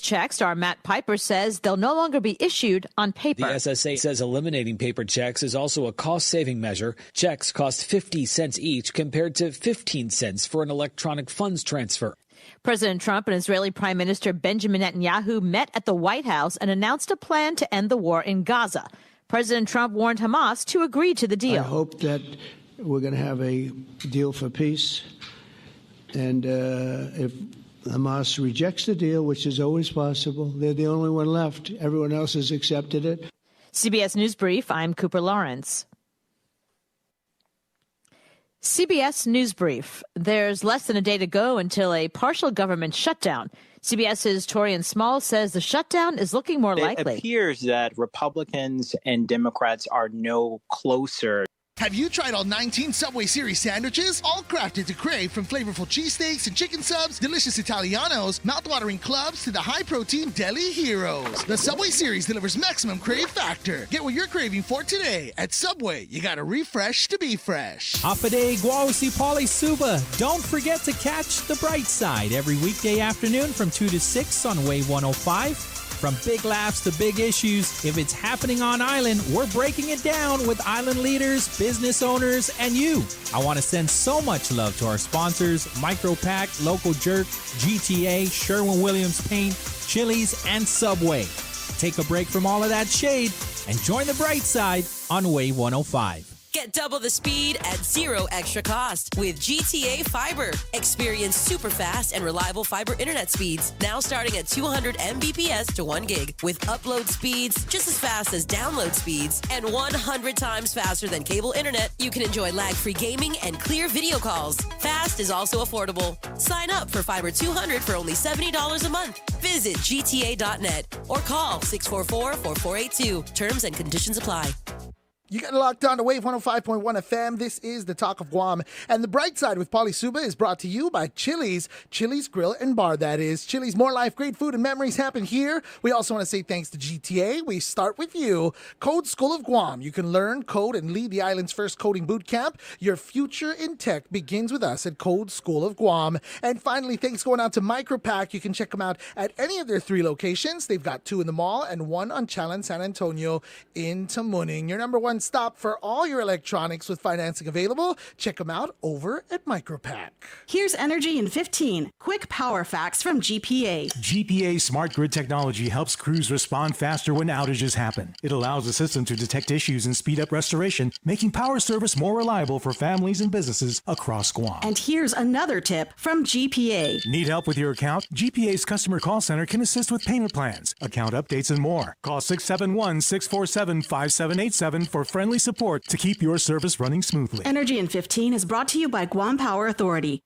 Checks, our Matt Piper says they'll no longer be issued on paper. The SSA says eliminating paper checks is also a cost-saving measure. Checks cost 50 cents each compared to 15 cents for an electronic funds transfer. President Trump and Israeli Prime Minister Benjamin Netanyahu met at the White House and announced a plan to end the war in Gaza. President Trump warned Hamas to agree to the deal. I hope that we're going to have a deal for peace. And if Hamas rejects the deal, which is always possible, they're the only one left. Everyone else has accepted it. CBS News Brief, I'm Cooper Lawrence. CBS News Brief. There's less than a day to go until a partial government shutdown. CBS's Torian Small says the shutdown is looking more likely. It appears that Republicans and Democrats are no closer. Have you tried all 19 Subway Series sandwiches? All crafted to crave, from flavorful cheesesteaks and chicken subs, delicious Italianos, mouthwatering clubs, to the high-protein deli heroes. The Subway Series delivers maximum crave factor. Get what you're craving for today at Subway. You gotta refresh to be fresh. Hapade Guao si Pauly Suba. Don't forget to catch the Brightside every weekday afternoon from 2 to 6 on Wave 105. From big laughs to big issues, if it's happening on island, we're breaking it down with island leaders, business owners, and you. I want to send so much love to our sponsors, Micropack, Local Jerk, GTA, Sherwin-Williams Paint, Chili's, and Subway. Take a break from all of that shade and join the Brightside on Wave 105. Get double the speed at zero extra cost with GTA Fiber. Experience super fast and reliable fiber internet speeds, now starting at 200 Mbps to 1 gig, with upload speeds just as fast as download speeds and 100 times faster than cable internet. You can enjoy lag-free gaming and clear video calls. Fast is also affordable. Sign up for Fiber 200 for only $70 a month. Visit gta.net or call 644-4482. Terms and conditions apply. You got locked on to Wave 105.1 FM. This is the Talk of Guam. And the Bright Side with Pauly Suba is brought to you by Chili's. Chili's Grill and Bar, that is. Chili's, more life, great food, and memories happen here. We also want to say thanks to GTA. We start with you. Code School of Guam. You can learn, code, and lead the island's first coding boot camp. Your future in tech begins with us at Code School of Guam. And finally, thanks going out to Micropack. You can check them out at any of their 3 locations. They've got 2 in the mall and 1 on Chalan, San Antonio in Tamuning. Your number 1 stop for all your electronics with financing available. Check them out over at Micropack. Here's Energy in 15. Quick power facts from GPA. GPA smart grid technology helps crews respond faster when outages happen. It allows the system to detect issues and speed up restoration, making power service more reliable for families and businesses across Guam. And here's another tip from GPA. Need help with your account? GPA's customer call center can assist with payment plans, account updates, and more. Call 671-647-5787 for friendly support to keep your service running smoothly. Energy in 15 is brought to you by Guam Power Authority.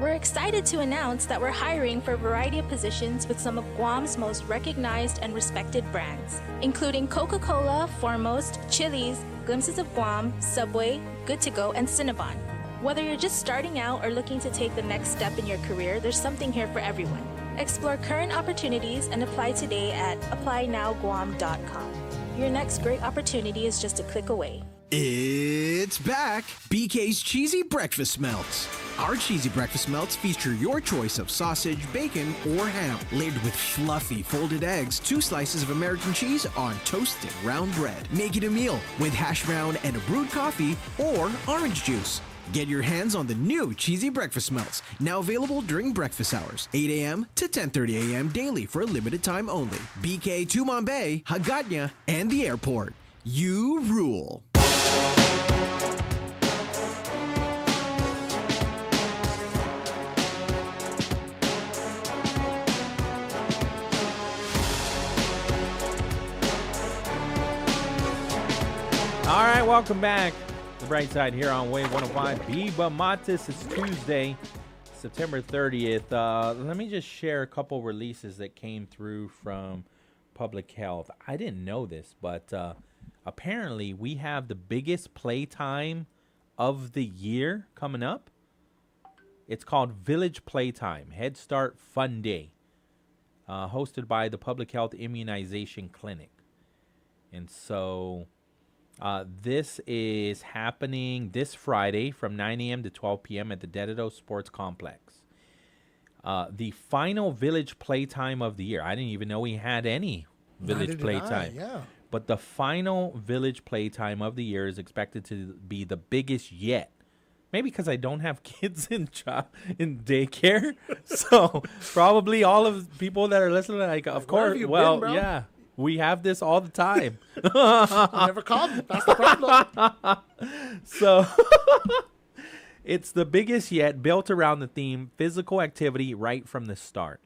We're excited to announce that we're hiring for a variety of positions with some of Guam's most recognized and respected brands, including Coca-Cola, Foremost, Chili's, Glimpses of Guam, Subway, Good to Go, and Cinnabon. Whether you're just starting out or looking to take the next step in your career, there's something here for everyone. Explore current opportunities and apply today at applynowguam.com. Your next great opportunity is just a click away. It's back! BK's Cheesy Breakfast Melts. Our cheesy breakfast melts feature your choice of sausage, bacon, or ham, layered with fluffy folded eggs, 2 slices of American cheese on toasted round bread. Make it a meal with hash brown and a brewed coffee or orange juice. Get your hands on the new Cheesy Breakfast Melts, now available during breakfast hours, 8 a.m. to 10:30 a.m. daily for a limited time only. BK Tumon Bay, Hagåtña, and the airport. You rule. All right, welcome back. The Bright Side here on Wave 105. Biba Matis. It's Tuesday, September 30th. Let me just share a couple releases that came through from Public Health. I didn't know this, but apparently we have the biggest playtime of the year coming up. It's called Village Playtime, Head Start Fun Day, hosted by the Public Health Immunization Clinic. And so this is happening this Friday from 9 a.m. to 12 p.m. at the Dededo Sports Complex. The final village playtime of the year. I didn't even know we had any village playtime. Yeah. But the final village playtime of the year is expected to be the biggest yet. Maybe because I don't have kids in daycare. So probably all of the people that are listening, like, of course, well, been, yeah, we have this all the time. Never called me. That's the problem. So it's the biggest yet, built around the theme physical activity right from the start.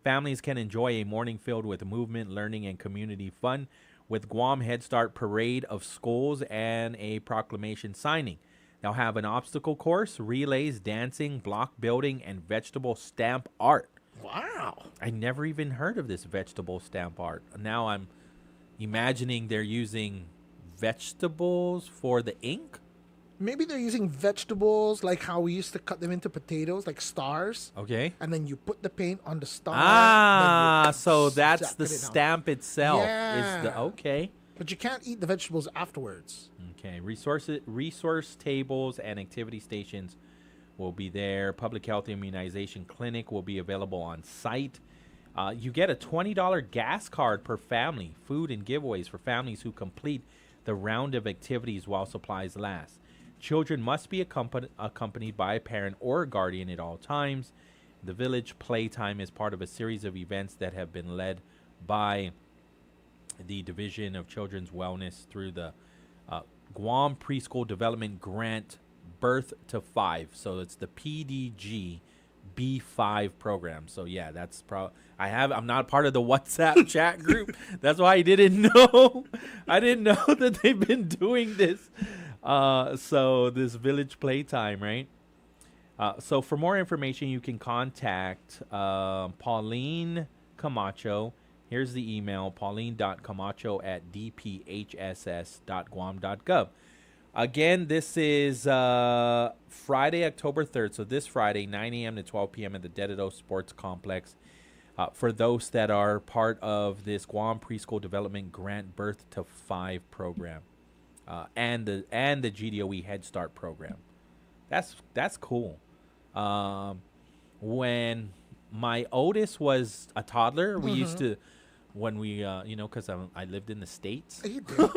Families can enjoy a morning filled with movement, learning, and community fun with Guam Head Start parade of schools and a proclamation signing. They'll have an obstacle course, relays, dancing, block building, and vegetable stamp art. Wow. I never even heard of this vegetable stamp art. Now I'm imagining they're using vegetables for the ink. Maybe they're using vegetables like how we used to cut them into potatoes, like stars. Okay. And then you put the paint on the star. So that's the stamp itself. Yeah. Okay. But you can't eat the vegetables afterwards. Okay. Resource tables and activity stations will be there. Public health immunization clinic will be available on site. You get a $20 gas card per family. Food and giveaways for families who complete the round of activities while supplies last. Children must be accompanied by a parent or a guardian at all times. The village playtime is part of a series of events that have been led by the Division of Children's Wellness through the Guam Preschool Development Grant Birth to 5. So it's the PDG B5 program. So yeah, that's I'm not part of the WhatsApp chat group. That's why I didn't know. I didn't know that they've been doing this. So this village playtime, right? So for more information, you can contact Pauline Camacho. Here's the email, pauline.camacho@dphss.guam.gov. Again, this is Friday, October 3rd. So this Friday, 9 a.m. to 12 p.m. at the Dededo Sports Complex. For those that are part of this Guam Preschool Development Grant Birth to 5 program. And the GDOE Head Start program. That's cool. When my oldest was a toddler, we used to, when we, because I lived in the States. You did?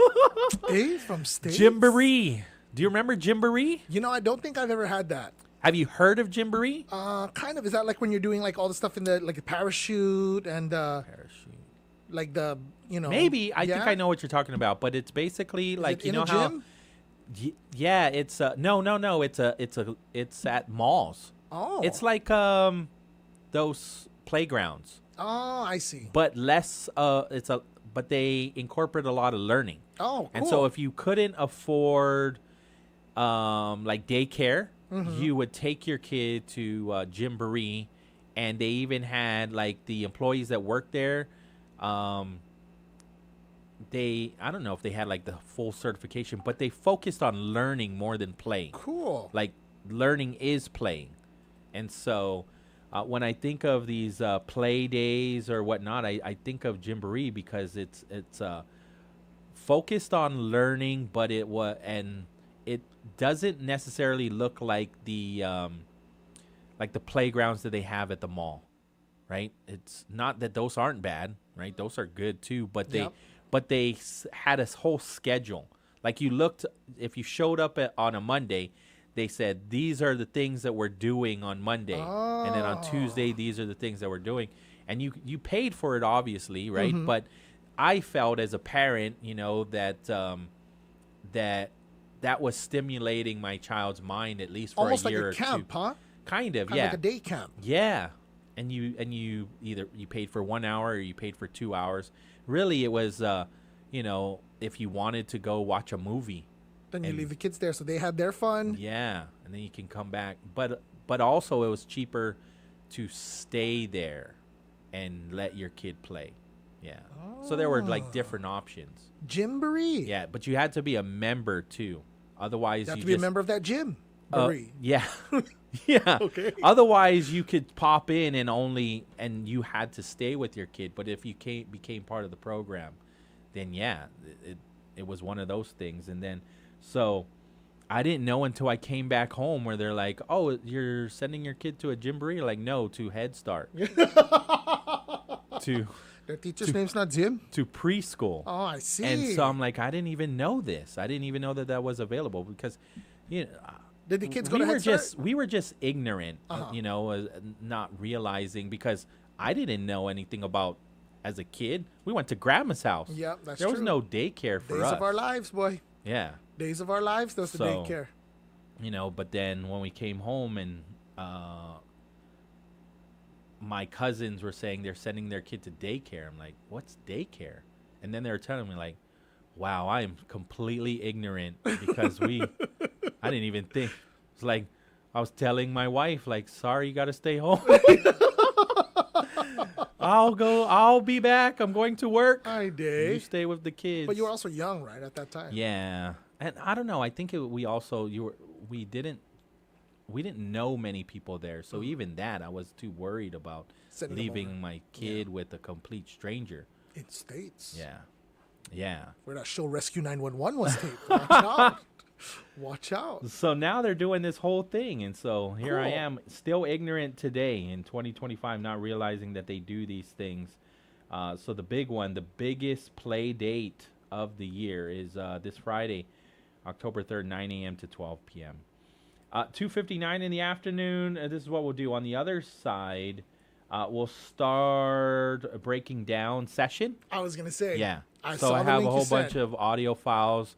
He's from States? Jamboree. Do you remember Jamboree? I don't think I've ever had that. Have you heard of Jamboree? Kind of. Is that like when you're doing like all the stuff in the like a parachute and like the maybe I think I know what you're talking about, but it's basically like how gym? Yeah, it's no, it's at malls. Oh, it's like those playgrounds. Oh, I see. But less but they incorporate a lot of learning. Oh, cool. And so if you couldn't afford like daycare, you would take your kid to Jamboree, and they even had like the employees that worked there. I don't know if they had like the full certification, but they focused on learning more than playing. Cool. Like learning is playing. And so when I think of these play days or whatnot, I think of Jamboree because it's focused on learning, but it doesn't necessarily look like the playgrounds that they have at the mall, right? It's not that those aren't bad, right? Those are good too, but they had a whole schedule. Like if you showed up on a Monday, they said, these are the things that we're doing on Monday. Oh. And then on Tuesday, these are the things that we're doing. And you paid for it, obviously, right? Mm-hmm. But I felt as a parent, that was stimulating my child's mind, at least for almost a year like a camp, two. Huh? Kind of, yeah. Like a day camp. Yeah. And you either you paid for 1 hour or you paid for 2 hours. Really, it was, if you wanted to go watch a movie. Then you leave the kids there so they had their fun. Yeah, and then you can come back. But also it was cheaper to stay there and let your kid play. Yeah. Oh. So there were like different options. Jamboree. Yeah, but you had to be a member too. Otherwise, you have to be a member of that gym. Yeah. Yeah. Okay. Otherwise, you could pop in and you had to stay with your kid. But if you became part of the program, then yeah, it was one of those things. And then, so I didn't know until I came back home where they're like, oh, you're sending your kid to a gymboree? Like, no, to Head Start. Their teacher's name's not Jim? To preschool. Oh, I see. And so I'm like, I didn't even know this. I didn't even know that was available because, Did the kids go to Head Start? We were just ignorant, not realizing because I didn't know anything about as a kid. We went to grandma's house. Yeah, that's true. There was true. no daycare for us. Days of our lives, boy. Yeah. Days of our lives, there was the daycare. But then when we came home and my cousins were saying they're sending their kid to daycare. I'm like, what's daycare? And then they were telling me like, wow, I am completely ignorant because I didn't even think. It's like I was telling my wife, like, sorry, you got to stay home. I'll be back. I'm going to work. Hi, Dave. You stay with the kids. But you were also young, right, at that time? Yeah. And I don't know. I think we didn't know many people there. So even that, I was too worried about leaving my kid with a complete stranger. In States. Yeah. Yeah. Where that show Rescue 911 was taped. Watch out. Watch out. So now they're doing this whole thing. And so here I Cool. am, still ignorant today in 2025, not realizing that they do these things. So the big one, the biggest play date of the year is this Friday, October 3rd, 9 a.m. to 12 p.m. 2:59 in the afternoon. This is what we'll do. On the other side, we'll start a breaking down session. I was going to say. Yeah. I So saw I the have a link whole you bunch sent. of audio files,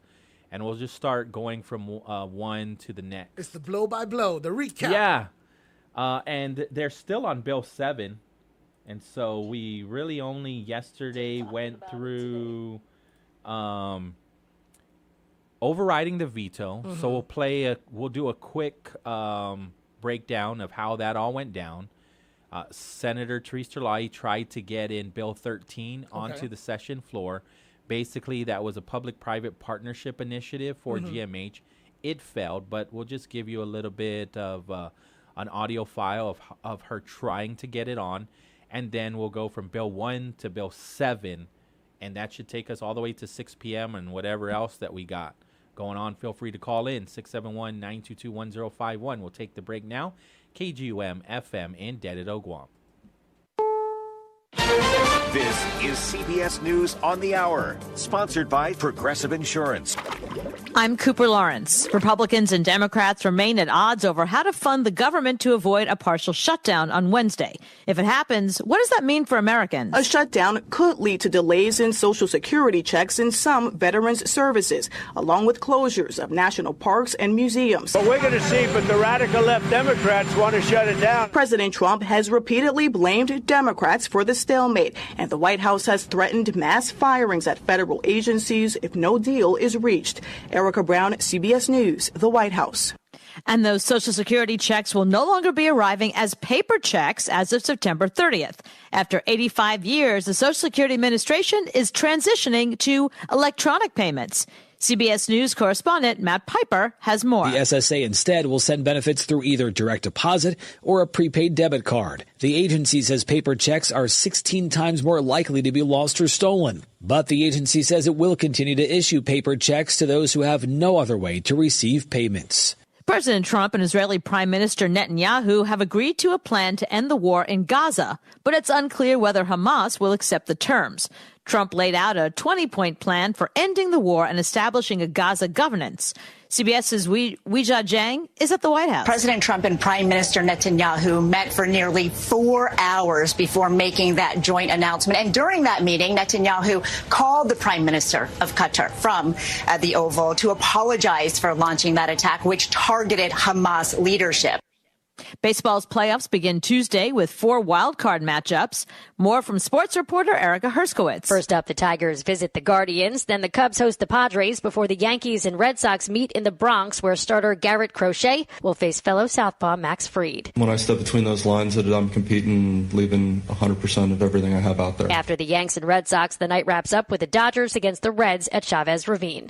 and we'll just start going from one to the next. It's the blow by blow, the recap. Yeah. And they're still on Bill 7. And so we really only yesterday went through overriding the veto. Mm-hmm. So we'll do a quick breakdown of how that all went down. Senator Theresa Lai tried to get in Bill 13 onto the session floor. Basically, that was a public-private partnership initiative for GMH. It failed, but we'll just give you a little bit of an audio file of her trying to get it on. And then we'll go from Bill 1 to Bill 7, and that should take us all the way to 6 p.m. and whatever else that we got going on. Feel free to call in, 671-922-1051. We'll take the break now. KGUM FM in Dededo, Guam. This is CBS News on the Hour, sponsored by Progressive Insurance. I'm Cooper Lawrence. Republicans and Democrats remain at odds over how to fund the government to avoid a partial shutdown on Wednesday. If it happens, what does that mean for Americans? A shutdown could lead to delays in Social Security checks in some veterans' services, along with closures of national parks and museums. But we're going to see, but the radical left Democrats want to shut it down. President Trump has repeatedly blamed Democrats for the stalemate, and the White House has threatened mass firings at federal agencies if no deal is reached. Erica Brown, CBS News, the White House. And those Social Security checks will no longer be arriving as paper checks as of September 30th. After 85 years, the Social Security Administration is transitioning to electronic payments. CBS News correspondent Matt Piper has more. The SSA instead will send benefits through either direct deposit or a prepaid debit card. The agency says paper checks are 16 times more likely to be lost or stolen. But the agency says it will continue to issue paper checks to those who have no other way to receive payments. President Trump and Israeli Prime Minister Netanyahu have agreed to a plan to end the war in Gaza, but it's unclear whether Hamas will accept the terms. Trump laid out a 20-point plan for ending the war and establishing a Gaza governance. CBS's Weijia Jiang is at the White House. President Trump and Prime Minister Netanyahu met for nearly 4 hours before making that joint announcement. And during that meeting, Netanyahu called the Prime Minister of Qatar from the Oval to apologize for launching that attack, which targeted Hamas leadership. Baseball's playoffs begin Tuesday with 4 wildcard matchups. More from sports reporter Erica Herskowitz. First up, the Tigers visit the Guardians. Then the Cubs host the Padres before the Yankees and Red Sox meet in the Bronx, where starter Garrett Crochet will face fellow southpaw Max Fried. When I step between those lines, that I'm competing, leaving 100% of everything I have out there. After the Yanks and Red Sox, the night wraps up with the Dodgers against the Reds at Chavez Ravine.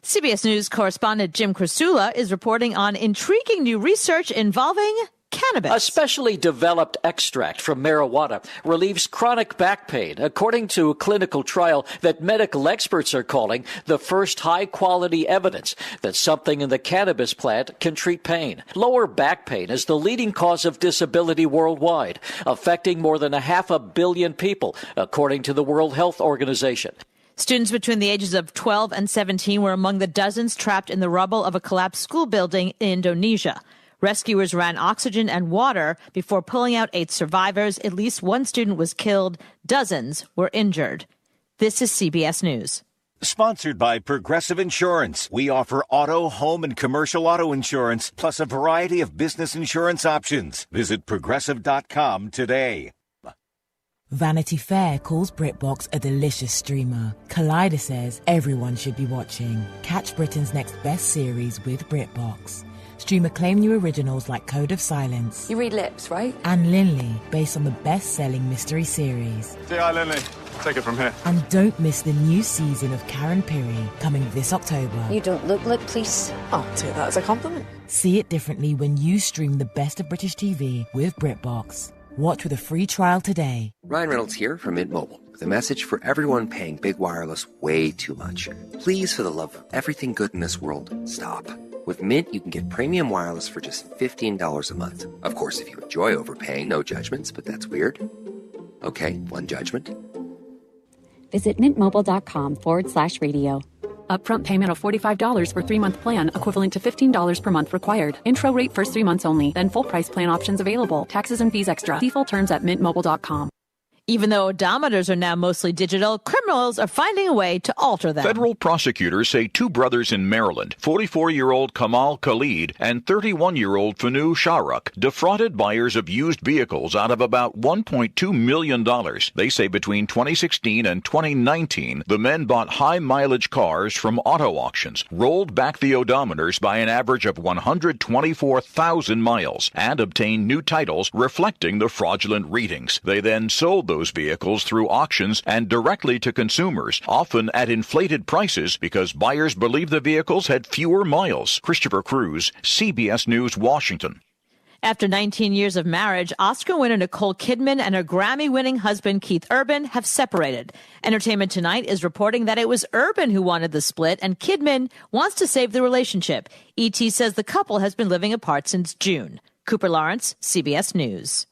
CBS News correspondent Jim Krasula is reporting on intriguing new research involving cannabis. A specially developed extract from marijuana relieves chronic back pain, according to a clinical trial that medical experts are calling the first high-quality evidence that something in the cannabis plant can treat pain. Lower back pain is the leading cause of disability worldwide, affecting more than 500 million people, according to the World Health Organization. Students between the ages of 12 and 17 were among the dozens trapped in the rubble of a collapsed school building in Indonesia. Rescuers ran oxygen and water before pulling out 8 survivors. At least one student was killed. Dozens were injured. This is CBS News. Sponsored by Progressive Insurance. We offer auto, home, and commercial auto insurance, plus a variety of business insurance options. Visit Progressive.com today. Vanity Fair calls BritBox a delicious streamer. Collider says everyone should be watching. Catch Britain's next best series with BritBox. Stream acclaimed new originals like Code of Silence. You read lips, right? And Linley, based on the best-selling mystery series. Say hi, Linley. Take it from here. And don't miss the new season of Karen Piri, coming this October. You don't look like police. I'll take that as a compliment. See it differently when you stream the best of British TV with BritBox. Watch with a free trial today. Ryan Reynolds here from Mint Mobile with a message for everyone paying big wireless way too much. Please, for the love of everything good in this world, stop. With Mint, you can get premium wireless for just $15 a month. Of course, if you enjoy overpaying, no judgments, but that's weird. Okay, one judgment. Visit mintmobile.com/radio. Upfront payment of $45 for 3-month plan, equivalent to $15 per month required. Intro rate first 3 months only, then full price plan options available. Taxes and fees extra. See full terms at mintmobile.com. Even though odometers are now mostly digital, criminals are finding a way to alter them. Federal prosecutors say 2 brothers in Maryland, 44-year-old Kamal Khalid and 31-year-old Fanu Sharuk, defrauded buyers of used vehicles out of about $1.2 million. They say between 2016 and 2019, the men bought high-mileage cars from auto auctions, rolled back the odometers by an average of 124,000 miles, and obtained new titles reflecting the fraudulent readings. They then sold those vehicles through auctions and directly to consumers, often at inflated prices because buyers believed the vehicles had fewer miles. Christopher Cruz, CBS News, Washington. After 19 years of marriage, Oscar winner Nicole Kidman and her Grammy-winning husband Keith Urban have separated. Entertainment Tonight is reporting that it was Urban who wanted the split, and Kidman wants to save the relationship. ET says the couple has been living apart since June. Cooper Lawrence, CBS News.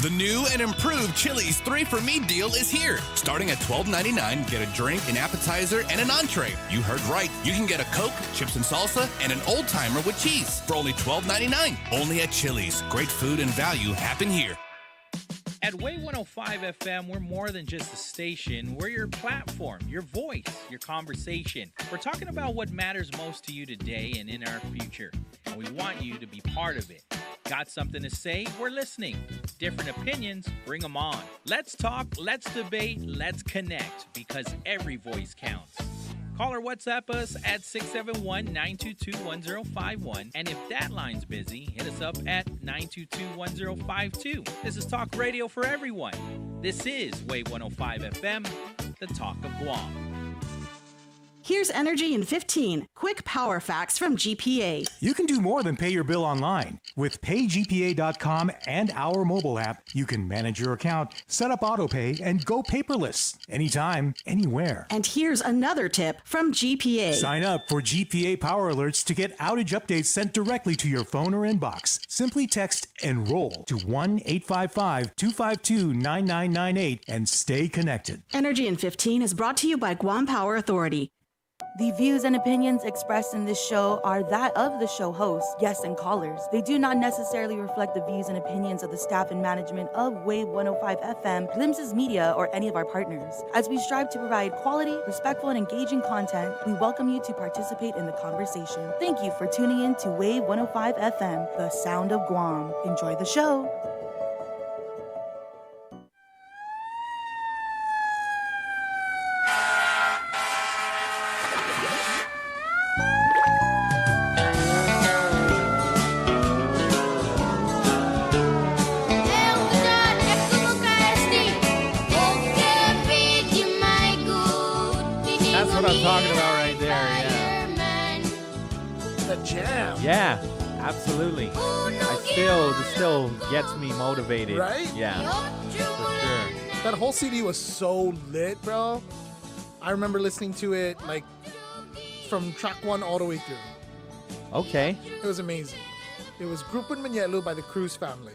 The new and improved Chili's 3 for Me deal is here. Starting at $12.99, get a drink, an appetizer, and an entree. You heard right. You can get a Coke, chips and salsa, and an old timer with cheese for only $12.99. Only at Chili's. Great food and value happen here. At Way 105 FM, we're more than just a station. We're your platform, your voice, your conversation. We're talking about what matters most to you today and in our future. And we want you to be part of it. Got something to say? We're listening. Different opinions? Bring them on. Let's talk, let's debate, let's connect, because every voice counts. Call or WhatsApp us at 671-922-1051. And if that line's busy, hit us up at 922-1052. This is Talk Radio for everyone. This is Way 105 FM, the Talk of Guam. Here's Energy in 15. Quick power facts from GPA. You can do more than pay your bill online. With paygpa.com and our mobile app, you can manage your account, set up autopay, and go paperless. Anytime, anywhere. And here's another tip from GPA. Sign up for GPA Power Alerts to get outage updates sent directly to your phone or inbox. Simply text ENROLL to 1-855-252-9998 and stay connected. Energy in 15 is brought to you by Guam Power Authority. The views and opinions expressed in this show are that of the show hosts, guests, and callers. They do not necessarily reflect the views and opinions of the staff and management of Wave 105 FM, Glimpses Media, or any of our partners. As we strive to provide quality, respectful, and engaging content, we welcome you to participate in the conversation. Thank you for tuning in to Wave 105 FM, the sound of Guam. Enjoy the show. That's what I'm talking about right there, yeah. The jam. Yeah. Absolutely. This still gets me motivated. Right? Yeah. For sure. That whole CD was so lit, bro. I remember listening to it like from track 1 all the way through. Okay. It was amazing. It was Grupon Manyelu by the Cruz family.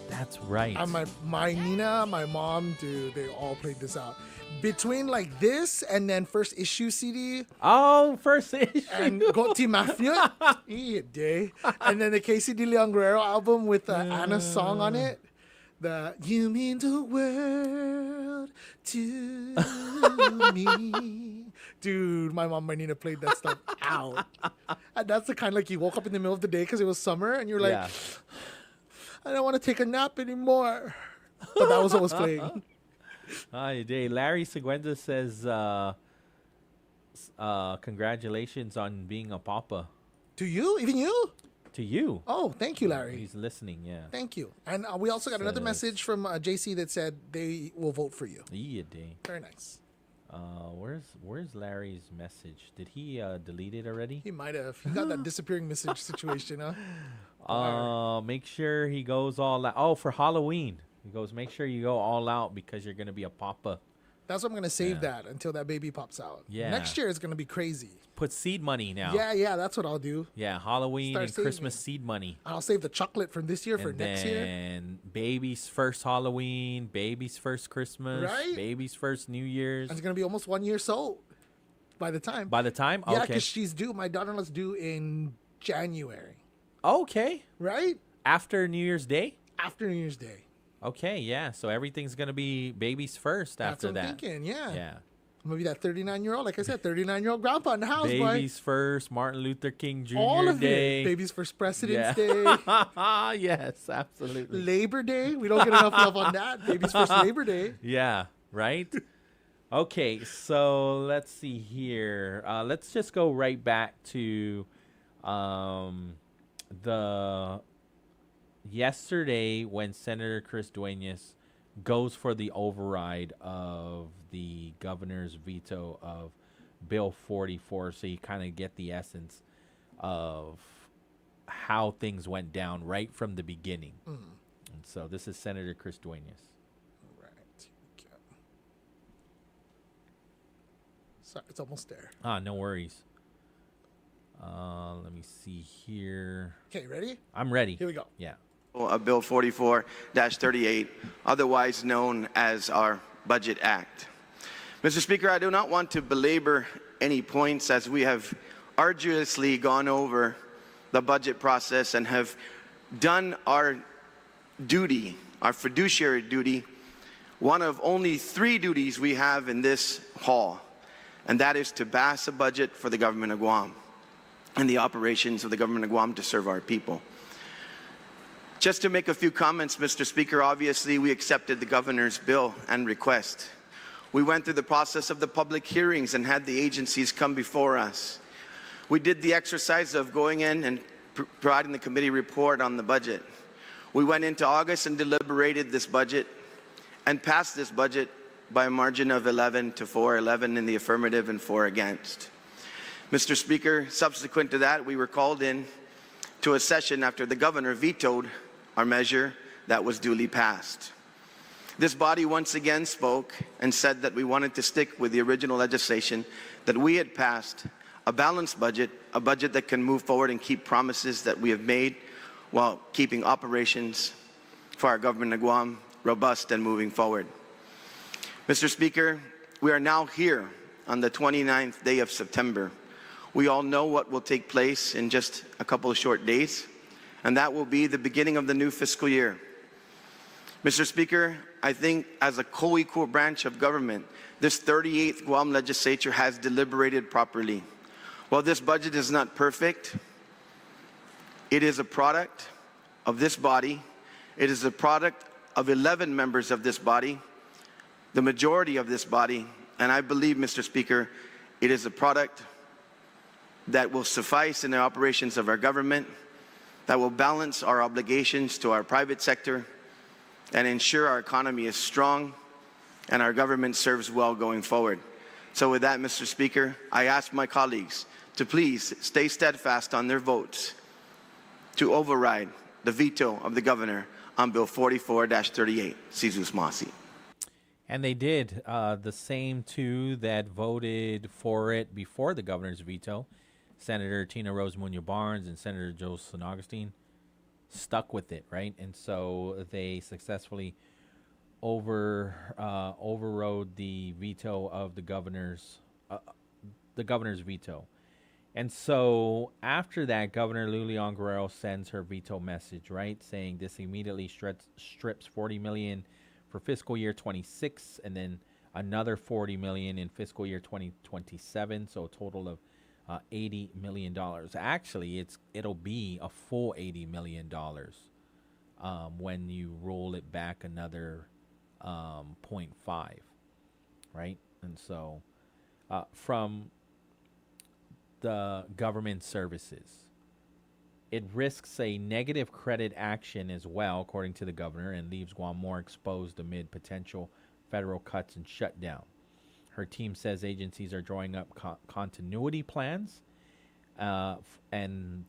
That's right. And my Nina, my mom, dude, they all played this out. Between like this and then first issue CD. Oh, first issue. And Goti Mafia. Day. And then the Casey De Leon Guerrero album with Anna's song on it. The You Mean the World to Me. Dude, my mom, my Nina played that stuff out. And that's the kind like you woke up in the middle of the day because it was summer and you're like, I don't want to take a nap anymore. But that was what was playing. Hi, day. Larry Seguenza says, congratulations on being a papa. To you? Even you? To you. Oh, thank you, Larry. He's listening, yeah. Thank you. And we also got another message from JC that said they will vote for you. Yeah, day. Very nice. Where's Larry's message? Did he delete it already? He might have. He got that disappearing message situation, huh? Make sure he goes all out. Oh, for Halloween. He goes, make sure you go all out because you're going to be a papa. That's what I'm going to save that until that baby pops out. Yeah. Next year is going to be crazy. Put seed money now. Yeah, that's what I'll do. Yeah, Halloween and Christmas seed money. I'll save the chocolate from this year for next year. And baby's first Halloween, baby's first Christmas, right? Baby's first New Year's. And it's going to be almost 1 year old by the time. Yeah, okay. Because she's due. My daughter-in-law's due in January. Okay. Right? After New Year's Day? After New Year's Day. Okay, yeah. So everything's going to be baby's first after that. That's what I'm thinking, yeah. Yeah. I'm going to be that 39-year-old, like I said, 39-year-old grandpa in the house, baby's first, Martin Luther King Jr. All of Day. it. Baby's first President's Day. Yes, absolutely. Labor Day. We don't get enough love on that. Baby's first Labor Day. Yeah, right? Okay, so let's see here. Let's just go right back to the yesterday when Senator Chris Duenas goes for the override of the governor's veto of Bill 44, so you kind of get the essence of how things went down right from the beginning. And so this is Senator Chris Duenas. Sorry, it's almost there. No worries. Let me see here. Okay, ready? I'm ready. Here we go. Yeah. Bill 44-38, otherwise known as our Budget Act. Mr. Speaker, I do not want to belabor any points as we have arduously gone over the budget process and have done our duty, our fiduciary duty, one of only 3 duties we have in this hall, and that is to pass a budget for the government of Guam and the operations of the government of Guam to serve our people. Just to make a few comments, Mr. Speaker, obviously we accepted the governor's bill and request. We went through the process of the public hearings and had the agencies come before us. We did the exercise of going in and providing the committee report on the budget. We went into August and deliberated this budget and passed this budget by a margin of 11-4, 11 in the affirmative and 4 against. Mr. Speaker, subsequent to that, we were called in to a session after the governor vetoed our measure that was duly passed. This body once again spoke and said that we wanted to stick with the original legislation that we had passed, a balanced budget, a budget that can move forward and keep promises that we have made while keeping operations for our government of Guam robust and moving forward. Mr. Speaker, we are now here on the 29th day of September. We all know what will take place in just a couple of short days, and that will be the beginning of the new fiscal year. Mr. Speaker, I think as a co-equal branch of government, this 38th Guam legislature has deliberated properly. While this budget is not perfect, it is a product of this body. It is a product of 11 members of this body, the majority of this body, and I believe, Mr. Speaker, it is a product that will suffice in the operations of our government, that will balance our obligations to our private sector, and ensure our economy is strong and our government serves well going forward. So with that, Mr. Speaker, I ask my colleagues to please stay steadfast on their votes to override the veto of the governor on Bill 44-38, Sizus Masi. And they did. The same two that voted for it before the governor's veto, Senator Tina Rose Munoz Barnes and Senator Joe San Augustine, stuck with it, right? And so they successfully overrode the veto of the governor's veto. And so after that, Governor Lulian Guerrero sends her veto message, right, saying this immediately strips $40 million for fiscal year 26, and then another $40 million in fiscal year 2027, so a total of $80 million. Actually, it'll be a full $80 million when you roll it back another 0.5, right? And so from the government services, it risks a negative credit action as well, according to the governor, and leaves Guam more exposed amid potential federal cuts and shutdown. Her team says agencies are drawing up continuity plans and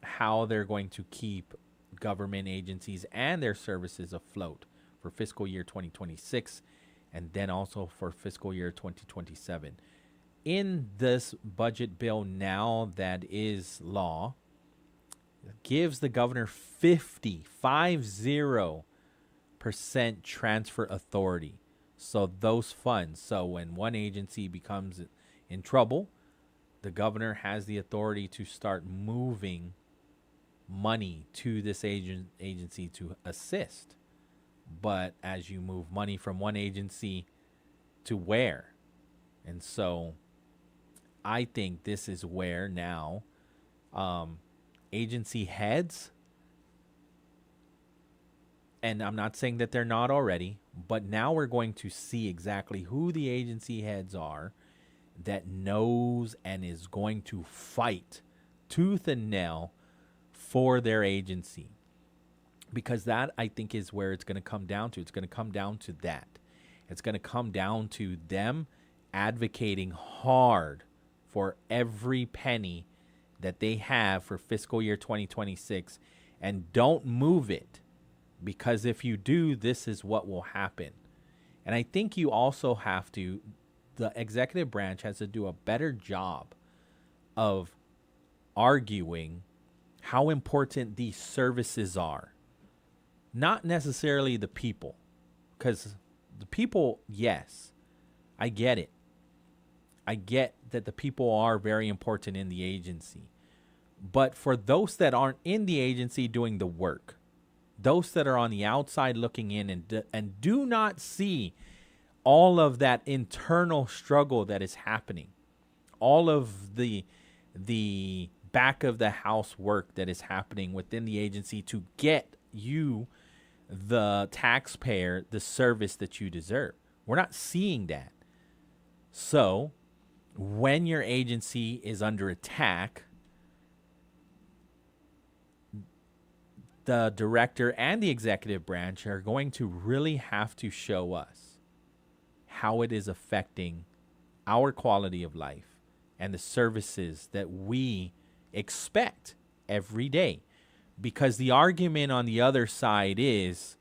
how they're going to keep government agencies and their services afloat for fiscal year 2026 and then also for fiscal year 2027. In this budget bill now that is law, gives the governor 50% transfer authority. So those funds, so when one agency becomes in trouble, the governor has the authority to start moving money to this agency to assist. But as you move money from one agency to where? And so I think this is where now agency heads, and I'm not saying that they're not already, but now we're going to see exactly who the agency heads are that knows and is going to fight tooth and nail for their agency. Because that, I think, is where it's going to come down to. It's going to come down to that. It's going to come down to them advocating hard for every penny that they have for fiscal year 2026, and don't move it, because if you do, this is what will happen. And I think you also have to, the executive branch has to do a better job of arguing how important these services are. Not necessarily the people, because the people, yes, I get it. I get that the people are very important in the agency. But for those that aren't in the agency doing the work, those that are on the outside looking in and do not see all of that internal struggle that is happening, all of the back of the house work that is happening within the agency to get you, the taxpayer, the service that you deserve. We're not seeing that. So when your agency is under attack, the director and the executive branch are going to really have to show us how it is affecting our quality of life and the services that we expect every day. Because the argument on the other side is,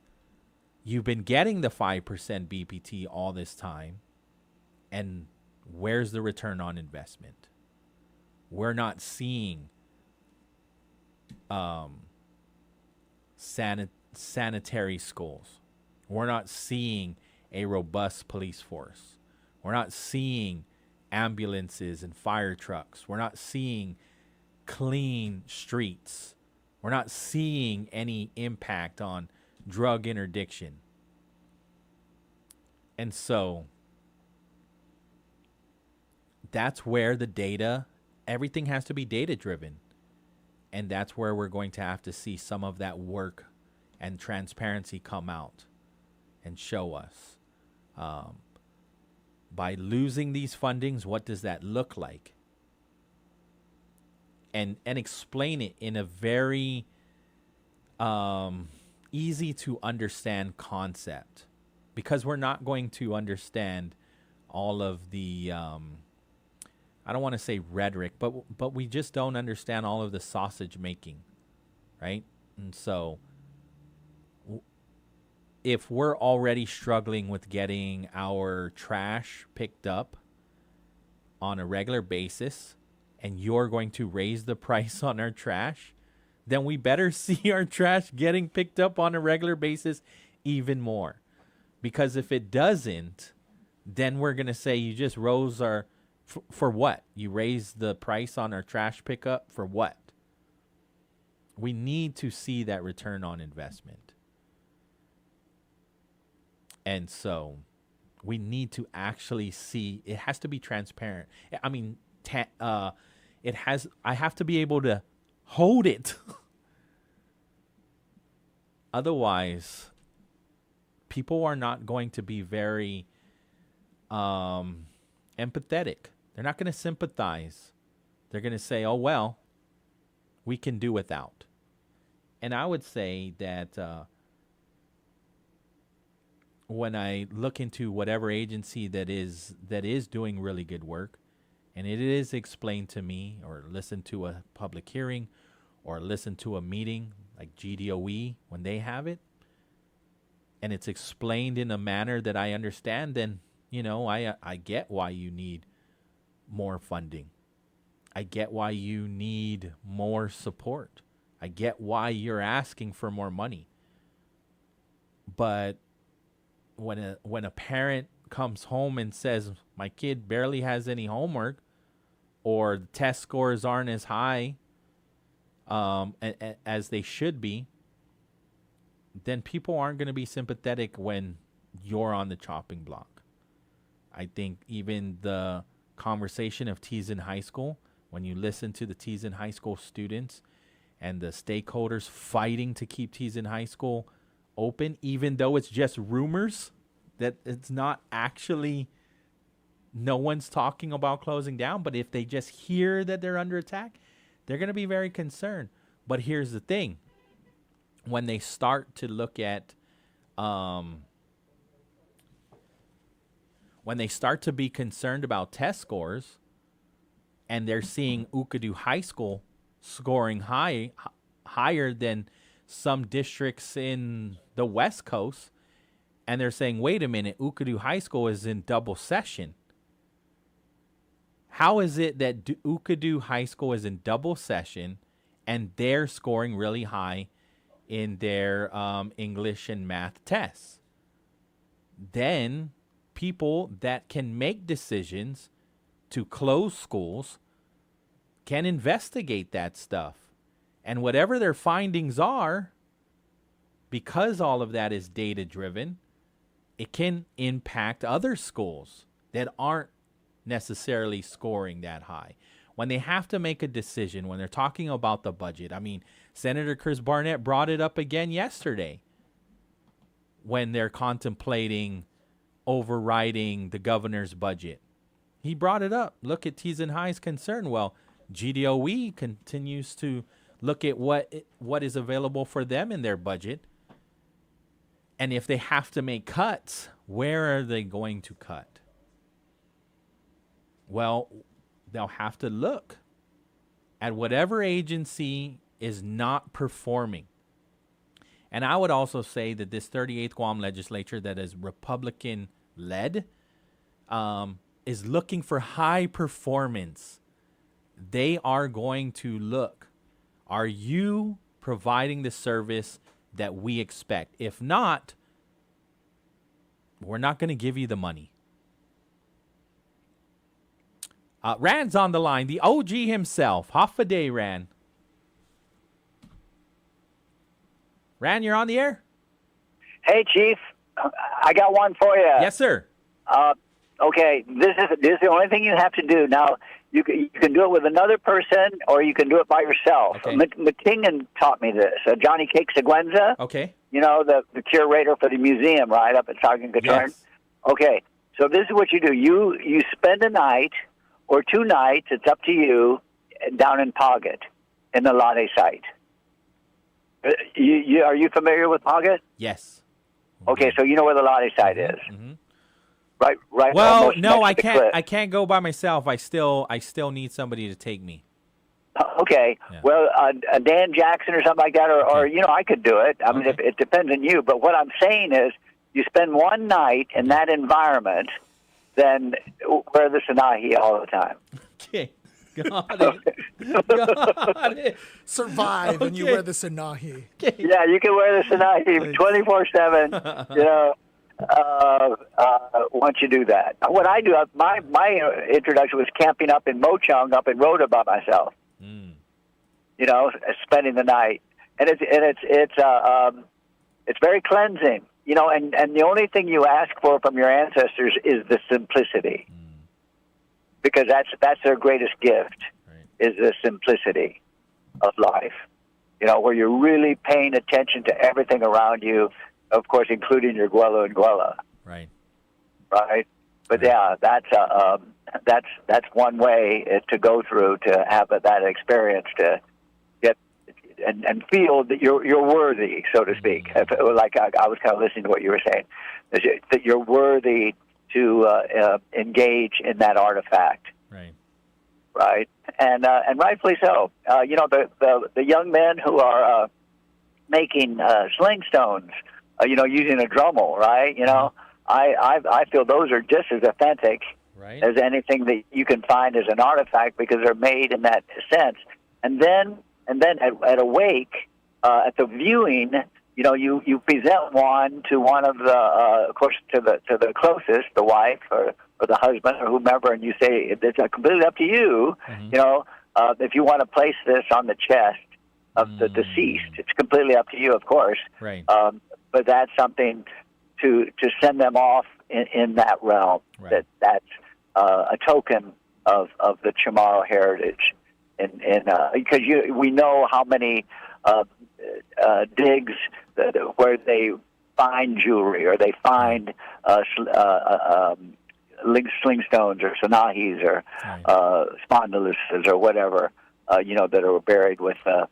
you've been getting the 5% BPT all this time, and where's the return on investment? We're not seeing sanitary schools. We're not seeing a robust police force. We're not seeing ambulances and fire trucks. We're not seeing clean streets. We're not seeing any impact on drug interdiction. And so that's where the data, everything has to be data driven. And that's where we're going to have to see some of that work and transparency come out and show us. By losing these fundings, what does that look like? And explain it in a very easy to understand concept, because we're not going to understand all of the I don't want to say rhetoric, but we just don't understand all of the sausage making, right? And so if we're already struggling with getting our trash picked up on a regular basis, and you're going to raise the price on our trash, then we better see our trash getting picked up on a regular basis even more. Because if it doesn't, then we're going to say you just rose our... For what? You raised the price on our trash pickup for what? We need to see that return on investment. And so we need to actually see, it has to be transparent. I mean, I have to be able to hold it. Otherwise, people are not going to be very empathetic. They're not going to sympathize. They're going to say, oh, well, we can do without. And I would say that when I look into whatever agency that is doing really good work, and it is explained to me, or listen to a public hearing, or listen to a meeting like GDOE when they have it, and it's explained in a manner that I understand, then, you know, I get why you need more funding. I get why you need more support. I get why you're asking for more money. But when a parent comes home and says, my kid barely has any homework, or the test scores aren't as high as they should be, then people aren't going to be sympathetic when you're on the chopping block. I think even the conversation of Teason High School, when you listen to the Teason High School students and the stakeholders fighting to keep Teason High School open, even though it's just rumors, that it's not actually, no one's talking about closing down, but if they just hear that they're under attack, they're going to be very concerned. But here's the thing. When they start to look at, when they start to be concerned about test scores, and they're seeing Ukadu High School scoring higher than some districts in the West Coast, and they're saying, wait a minute, Ukadu High School is in double session. How is it that Ukadu High School is in double session and they're scoring really high in their English and math tests? Then people that can make decisions to close schools can investigate that stuff. And whatever their findings are, because all of that is data-driven, it can impact other schools that aren't necessarily scoring that high. When they have to make a decision, when they're talking about the budget, I mean, Senator Chris Barnett brought it up again yesterday when they're contemplating overriding the governor's budget. He brought it up. Look at Teason High's concern. Well, GDOE continues to look at what is available for them in their budget. And if they have to make cuts, where are they going to cut? Well, they'll have to look at whatever agency is not performing. And I would also say that this 38th Guam legislature that is Republican-led is looking for high performance. They are going to look, are you providing the service that we expect? If not, we're not going to give you the money. Rand's on the line, the OG himself. Half a day, Rand. Rand, you're on the air? Hey, Chief. I got one for you. Yes, sir. Okay, this is the only thing you have to do. Now, you can do it with another person, or you can do it by yourself. Okay. McKinnon taught me this. Johnny Cake Seguenza. Okay. You know, the curator for the museum, right, up at Sargent Guitar. Yes. Okay, so this is what you do. You spend a night or 2 nights, it's up to you, down in Paugat, in the Lade site. Are you familiar with Paugat? Yes. Okay, so you know where the Lade site is. Mm-hmm. Right. Well, almost no, next I to the can't. cliff. I can't go by myself. I still need somebody to take me. Okay. Yeah. Well, Dan Jackson or something like that, or I could do it. I mean, it depends on you. But what I'm saying is, you spend one night in that environment, then wear the Sanahi all the time. Okay. Got it. Got it. Survive and you wear the Sanahi. Yeah, you can wear the Sanahi 24/7. You know, once you do that. What I do, my introduction was camping up in Mochung, up in Rhoda by myself. You know, spending the night, and it's very cleansing. You know, and the only thing you ask for from your ancestors is the simplicity, because that's their greatest gift, is the simplicity of life. You know, where you're really paying attention to everything around you, of course, including your Gwela and Gwela. Right. Right. But yeah, that's one way to go through to have that experience, to get and feel that you're worthy, so to speak. Like I was kind of listening to what you were saying, that you're worthy to engage in that artifact. Right. Right. And rightfully so. You know, the young men who are making sling stones, you know, using a Dremel, right? You know, I feel those are just as authentic as anything that you can find as an artifact, because they're made in that sense. And then at a wake, at the viewing, you know, you present one to one of the, of course, to the closest, the wife or the husband or whomever, and you say it's completely up to you. You know, if you want to place this on the chest of the deceased, it's completely up to you, of course. Right. But that's something to send them off in that realm. Right. That's a token of the Chamorro heritage, because we know how many digs where they find jewelry, or they find sling stones or sanahis or spondyluses or whatever, you know, that are buried with the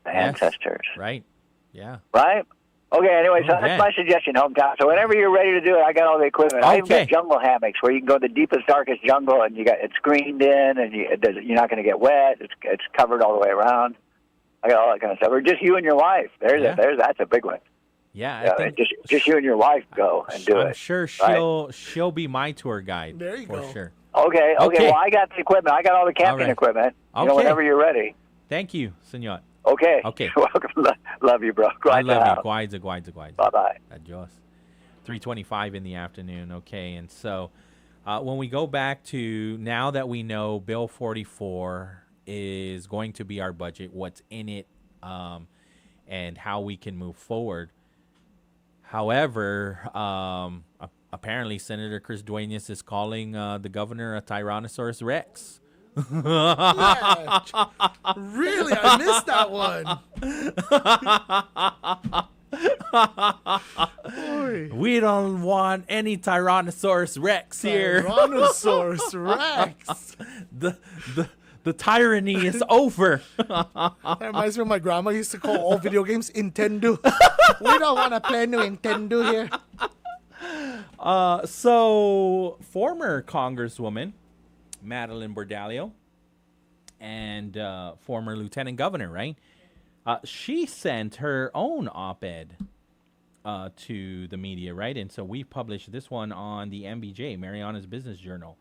ancestors. Right. Yeah. Right? Okay, anyway, so that's my suggestion, hometown. So whenever you're ready to do it, I got all the equipment. I even got jungle hammocks where you can go to the deepest, darkest jungle, and it's screened in, and you're not going to get wet. It's covered all the way around. I got all that kind of stuff. Or just you and your wife. That's a big one. Yeah, I think just you and your wife go and do it. I'm sure she'll be my tour guide. There you go. go. Sure. Okay. Well, I got the equipment. I got all the camping equipment. You know, whenever you're ready. Thank you, senor. Okay. You're welcome. Love you, bro. I love you. Guaiza. Bye-bye. Adios. 3:25 in the afternoon. Okay, and so when we go back to, now that we know Bill 44 is going to be our budget, what's in it, and how we can move forward. However, apparently Senator Chris Duenas is calling the governor a Tyrannosaurus Rex. Yeah. Really, I missed that one. We don't want any Tyrannosaurus Rex here. Tyrannosaurus Rex. The tyranny is over. That reminds me of my grandma used to call all video games Nintendo. We don't want to play no Nintendo here. So former Congresswoman Madeline Bordalio and former Lieutenant Governor, right? She sent her own op-ed to the media, right? And so we published this one on the MBJ, Mariana's Business Journal.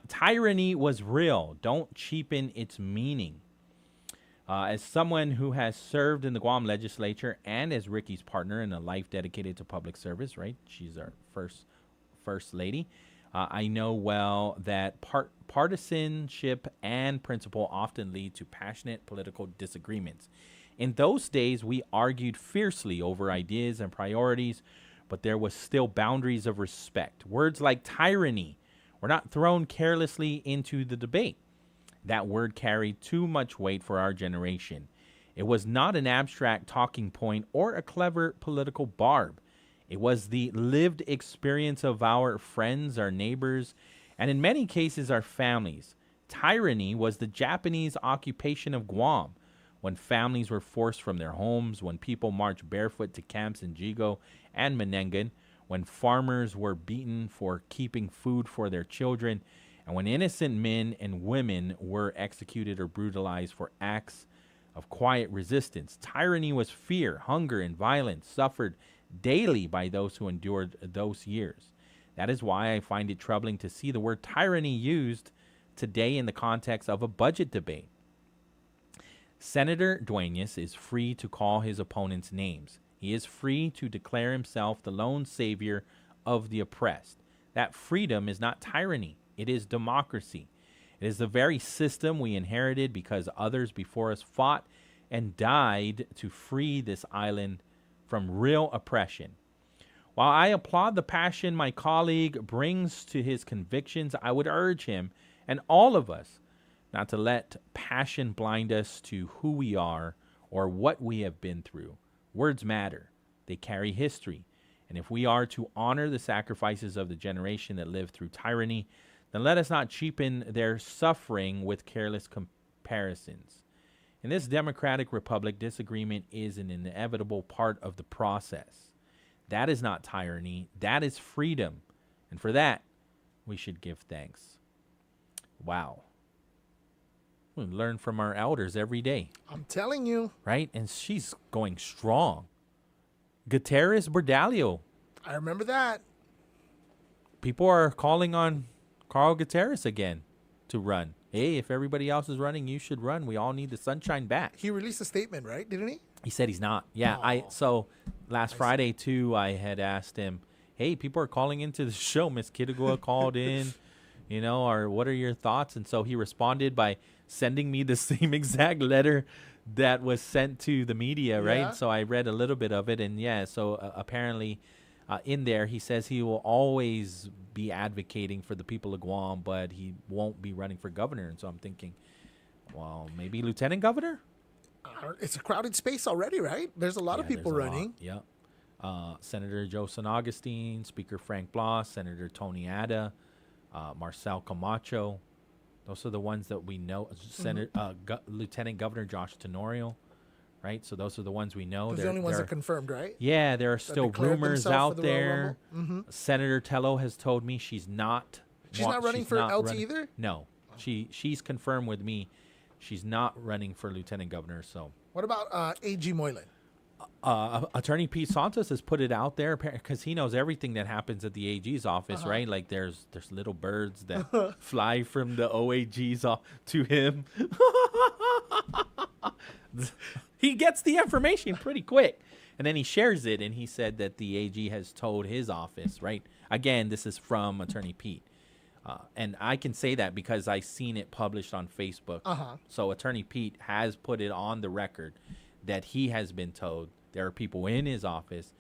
Tyranny was real. Don't cheapen its meaning. As someone who has served in the Guam legislature and as Ricky's partner in a life dedicated to public service, right? She's our first lady. I know well that partisanship and principle often lead to passionate political disagreements. In those days, we argued fiercely over ideas and priorities, but there was still boundaries of respect. Words like tyranny were not thrown carelessly into the debate. That word carried too much weight for our generation. It was not an abstract talking point or a clever political barb. It was the lived experience of our friends, our neighbors, and in many cases, our families. Tyranny was the Japanese occupation of Guam, when families were forced from their homes, when people marched barefoot to camps in Jigo and Menengan, when farmers were beaten for keeping food for their children, and when innocent men and women were executed or brutalized for acts of quiet resistance. Tyranny was fear, hunger, and violence suffered daily by those who endured those years. That is why I find it troubling to see the word tyranny used today in the context of a budget debate. Senator Duenas is free to call his opponents names. He is free to declare himself the lone savior of the oppressed. That freedom is not tyranny. It is democracy. It is the very system we inherited because others before us fought and died to free this island from real oppression. While I applaud the passion my colleague brings to his convictions, I would urge him and all of us not to let passion blind us to who we are or what we have been through. Words matter. They carry history. And if we are to honor the sacrifices of the generation that lived through tyranny, then let us not cheapen their suffering with careless comparisons. In this democratic republic, disagreement is an inevitable part of the process. That is not tyranny. That is freedom. And for that, we should give thanks. Wow. We learn from our elders every day. I'm telling you. Right? And she's going strong. Gutierrez Bordalio. I remember that. People are calling on Carl Gutierrez again to run. Hey, if everybody else is running, you should run. We all need the sunshine back. He released a statement, right? Didn't he? He said he's not. Yeah. So last Friday, too, I had asked him, hey, people are calling into the show. Miss Kittigua called in, or what are your thoughts? And so he responded by sending me the same exact letter that was sent to the media, right? Yeah. So I read a little bit of it. And, so apparently in there, he says he will always be advocating for the people of Guam, but he won't be running for governor. And so I'm thinking, well, maybe lieutenant governor? It's a crowded space already, right? There's a lot of people running. Yeah. Senator Joe San Augustine, Speaker Frank Blas, Senator Tony Ada, Marcel Camacho. Those are the ones that we know. Lieutenant Governor Josh Tenorio, right? So those are the ones we know. Those are the only ones that confirmed, right? Yeah, there are still rumors out there. Mm-hmm. Senator Tello has told me she's not. She's not running for LT either? No. She's confirmed with me. She's not running for lieutenant governor. So what about A.G. Moylan? Attorney Pete Santos has put it out there because he knows everything that happens at the AG's office, right? Like there's little birds that fly from the OAG's to him. He gets the information pretty quick, and then he shares it. And he said that the AG has told his office, right? Again, this is from Attorney Pete. And I can say that because I seen it published on Facebook. So Attorney Pete has put it on the record that he has been told there are people in his office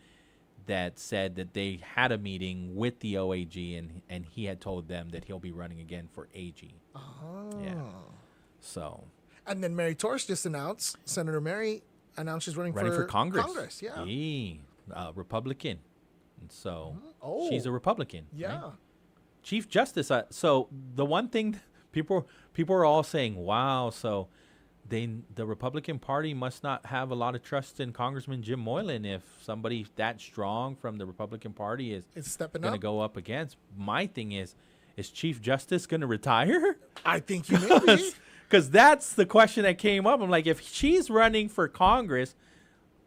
that said that they had a meeting with the OAG and he had told them that he'll be running again for AG. Yeah. So. And then Mary Torres just announced, Senator Mary announced she's running for Congress. Yeah. Republican. And so she's a Republican. Yeah. Right? Chief Justice. So the one thing people are all saying, wow, so the Republican Party must not have a lot of trust in Congressman Jim Moylan if somebody that strong from the Republican Party is stepping going to go up against. My thing is Chief Justice going to retire? I think you may be. Because that's the question that came up. I'm like, if she's running for Congress,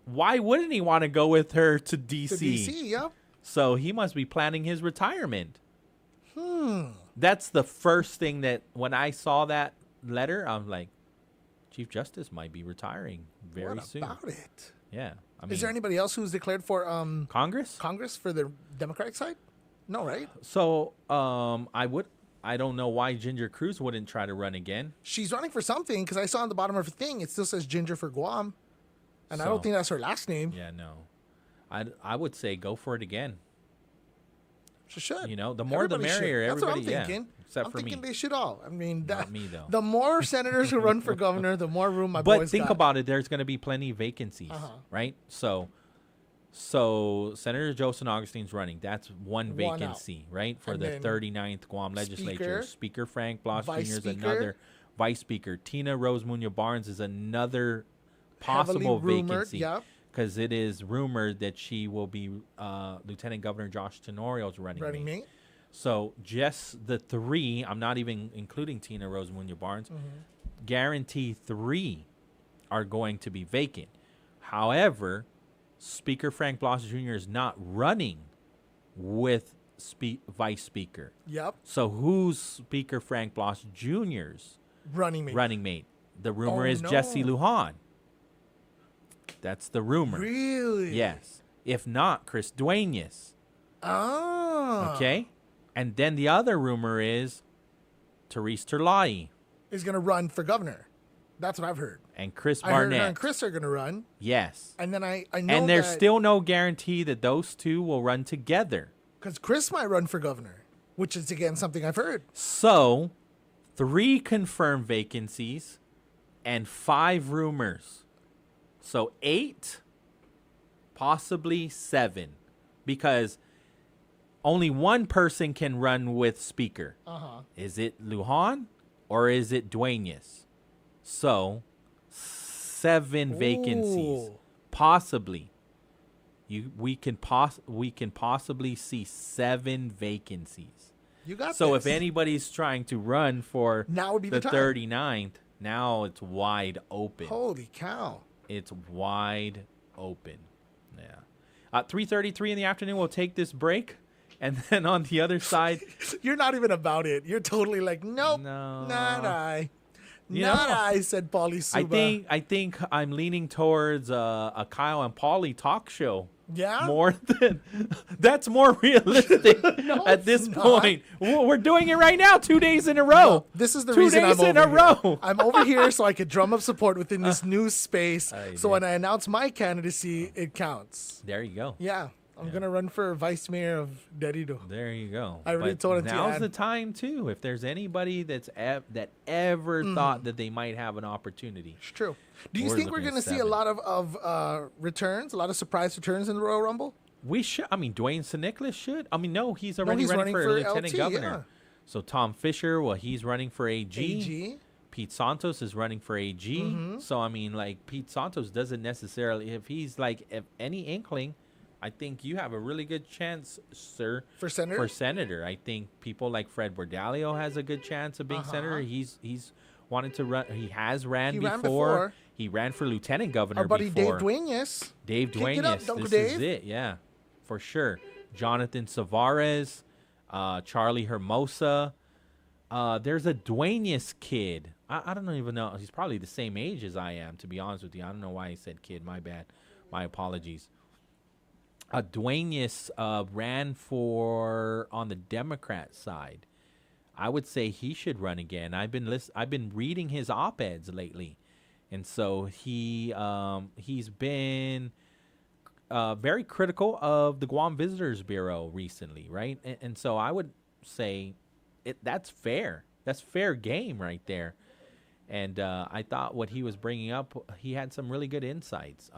why wouldn't he want to go with her to D.C.? To D.C., yeah. So he must be planning his retirement. That's the first thing that when I saw that letter, I'm like, Chief Justice might be retiring very soon. What about it? Yeah. I mean, is there anybody else who's declared for Congress? Congress for the Democratic side? No, right? So I don't know why Ginger Cruz wouldn't try to run again. She's running for something because I saw on the bottom of her thing it still says Ginger for Guam, and I don't think that's her last name. Yeah, no. I would say go for it again. She should. The more the merrier. That's what I'm Everybody, thinking. Except I'm for thinking me. they should all. I mean, Not me, though. The more senators who run for governor, the more room my boys got. But think about it. There's going to be plenty of vacancies, right? So Senator Joe San Augustine's running. That's one vacancy, right? For the 39th Guam legislature. Speaker Frank Blas Jr. is another. Vice Speaker Tina Rose Munoz Barnes is another possible vacancy. because it is rumored that she will be Lieutenant Governor Josh Tenorio's running mate. So just the 3, I'm not even including Tina Rose Munoz-Barnes, guarantee 3 are going to be vacant. However, Speaker Frank Blas Jr. is not running with Vice Speaker. Yep. So who's Speaker Frank Blas Jr.'s running mate? The rumor is Jesse Lujan. That's the rumor. Really? Yes. If not, Chris Duenas. Oh. Okay. And then the other rumor is Therese Terlai is going to run for governor. That's what I've heard. And Chris I Barnett. heard her and Chris are going to run. Yes. And then I know and there's still no guarantee that those two will run together. Because Chris might run for governor, which is, again, something I've heard. So, 3 confirmed vacancies and 5 rumors. So, 8, possibly 7. Because only one person can run with Speaker. Is it Lujan or is it Duenas? So, 7 vacancies, possibly. We can possibly see 7 vacancies. You got so this. If anybody's trying to run for now would be the time. 39th, now it's wide open. Holy cow! It's wide open. Yeah. 3:33 in the afternoon. We'll take this break. And then on the other side, you're not even about it. You're totally like, nope, not I. Not I, said Pauly Suba. I think I'm leaning towards a Kyle and Pauly talk show. Yeah? More than that's more realistic at this point. We're doing it right now, 2 days in a row. No, this is the reason I'm over here. 2 days in a row. I'm over here so I could drum up support within this new space. So when I announce my candidacy, it counts. There you go. Yeah. I'm going to run for vice mayor of Derido. There you go. I already told him now's the time, too. If there's anybody that ever thought that they might have an opportunity. It's true. Do you think we're going to see a lot of returns, a lot of surprise returns in the Royal Rumble? We should. I mean, Dwayne St. Nicholas should. I mean, no, he's already running for lieutenant governor. Yeah. So Tom Fisher, he's running for AG. Pete Santos is running for AG. So, I mean, like, Pete Santos doesn't necessarily, if any inkling, I think you have a really good chance, sir. For senator? For senator. I think people like Fred Bordalio has a good chance of being senator. He's wanted to run. He has ran before. He ran for lieutenant governor Our buddy before. Dave Duenas. Dave Duenas. This is it. Yeah, for sure. Jonathan Savares, Charlie Hermosa. There's a Duenas kid. I don't even know. He's probably the same age as I am, to be honest with you. I don't know why he said kid. My bad. My apologies. Duenas ran on the Democrat side. I would say he should run again. I've been reading his op-eds lately, and so he's been very critical of the Guam Visitors Bureau recently, right? And so I would say that's fair. That's fair game right there. And I thought what he was bringing up, he had some really good insights.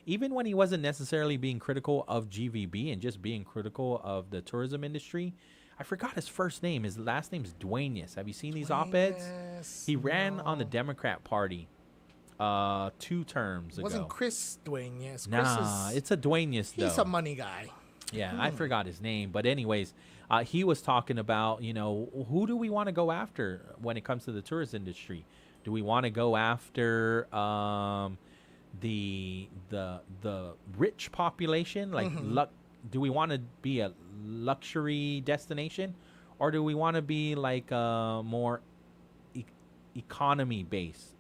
Even when he wasn't necessarily being critical of GVB and just being critical of the tourism industry, I forgot his first name. His last name is Duenas. Have you seen these op-eds? He ran on the Democrat Party 2 terms ago. It wasn't Chris Duenas. It's a Duenas, though. He's a money guy. Yeah, I forgot his name. But anyways, he was talking about, who do we want to go after when it comes to the tourist industry? Do we want to go after the rich population? Like, do we want to be a luxury destination, or do we want to be like a more economy-based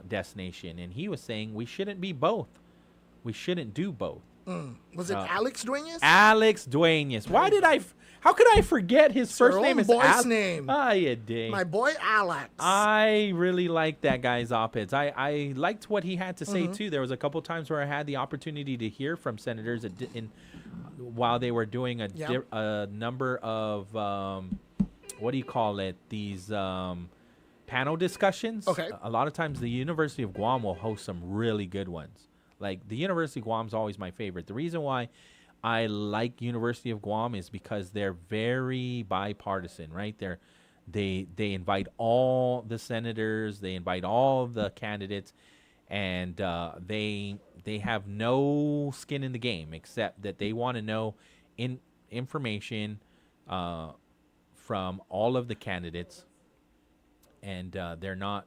destination? And he was saying we shouldn't be both. We shouldn't do both. Was it Alex Duenas? Alex Duenas. How could I forget his first name? Is boy's name. You did. My boy Alex. I really liked that guy's op-eds. I liked what he had to say too. There was a couple times where I had the opportunity to hear from senators while they were doing a number of these panel discussions. Okay. A lot of times the University of Guam will host some really good ones. Like, the University of Guam is always my favorite. The reason why I like University of Guam is because they're very bipartisan, right? They invite all the senators, they invite all the candidates, and they have no skin in the game except that they want to know information from all of the candidates, and they're not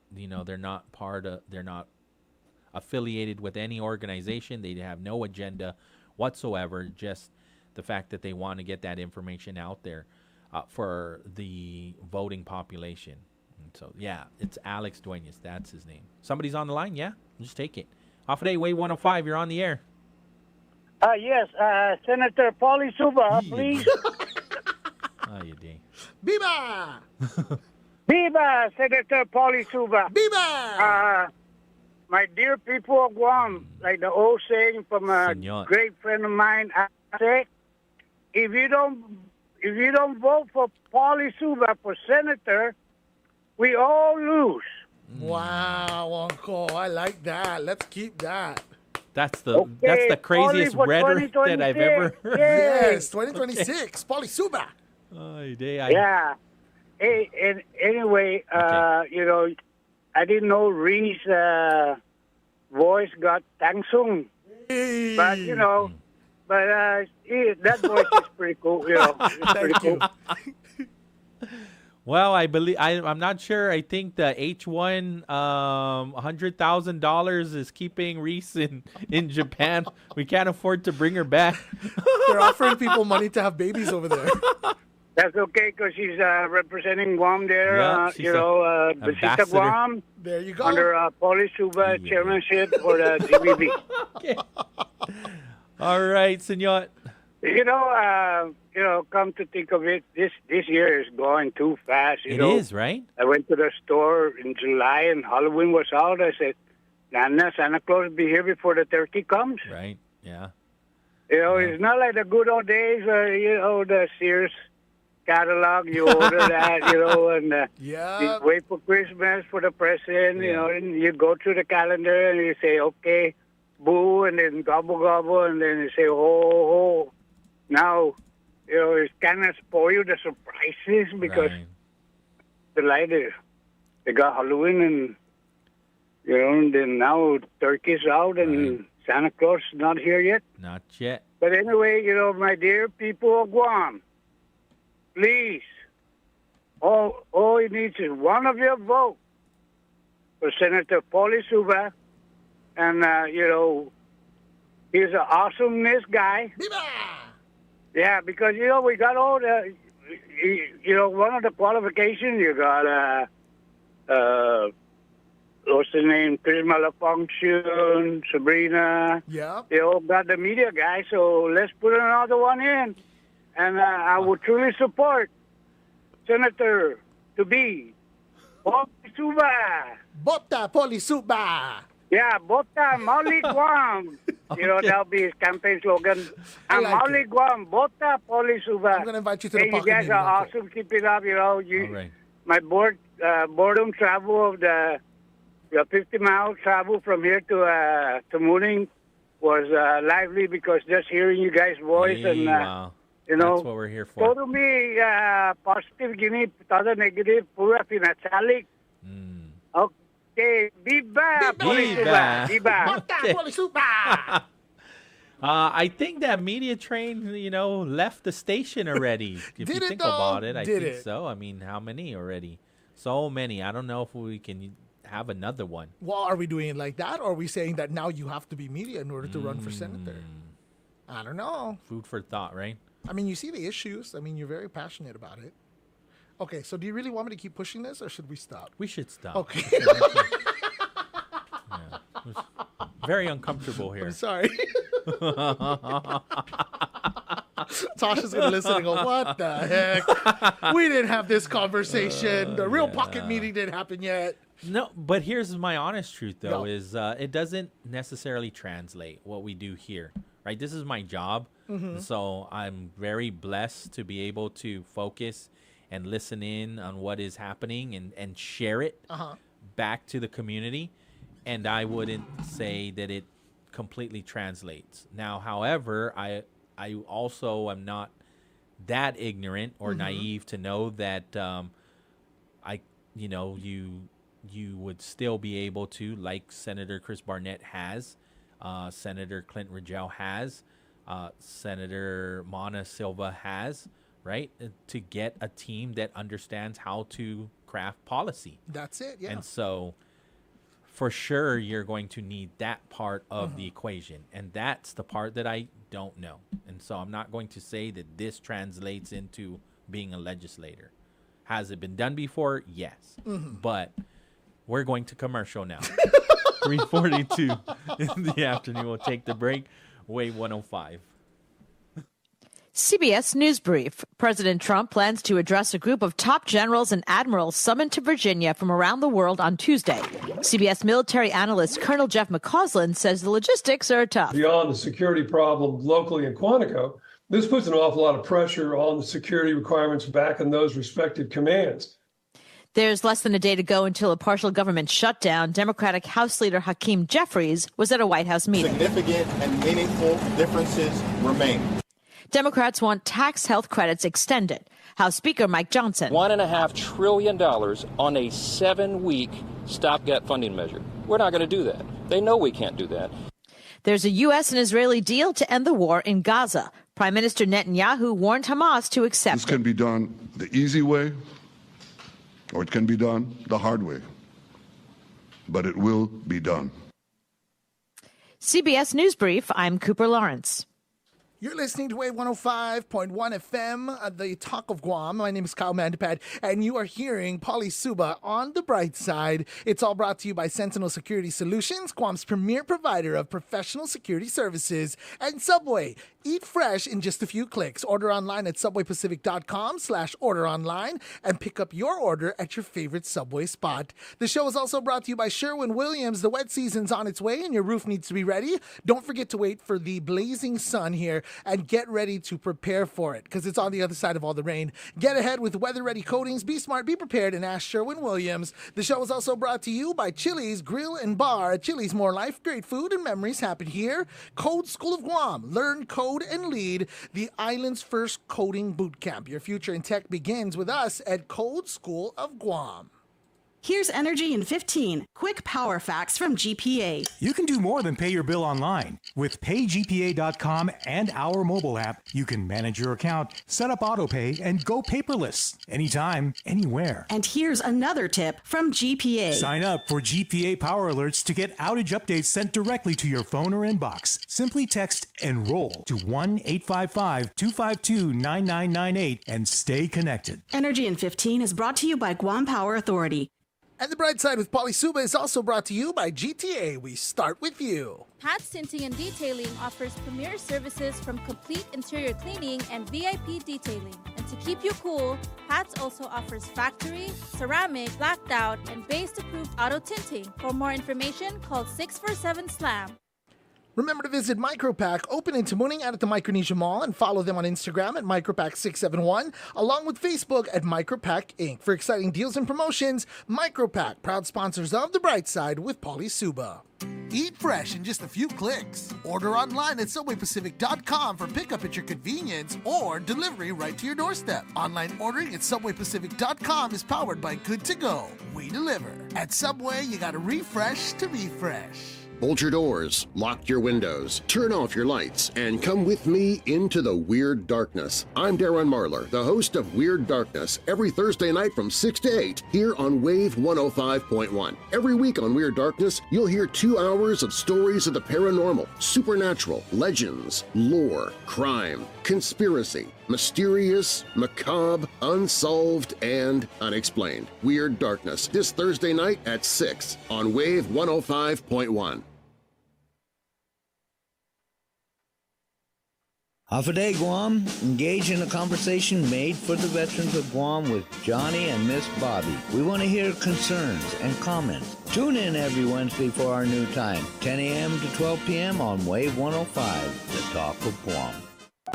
affiliated with any organization. They have no agenda whatsoever, just the fact that they want to get that information out there for the voting population. And so, yeah, it's Alex Duenas. That's his name. Somebody's on the line? Yeah? Just take it. Off of Wave 105, you're on the air. Yes, Senator Pauly Suba, please. Oh, you dang. Viva! Viva, Senator Pauly Suba. Viva! My dear people of Guam, like the old saying from a Senor. great friend of mine, I say, if you don't vote for Pauly Suba for senator, we all lose. Wow, Uncle, I like that. Let's keep that. That's the craziest rhetoric that I've ever heard. Yes, 2026, Pauly Suba. Oh, yeah. Hey, and anyway, I didn't know Ree's voice got Tangsung. Hey. But, that voice is pretty cool. It's pretty cool. Well, I'm not sure. I think the H1 $100,000 is keeping Reese in Japan. We can't afford to bring her back. They're offering people money to have babies over there. That's okay, because she's representing Guam there. Yeah, Visita Guam. There you go. Under Pauly Suba chairmanship for the GBB. Okay. All right, senor. Come to think of it, this year is going too fast. It is, right? I went to the store in July and Halloween was out. I said, Santa Claus will be here before the turkey comes. Right, yeah. It's not like the good old days where, the Sears catalog, you order that, and you wait for Christmas for the present, and you go through the calendar and you say, okay, boo, and then gobble, gobble, and then you say, ho, ho. Now, it's kind of spoil the surprises because they got Halloween and, then now turkey's out and Santa Claus is not here yet. Not yet. But anyway, my dear people of Guam, please, all it needs is one of your vote for Senator Pauly Suba. And, he's an awesomeness guy. Viva! Yeah, because, we got all the, one of the qualifications, you got, what's the name, Chris Malafunction, Sabrina. Yeah. They all got the media guys, so let's put another one in. And I would truly support Senator to be Pauly Suba. Bota Pauly Suba. Yeah, Bota Mauli Guam. That'll be his campaign slogan. I'm Mauli Guam, Bota Pauly Suba. I'm going to invite you to the pocket. You guys are awesome. Keep it up. My boredom travel of the 50-mile travel from here to Mooning was lively because just hearing you guys' voice wow. That's what we're here for. Todo me positive gini, todo negative, pura pinachalik. Okay, viva Pauly Suba. Viva. Pauly Suba. I think that media train, left the station already. If you think about it, I think so. I mean, how many already? So many. I don't know if we can have another one. Well, are we doing it like that, or are we saying that now you have to be media in order to run for senator? I don't know. Food for thought, right? I mean, you see the issues. I mean, you're very passionate about it. Okay, so do you really want me to keep pushing this, or should we stop? We should stop. Okay. Very uncomfortable here. I'm sorry. Tasha's going to listen and go, what the heck? We didn't have this conversation. The real pocket meeting didn't happen yet. No, but here's my honest truth, though, is it doesn't necessarily translate what we do here, right? This is my job. Mm-hmm. So I'm very blessed to be able to focus and listen in on what is happening and share it back to the community. And I wouldn't say that it completely translates. Now, however, I also am not that ignorant or naive to know that you you would still be able to, like Senator Chris Barnett has, Senator Clint Ridgell has, Senator Mana Silva has, right, to get a team that understands how to craft policy. That's it, yeah. And so for sure you're going to need that part of the equation. And that's the part that I don't know. And so I'm not going to say that this translates into being a legislator. Has it been done before? Yes. But we're going to commercial now. 3:42 in the afternoon. We'll take the break. Wave 105. CBS News Brief. President Trump plans to address a group of top generals and admirals summoned to Virginia from around the world on Tuesday. CBS military analyst Colonel Jeff McCausland says the logistics are tough. Beyond the security problem locally in Quantico, this puts an awful lot of pressure on the security requirements back in those respective commands. There's less than a day to go until a partial government shutdown. Democratic House Leader Hakeem Jeffries was at a White House meeting. Significant and meaningful differences remain. Democrats want tax health credits extended. House Speaker Mike Johnson. $1.5 trillion on a 7-week stopgap funding measure. We're not going to do that. They know we can't do that. There's a U.S. and Israeli deal to end the war in Gaza. Prime Minister Netanyahu warned Hamas to accept This can be done the easy way, or it can be done the hard way. But it will be done. CBS News Brief, I'm Cooper Lawrence. You're listening to Wave 105.1 FM, the Talk of Guam. My name is Kyle Mandapad, and you are hearing Pauly Suba on the Brightside. It's all brought to you by Sentinel Security Solutions, Guam's premier provider of professional security services, and Subway. Eat fresh in just a few clicks. Order online at subwaypacific.com/order online and pick up your order at your favorite Subway spot. The show is also brought to you by Sherwin-Williams. The wet season's on its way and your roof needs to be ready. Don't forget to wait for the blazing sun here and get ready to prepare for it because it's on the other side of all the rain. Get ahead with weather-ready coatings. Be smart, be prepared, and ask Sherwin-Williams. The show is also brought to you by Chili's Grill and Bar. At Chili's, more life, great food, and memories happen here. Code School of Guam. Learn, code, and lead the island's first coding boot camp. Your future in tech begins with us at Code School of Guam. Here's Energy in 15. Quick power facts from GPA. You can do more than pay your bill online. With paygpa.com and our mobile app, you can manage your account, set up autopay, and go paperless. Anytime, anywhere. And here's another tip from GPA. Sign up for GPA Power Alerts to get outage updates sent directly to your phone or inbox. Simply text Enroll to 1-855-252-9998 and stay connected. Energy in 15 is brought to you by Guam Power Authority. And the Brightside with Pauly Suba is also brought to you by GTA. We start with you. Pat's Tinting and Detailing offers premier services from complete interior cleaning and VIP detailing. And to keep you cool, Pat's also offers factory, ceramic, blacked out, and based-approved auto tinting. For more information, call 647-SLAM. Remember to visit Micropack, open in Tamuning and at the Micronesia Mall, and follow them on Instagram at Micropack671, along with Facebook at Micropack Inc. For exciting deals and promotions, Micropack, proud sponsors of The Brightside with Pauly Suba. Eat fresh in just a few clicks. Order online at subwaypacific.com for pickup at your convenience or delivery right to your doorstep. Online ordering at subwaypacific.com is powered by Good To Go. We deliver. At Subway, you gotta refresh to be fresh. Bolt your doors, lock your windows, turn off your lights, and come with me into the Weird Darkness. I'm Darren Marlar, the host of Weird Darkness, every Thursday night from 6 to 8 here on Wave 105.1. Every week on Weird Darkness, you'll hear 2 hours of stories of the paranormal, supernatural, legends, lore, crime, conspiracy, mysterious, macabre, unsolved, and unexplained. Weird Darkness, this Thursday night at 6 on Wave 105.1. Hafaday Guam, engage in a conversation made for the veterans of Guam with Johnny and Miss Bobby. We want to hear concerns and comments. Tune in every Wednesday for our new time, 10 a.m. to 12 p.m. on Wave 105, the Talk of Guam.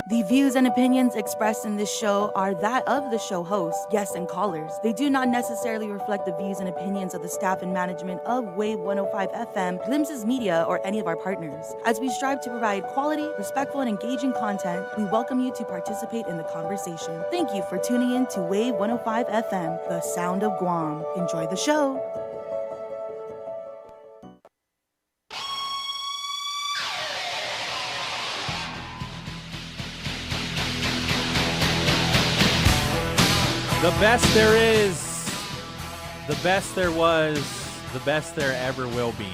The views and opinions expressed in this show are that of the show host, guests, and callers. They do not necessarily reflect the views and opinions of the staff and management of Wave 105 FM, Glimpses Media, or any of our partners. As we strive to provide quality, respectful, and engaging content, we welcome you to participate in the conversation. Thank you for tuning in to Wave 105 FM, the sound of Guam. Enjoy the show. The best there is, the best there was, the best there ever will be.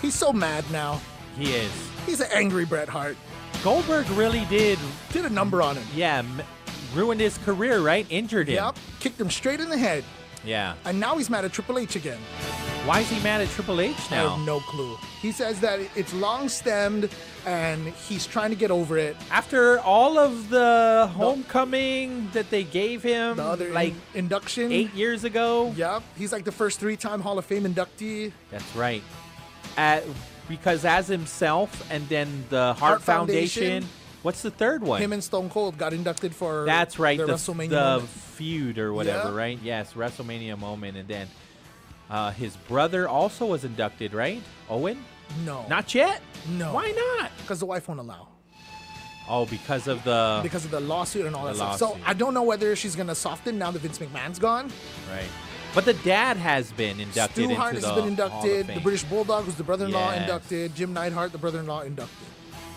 He's so mad now. He is. He's an angry Bret Hart. Goldberg really did a number on him. Yeah, ruined his career, right? Injured him. Yep, kicked him straight in the head. Yeah. And now he's mad at Triple H again. Why is he mad at Triple H now? I have no clue. He says that it's long stemmed and he's trying to get over it. After all of the homecoming that they gave him, The other like induction. 8 years ago. Yep. He's like the first 3-time Hall of Fame inductee. That's right. Because as himself and then the Hart Foundation. What's the third one? Him and Stone Cold got inducted for That's right, the the WrestleMania the moment. feud or whatever, Yeah. right? Yes, WrestleMania moment. And then his brother also was inducted, right? Owen? No. Not yet? No. Why not? Because the wife won't allow. Oh, because of the lawsuit and all the that stuff. So lawsuit. I don't know whether she's going to soften now that Vince McMahon's gone. Right. But the dad has been inducted Stu Hart into has the been Hall of inducted. Fame. The British Bulldog, who's the brother-in-law, Yes. inducted. Jim Neidhart, the brother-in-law, inducted.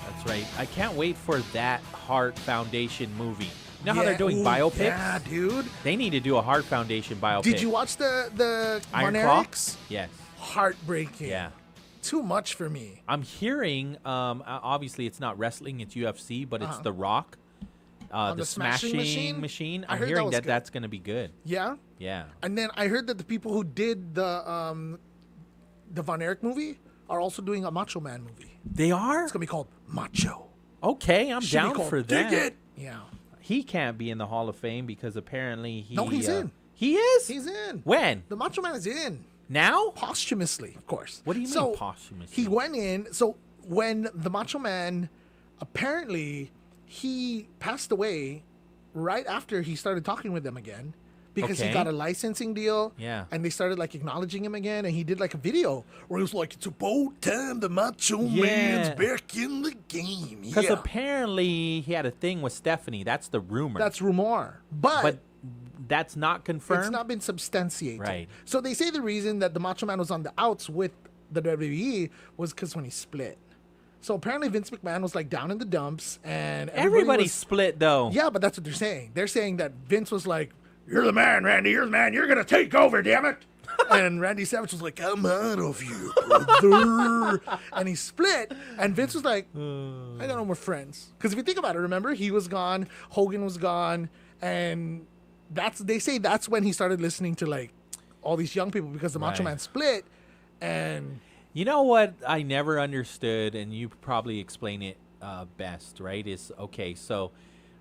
That's right. I can't wait for that Hart Foundation movie. You know how they're doing Ooh, biopics? Yeah, dude. They need to do a Hart Foundation biopic. Did you watch the Iron Von Claw? Erichs? Yes. Heartbreaking. Yeah. Too much for me. I'm hearing, obviously it's not wrestling, it's UFC, but it's Uh-huh. The Rock. On The the smashing Smashing machine? I I'm heard that hearing was that good. that's going to be good. Yeah? Yeah. And then I heard that the people who did the Von Erich movie are also doing a Macho Man movie. They are? It's going to be called Macho. Okay, I'm Should be down called for Dig that. It. Yeah. He can't be in the Hall of Fame because apparently he... No, he's in. He is? He's in. When? The Macho Man is in. Now? Posthumously, of course. What do you mean posthumously? He went in. So when the Macho Man, apparently, he passed away right after he started talking with them again because Okay. he got a licensing deal. Yeah. And they started like acknowledging him again. And he did like a video where he was like, it's about time the Macho Man's back in the game. Because Yeah. apparently he had a thing with Stephanie. That's the rumor. That's rumor. But that's not confirmed? it's not been substantiated. Right. So they say the reason that the Macho Man was on the outs with the WWE was because when he split. So apparently Vince McMahon was like down in the dumps and Everybody was, split though. Yeah, but that's what they're saying. They're saying that Vince was like, you're the man, Randy. You're the man. You're going to take over, damn it. And Randy Savage was like, I'm out of you, brother. And he split. And Vince was like, I got no more friends. Because if you think about it, remember, he was gone. Hogan was gone. And they say that's when he started listening to like all these young people because the Macho Right. Man split. And You know what I never understood, and you probably explain it best, right? Is okay, so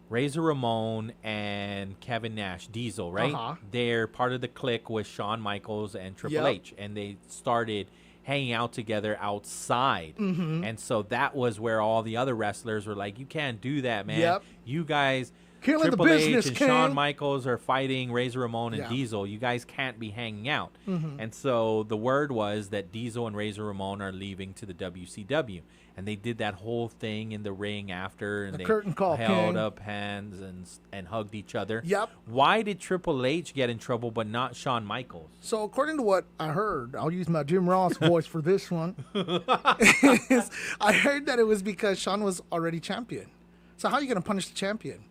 Razor Ramon and Kevin Nash, Diesel, right? Uh-huh. They're part of the clique with Shawn Michaels and Triple Yep. H, and they started hanging out together outside. Mhm. And so that was where all the other wrestlers were like, you can't do that, man. Yep. You guys, Killing the Triple business, H and King. Shawn Michaels are fighting Razor Ramon and Yeah. Diesel. You guys can't be hanging out. Mhm. And so the word was that Diesel and Razor Ramon are leaving to the WCW. And they did that whole thing in the ring after, and The they curtain call, held King. up hands and hugged each other. Yep. Why did Triple H get in trouble but not Shawn Michaels? so according to what I heard, I'll use my Jim Ross voice for this one. I heard that it was because Shawn was already champion. So how are you going to punish the champion?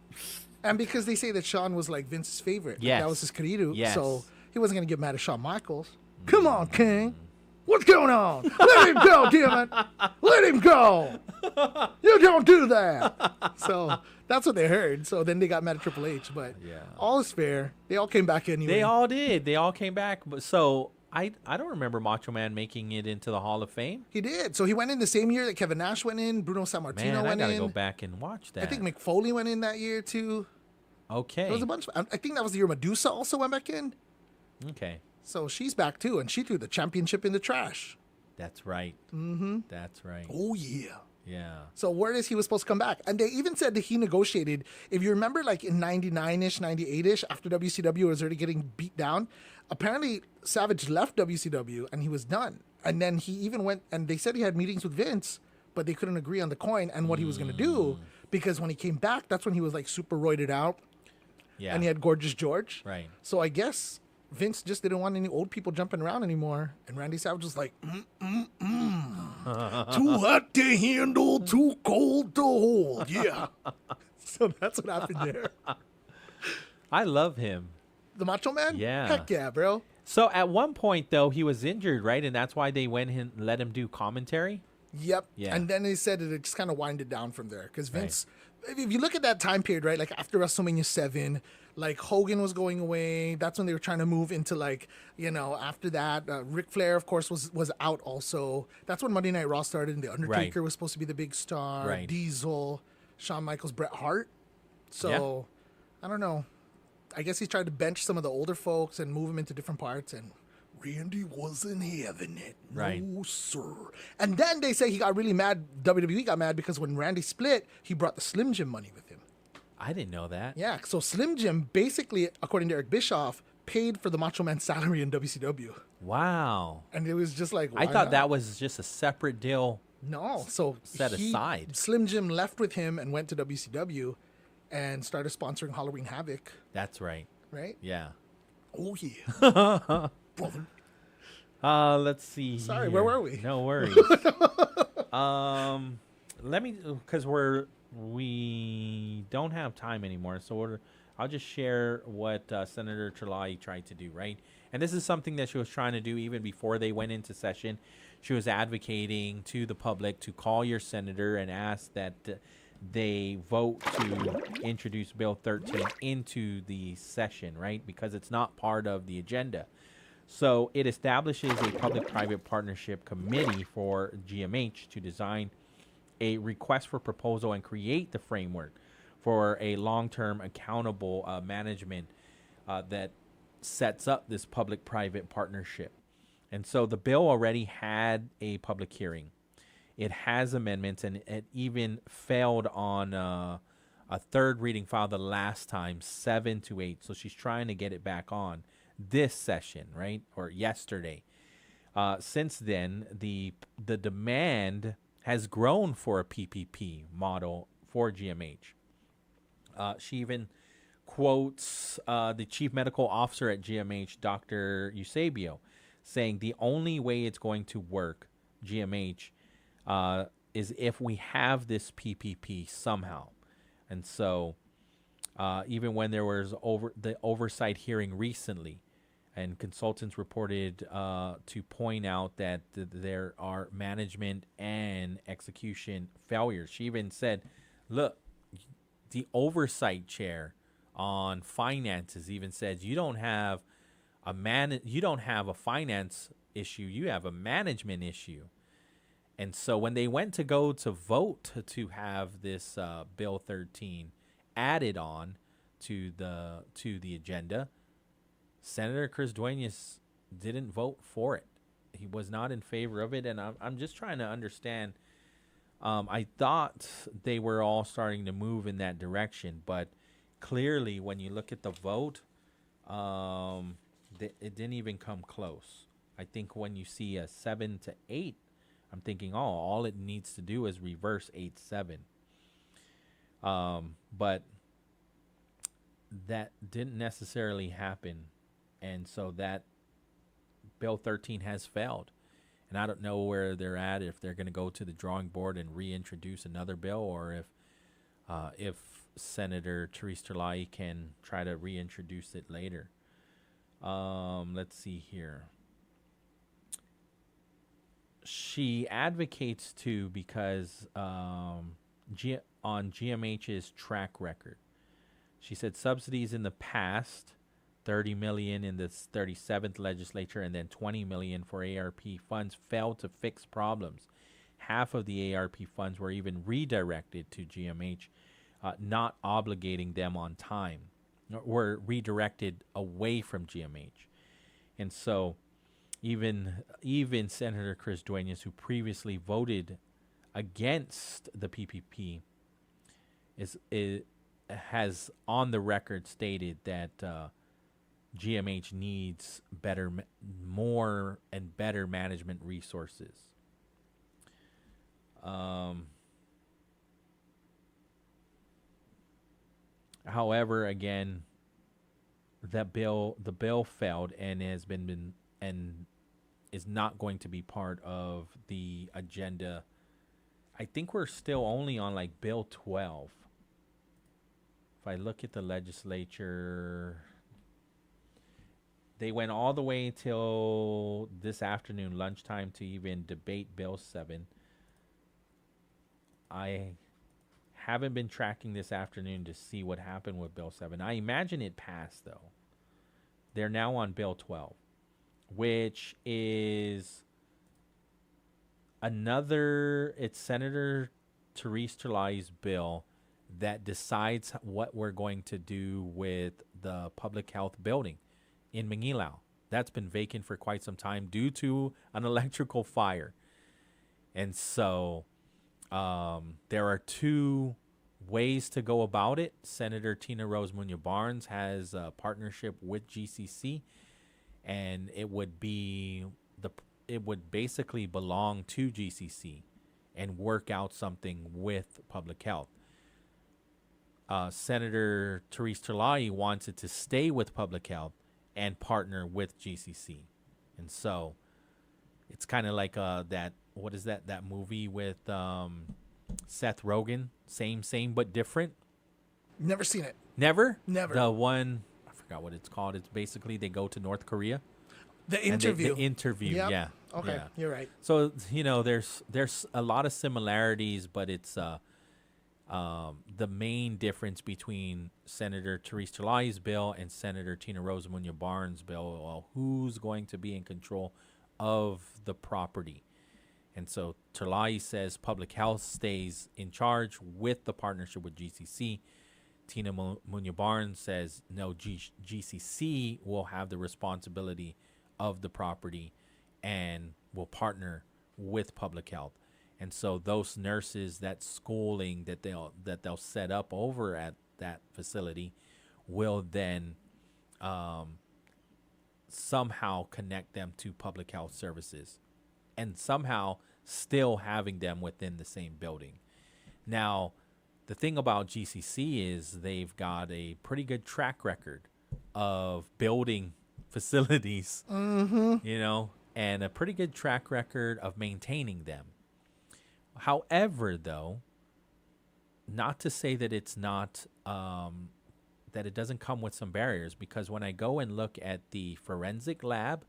And because they say that Shawn was like Vince's favorite. Like, Yes. that was his querido. Yes. So he wasn't going to get mad at Shawn Michaels. Come on, King. What's going on? Let him go, damn it. Let him go. You don't do that. So that's what they heard. So then they got mad at Triple H. But all is fair. They all came back anyway. They all did. They all came back. But so I don't remember Macho Man making it into the Hall of Fame. He did. So he went in the same year that Kevin Nash went in. Bruno Sammartino Man, I went gotta in. go back and watch that. I think Mick Foley went in that year too. Okay. There was a bunch. I think that was the year Medusa also went back in. Okay. So she's back too, and she threw the championship in the trash. That's right. Mm-hmm. That's right. Oh yeah. Yeah. So word is he was supposed to come back, and they even said that he negotiated. If you remember, like in '99ish, '98ish, after WCW was already getting beat down, apparently Savage left WCW and he was done. And then he even went, and they said he had meetings with Vince, but they couldn't agree on the coin and what he was going to do because when he came back, that's when he was like super roided out. Yeah. And he had Gorgeous George. Right. So I guess Vince just didn't want any old people jumping around anymore. And Randy Savage was like, too hot to handle, too cold to hold. Yeah. So that's what happened there. I love him. The Macho Man? Yeah. Heck yeah, bro. So at one point, though, he was injured, right? And that's why they went and let him do commentary? Yep. Yeah. And then they said that it just kind of winded down from there. Because Vince, if you look at that time period, right, like after WrestleMania 7, like Hogan was going away. That's when they were trying to move into like, you know, after that, Ric Flair, of course, was out also. That's when Monday Night Raw started and The Undertaker was supposed to be the big star. Right. Diesel, Shawn Michaels, Bret Hart. So, I don't know. I guess he tried to bench some of the older folks and move them into different parts, and Randy wasn't having it. Right. No, sir. And then they say he got really mad. WWE got mad because when Randy split, he brought the Slim Jim money with him. I didn't know that. Yeah, so Slim Jim basically, according to Eric Bischoff, paid for the Macho Man's salary in WCW. Wow. And it was just like, I why thought not? that was just a separate deal. No, so set aside. Slim Jim left with him and went to WCW and started sponsoring Halloween Havoc. That's right. Right? Yeah. Oh, yeah. Brother. Let's see. Sorry, here. where were we? No worries. Let me, because we don't have time anymore, so I'll just share what Senator Trelawney tried to do, right? And this is something that she was trying to do even before they went into session. She was advocating to the public to call your senator and ask that they vote to introduce Bill 13 into the session, right? Because it's not part of the agenda. So it establishes a public-private partnership committee for GMH to design a request for proposal and create the framework for a long-term accountable management that sets up this public-private partnership. And so the bill already had a public hearing. It has amendments, and it even failed on a third reading file the last time, 7-8. So she's trying to get it back on this session, right, or yesterday. Since then, the demand has grown for a PPP model for GMH. She even quotes the chief medical officer at GMH, Dr. Eusebio, saying the only way it's going to work, GMH, is if we have this PPP somehow. And so even when there was the oversight hearing recently, and consultants reported to point out that there are management and execution failures. She even said, look, the oversight chair on finances even says you don't have a finance issue, you have a management issue. And so when they went to go to vote to have this Bill 13 added on to the agenda, Senator Chris Duenas didn't vote for it. He was not in favor of it, and I'm just trying to understand. I thought they were all starting to move in that direction, but clearly when you look at the vote, it didn't even come close. I think when you see a 7-8, I'm thinking, all it needs to do is reverse 8-7. But that didn't necessarily happen. And so that Bill 13 has failed. And I don't know where they're at, if they're going to go to the drawing board and reintroduce another bill, or if Senator Therese Terlaie can try to reintroduce it later. Let's see here. She advocates too because on GMH's track record, she said subsidies in the past, $30 million in the 37th legislature, and then $20 million for ARP funds failed to fix problems. Half of the ARP funds were even redirected to GMH, not obligating them on time, were redirected away from GMH. And so even Senator Chris Duenas, who previously voted against the PPP, has on the record stated that GMH needs more and better management resources. However, again, the bill failed and has been and is not going to be part of the agenda. I think we're still only on like Bill 12. If I look at the legislature, they went all the way till this afternoon, lunchtime, to even debate Bill 7. I haven't been tracking this afternoon to see what happened with Bill 7. I imagine it passed, though. They're now on Bill 12, which is it's Senator Therese Talai's bill that decides what we're going to do with the public health building in Mangilao. That's been vacant for quite some time due to an electrical fire. And so there are two ways to go about it. Senator Tina Rose Muñoz Barnes has a partnership with GCC, and it would basically belong to GCC and work out something with public health. Senator Therese Talai wants it to stay with public health and partner with GCC. And so it's kind of like that movie with Seth Rogen, same but different. Never seen it. Never? Never. The one, I forgot what it's called. It's basically they go to North Korea. The interview. The interview, yep. Yeah. Okay, yeah. You're right. So, there's a lot of similarities, but it's the main difference between Senator Therese Talai's bill and Senator Tina Rose Muñoz Barnes' bill. Well, who's going to be in control of the property? And so Talai says public health stays in charge with the partnership with GCC. Tina Muñoz Barnes says no, GCC will have the responsibility of the property and will partner with public health. And so those nurses, that schooling that they'll set up over at that facility will then somehow connect them to public health services and somehow still having them within the same building. Now, the thing about GCC is they've got a pretty good track record of building facilities, and a pretty good track record of maintaining them. However, though, not to say that it's not, that it doesn't come with some barriers, because when I go and look at the forensic lab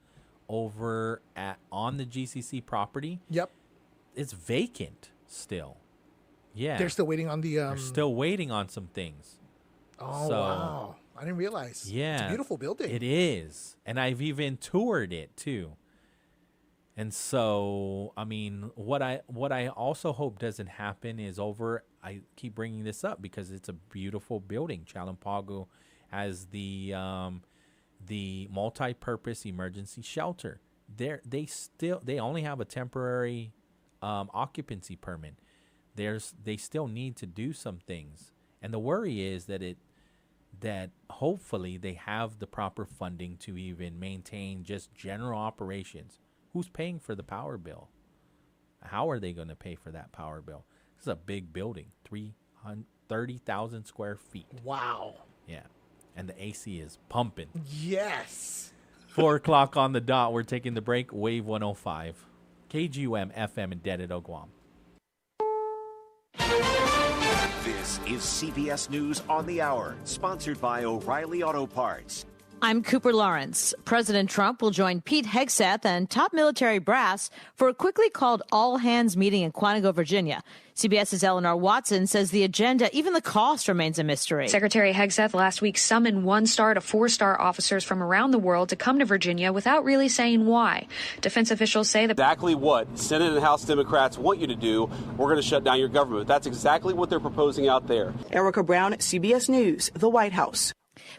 over on the GCC property, yep, it's vacant still. Yeah, they're still waiting on the. They're still waiting on some things. Oh, wow! I didn't realize. Yeah, it's a beautiful building. It is, and I've even toured it too. And so, I mean, what I also hope doesn't happen is I keep bringing this up because it's a beautiful building. Chalampago has the multi-purpose emergency shelter. They only have a temporary occupancy permit. They still need to do some things, and the worry is that hopefully they have the proper funding to even maintain just general operations. Who's paying for the power bill? How are they going to pay for that power bill? This is a big building, 30,000 square feet. Wow. Yeah. And the AC is pumping. Yes. 4 o'clock on the dot. We're taking the break. Wave 105. KGUM FM in Dededo, Guam. This is CBS News on the Hour, sponsored by O'Reilly Auto Parts. I'm Cooper Lawrence. President Trump will join Pete Hegseth and top military brass for a quickly called all-hands meeting in Quantico, Virginia. CBS's Eleanor Watson says the agenda, even the cost, remains a mystery. Secretary Hegseth last week summoned 1-star to 4-star officers from around the world to come to Virginia without really saying why. Defense officials say that exactly what Senate and House Democrats want you to do. We're going to shut down your government. That's exactly what they're proposing out there. Erica Brown, CBS News, the White House.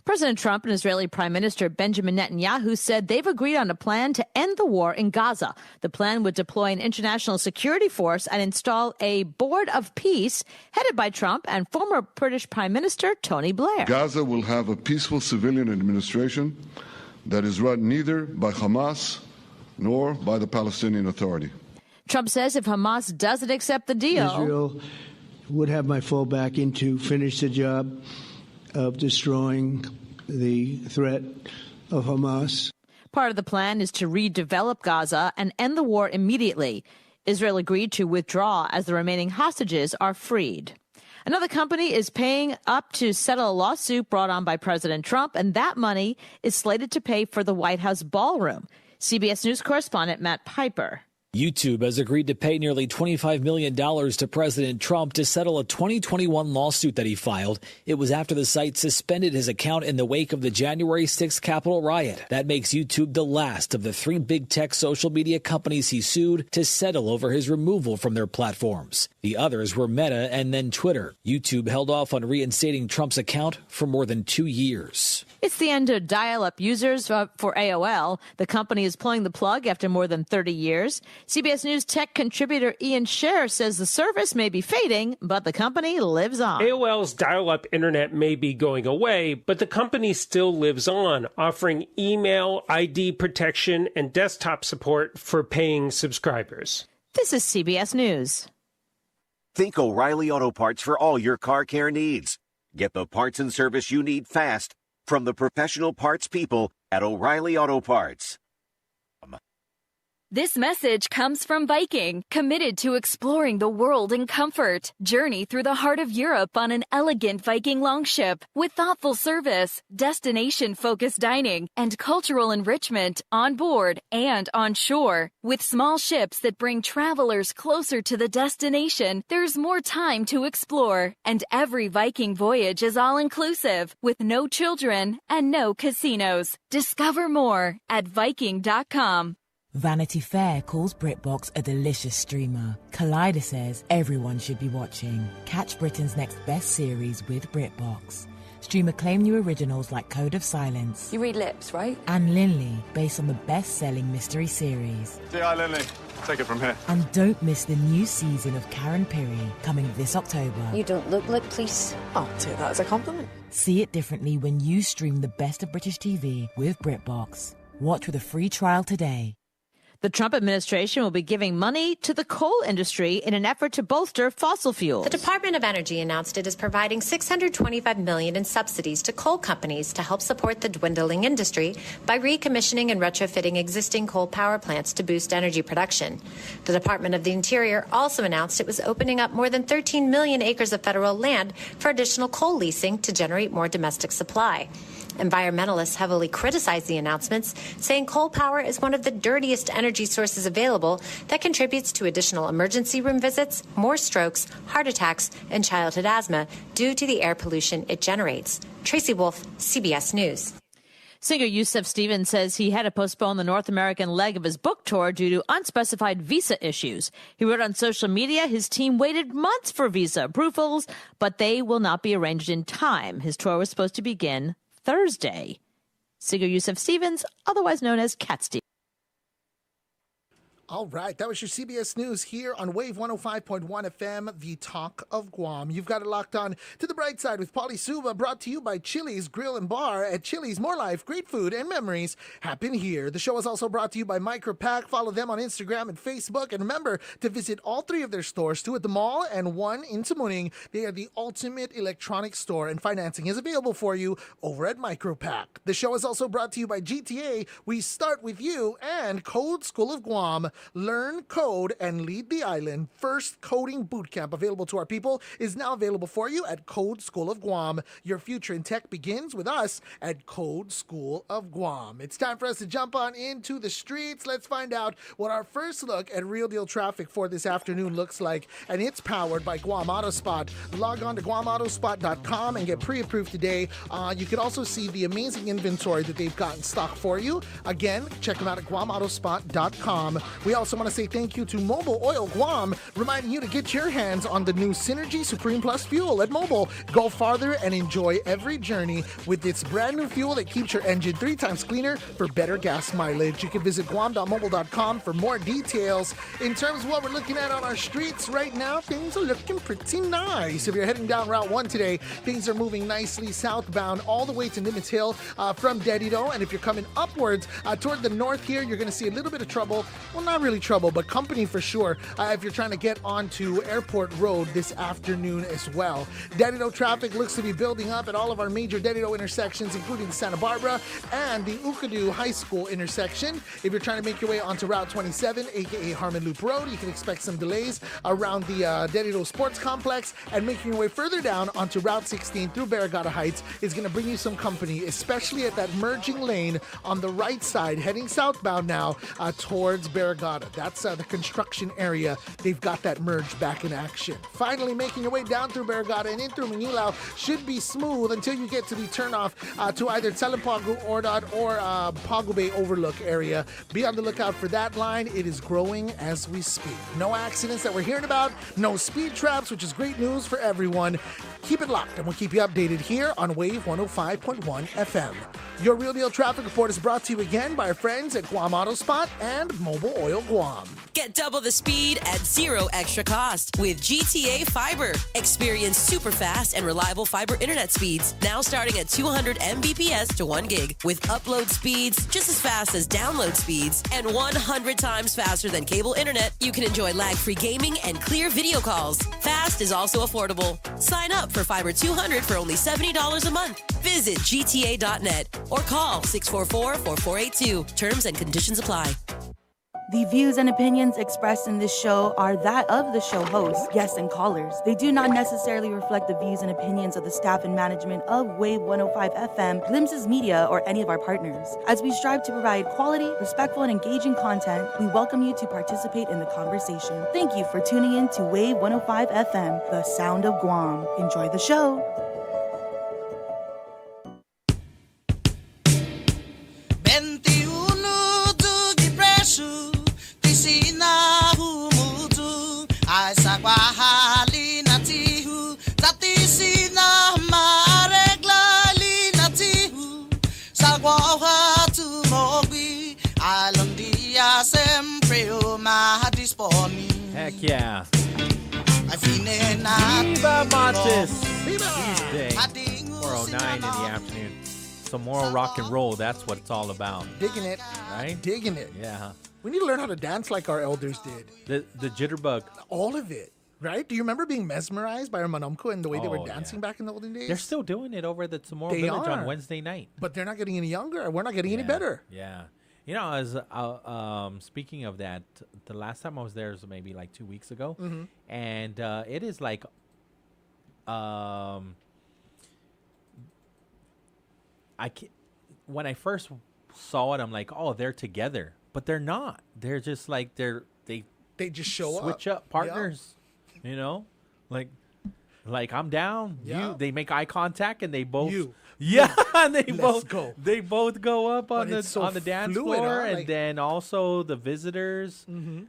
President Trump and Israeli Prime Minister Benjamin Netanyahu said they've agreed on a plan to end the war in Gaza. The plan would deploy an international security force and install a board of peace headed by Trump and former British Prime Minister Tony Blair. Gaza will have a peaceful civilian administration that is run neither by Hamas nor by the Palestinian Authority. Trump says if Hamas doesn't accept the deal, Israel would have my full backing to finish the job of destroying the threat of Hamas. Part of the plan is to redevelop Gaza and end the war immediately. Israel agreed to withdraw as the remaining hostages are freed. Another company is paying up to settle a lawsuit brought on by President Trump, and that money is slated to pay for the White House ballroom. CBS News correspondent Matt Piper. YouTube has agreed to pay nearly $25 million to President Trump to settle a 2021 lawsuit that he filed. It was after the site suspended his account in the wake of the January 6th Capitol riot. That makes YouTube the last of the three big tech social media companies he sued to settle over his removal from their platforms. The others were Meta and then Twitter. YouTube held off on reinstating Trump's account for more than 2 years. It's the end of dial-up users for AOL. The company is pulling the plug after more than 30 years. CBS News tech contributor Ian Scher says the service may be fading, but the company lives on. AOL's dial-up internet may be going away, but the company still lives on, offering email, ID protection, and desktop support for paying subscribers. This is CBS News. Think O'Reilly Auto Parts for all your car care needs. Get the parts and service you need fast from the professional parts people at O'Reilly Auto Parts. This message comes from Viking, committed to exploring the world in comfort. Journey through the heart of Europe on an elegant Viking longship with thoughtful service, destination-focused dining, and cultural enrichment on board and on shore. With small ships that bring travelers closer to the destination, there's more time to explore. And every Viking voyage is all-inclusive, with no children and no casinos. Discover more at Viking.com. Vanity Fair calls BritBox a delicious streamer. Collider says everyone should be watching. Catch Britain's next best series with BritBox. Stream acclaimed new originals like Code of Silence. You read lips, right? And Linley, based on the best-selling mystery series. Say hi, Linley. Take it from here. And don't miss the new season of Karen Piri, coming this October. You don't look like police. I'll take that as a compliment. See it differently when you stream the best of British TV with BritBox. Watch with a free trial today. The Trump administration will be giving money to the coal industry in an effort to bolster fossil fuels. The Department of Energy announced it is providing $625 million in subsidies to coal companies to help support the dwindling industry by recommissioning and retrofitting existing coal power plants to boost energy production. The Department of the Interior also announced it was opening up more than 13 million acres of federal land for additional coal leasing to generate more domestic supply. Environmentalists heavily criticize the announcements, saying coal power is one of the dirtiest energy sources available that contributes to additional emergency room visits, more strokes, heart attacks, and childhood asthma due to the air pollution it generates. Tracy Wolf, CBS News. Singer Yusef Stevens says he had to postpone the North American leg of his book tour due to unspecified visa issues. He wrote on social media his team waited months for visa approvals, but they will not be arranged in time. His tour was supposed to begin Thursday. Singer Yusef Stevens, otherwise known as Cat Stevens. All right, that was your CBS News here on Wave 105.1 FM, the Talk of Guam. You've got it locked on to the bright side with Pauly Suba, brought to you by Chili's Grill and Bar. At Chili's, more life, great food, and memories happen here. The show is also brought to you by Micropack. Follow them on Instagram and Facebook. And remember to visit all three of their stores, two at the mall and one in Tamuning. They are the ultimate electronics store, and financing is available for you over at Micropack. The show is also brought to you by GTA. We start with you and Code School of Guam. Learn, code, and lead the island. First coding bootcamp available to our people is now available for you at Code School of Guam. Your future in tech begins with us at Code School of Guam. It's time for us to jump on into the streets. Let's find out what our first look at real deal traffic for this afternoon looks like. And it's powered by Guam Auto Spot. Log on to guamautospot.com and get pre-approved today. You can also see the amazing inventory that they've got in stock for you. Again, check them out at guamautospot.com. We also want to say thank you to Mobil Oil Guam, reminding you to get your hands on the new Synergy Supreme Plus fuel at Mobil. Go farther and enjoy every journey with its brand new fuel that keeps your engine 3 times cleaner for better gas mileage. You can visit guam.mobil.com for more details. In terms of what we're looking at on our streets right now, things are looking pretty nice. If you're heading down Route 1 today, things are moving nicely southbound all the way to Nimitz Hill from Dedido. And if you're coming upwards toward the north here, you're going to see a little bit of trouble. Well, not not really trouble, but company for sure if you're trying to get onto Airport Road this afternoon as well. Dedito traffic looks to be building up at all of our major Dedito intersections, including Santa Barbara and the Ukadu High School intersection. If you're trying to make your way onto Route 27, aka Harmon Loop Road, you can expect some delays around the Dedito Sports Complex, and making your way further down onto Route 16 through Barrigada Heights is going to bring you some company, especially at that merging lane on the right side, heading southbound now towards Barrigada. That's the construction area. They've got that merge back in action. Finally, making your way down through Barrigada and in through Manilao should be smooth until you get to the turnoff to either Telepagu, Ordot, or Pagu Bay Overlook area. Be on the lookout for that line. It is growing as we speak. No accidents that we're hearing about, no speed traps, which is great news for everyone. Keep it locked, and we'll keep you updated here on Wave 105.1 FM. Your Real Deal Traffic Report is brought to you again by our friends at Guam Auto Spot and Mobile Oil Guam. Get double the speed at zero extra cost with GTA Fiber. Experience super fast and reliable fiber internet speeds, now starting at 200 Mbps to 1 gig, with upload speeds just as fast as download speeds and 100 times faster than cable internet. You can enjoy lag-free gaming and clear video calls. Fast is also affordable. Sign up for Fiber 200 for only $70 a month. Visit gta.net or call 644-4482. Terms and conditions apply. The views and opinions expressed in this show are that of the show hosts, guests, and callers. They do not necessarily reflect the views and opinions of the staff and management of Wave 105 FM, Glimpses Media, or any of our partners. As we strive to provide quality, respectful, and engaging content, we welcome you to participate in the conversation. Thank you for tuning in to Wave 105 FM, the sound of Guam. Enjoy the show. Heck yeah. Viva Matis. Tuesday, 4:09 in the afternoon. Some more rock and roll. That's what it's all about. Digging it. Right? Digging it. Yeah. We need to learn how to dance like our elders did. The jitterbug. All of it. Right? Do you remember being mesmerized by our manamko and the way they were dancing back in the olden days? They're still doing it over at the Tomorrow Village on Wednesday night. But they're not getting any younger. We're not getting any better. Yeah. You know, as speaking of that, the last time I was there was maybe like 2 weeks ago, and it is like, when I first saw it, I'm like, oh, they're together, but they're not. They're just like they just show switch up partners, you know, like I'm down. Yeah. They make eye contact and they both. And they both go up on the dance floor, and then also the visitors,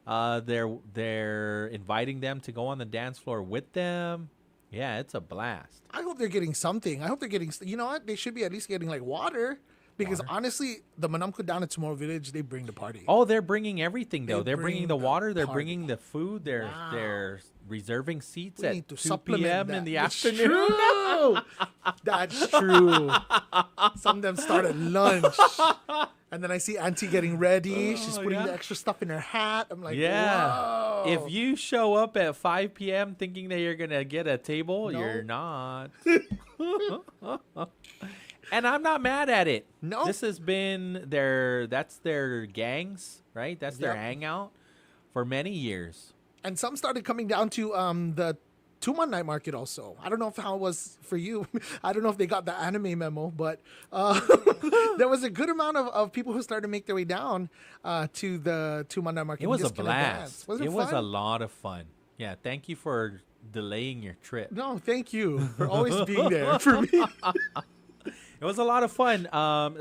they're inviting them to go on the dance floor with them. Yeah, it's a blast. I hope they're getting something. I hope they're getting, you know what? They should be at least getting like water. Because honestly, the Manamko down at Tomorrow Village, they bring the party. Oh, they're bringing everything, though. They're bringing the water. They're bringing the food. They're reserving seats at 2 p.m. in the afternoon. True. That's true. Some of them start at lunch. And then I see Auntie getting ready. She's putting the extra stuff in her hat. I'm like, whoa. If you show up at 5 p.m. thinking that you're going to get a table, you're not. And I'm not mad at it. No. This has been that's their gangs, right? That's their hangout for many years. And some started coming down to the Tuman night market also. I don't know how it was for you. I don't know if they got the anime memo, but there was a good amount of people who started to make their way down to the Tuman night market. It was a blast. Wasn't it was a lot of fun. Yeah, thank you for delaying your trip. No, thank you for always being there for me. It was a lot of fun.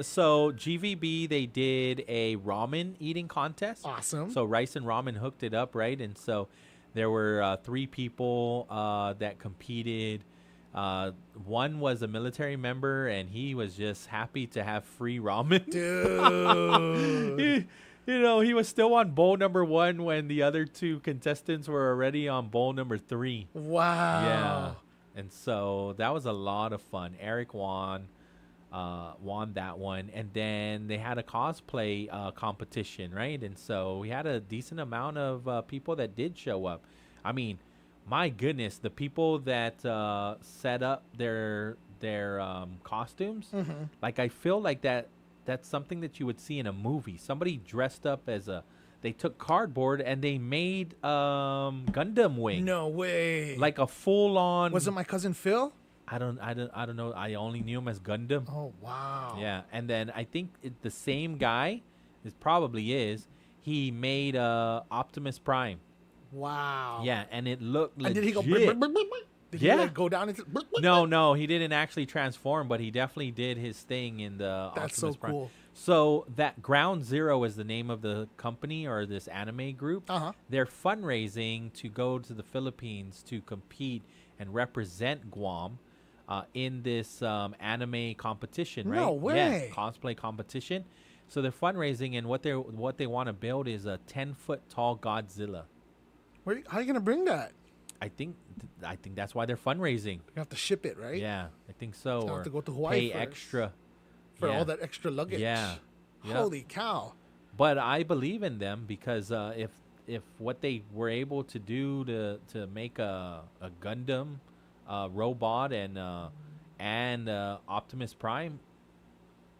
So GVB, they did a ramen eating contest. Awesome. So Rice and Ramen hooked it up, right? And so there were 3 people that competed. One was a military member, and he was just happy to have free ramen. Dude. He was still on bowl number 1 when the other 2 contestants were already on bowl number 3. Wow. Yeah. And so that was a lot of fun. Eric won. won that one. And then they had a cosplay competition, right? And so we had a decent amount of people that did show up. I mean, my goodness, the people that set up their costumes, like I feel like that's something that you would see in a movie. Somebody dressed up as they took cardboard and they made Gundam wing. No way. Like a full on. Was it my cousin Phil? I don't know. I only knew him as Gundam. Oh wow. Yeah, and then I think the same guy, he made Optimus Prime. Wow. Yeah, and it looked legit. And did he go? Did he like go down into? No, he didn't actually transform, but he definitely did his thing in the That's Optimus so Prime. cool. So that Ground Zero is the name of the company or this anime group. They're fundraising to go to the Philippines to compete and represent Guam in this anime competition, right? No way. Yeah, cosplay competition. So they're fundraising, and what they want to build is a 10-foot tall Godzilla. How are you gonna bring that? I think that's why they're fundraising. You have to ship it, right? Yeah, I think so. You Or have to go to Hawaii pay first extra for all that extra luggage. Yeah. Yep. Holy cow! But I believe in them because if what they were able to do to make a Gundam robot and Optimus Prime,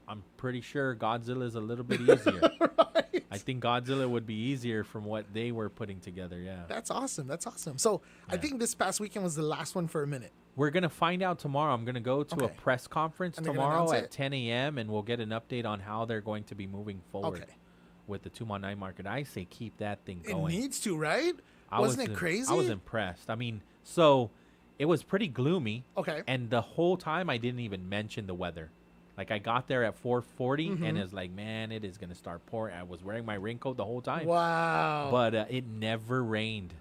I'm pretty sure Godzilla is a little bit easier. Right. I think Godzilla would be easier from what they were putting together. Yeah. That's awesome. So I think this past weekend was the last one for a minute. We're going to find out tomorrow. I'm going to go to a press conference tomorrow at 10 a.m. and we'll get an update on how they're going to be moving forward with the Tumon Night Market. I say keep that thing going. It needs to, right? Wasn't it crazy? I was impressed. I mean, so it was pretty gloomy. Okay. And the whole time I didn't even mention the weather. Like I got there at 4:40 and it's like, man, it is going to start pouring. I was wearing my raincoat the whole time. Wow. But it never rained.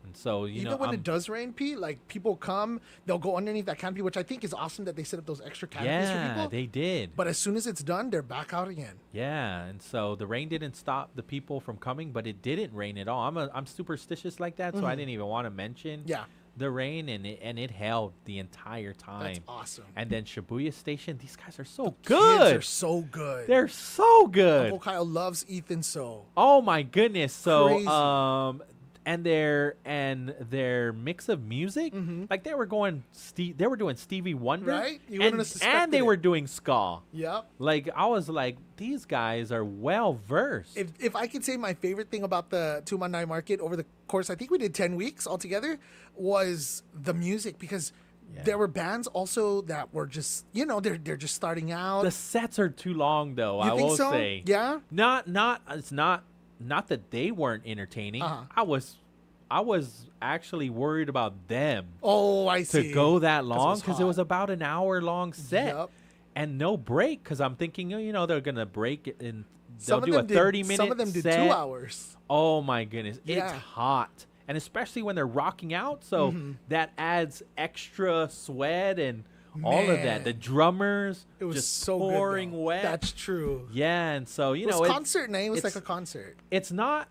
And so, even when it does rain, Pete, like people come, they'll go underneath that canopy, which I think is awesome that they set up those extra canopies for people. Yeah, they did. But as soon as it's done, they're back out again. Yeah, and so the rain didn't stop the people from coming, but it didn't rain at all. I'm superstitious like that, so I didn't even want to mention the rain, and it held the entire time. That's awesome. And then Shibuya Station, these guys are so Kids good. are so good. They're so good. Uncle Kyle loves Ethan so. Oh my goodness. So Crazy. And their mix of music, like they were doing Stevie Wonder, right? You wouldn't have suspected and they were doing ska. Yep. Like I was like, these guys are well versed. If I could say my favorite thing about the Tumon Night Market over the course, I think we did 10 weeks altogether, was the music, because there were bands also that were just, they're just starting out. The sets are too long though. You I think will so? say, Yeah. Not that they weren't entertaining. I was actually worried about them. Oh, I see. To go that long, because it was about an hour long set. Yep. And no break, because I'm thinking, they're going to break it and they'll Some do a of them 30-minute Some of them did set. 2 hours. Oh, my goodness. Yeah. It's hot. And especially when they're rocking out, so that adds extra sweat and all of that. The drummers it was just so pouring good, wet. That's true. Yeah, and so, it was concert night. It was like a concert. It's not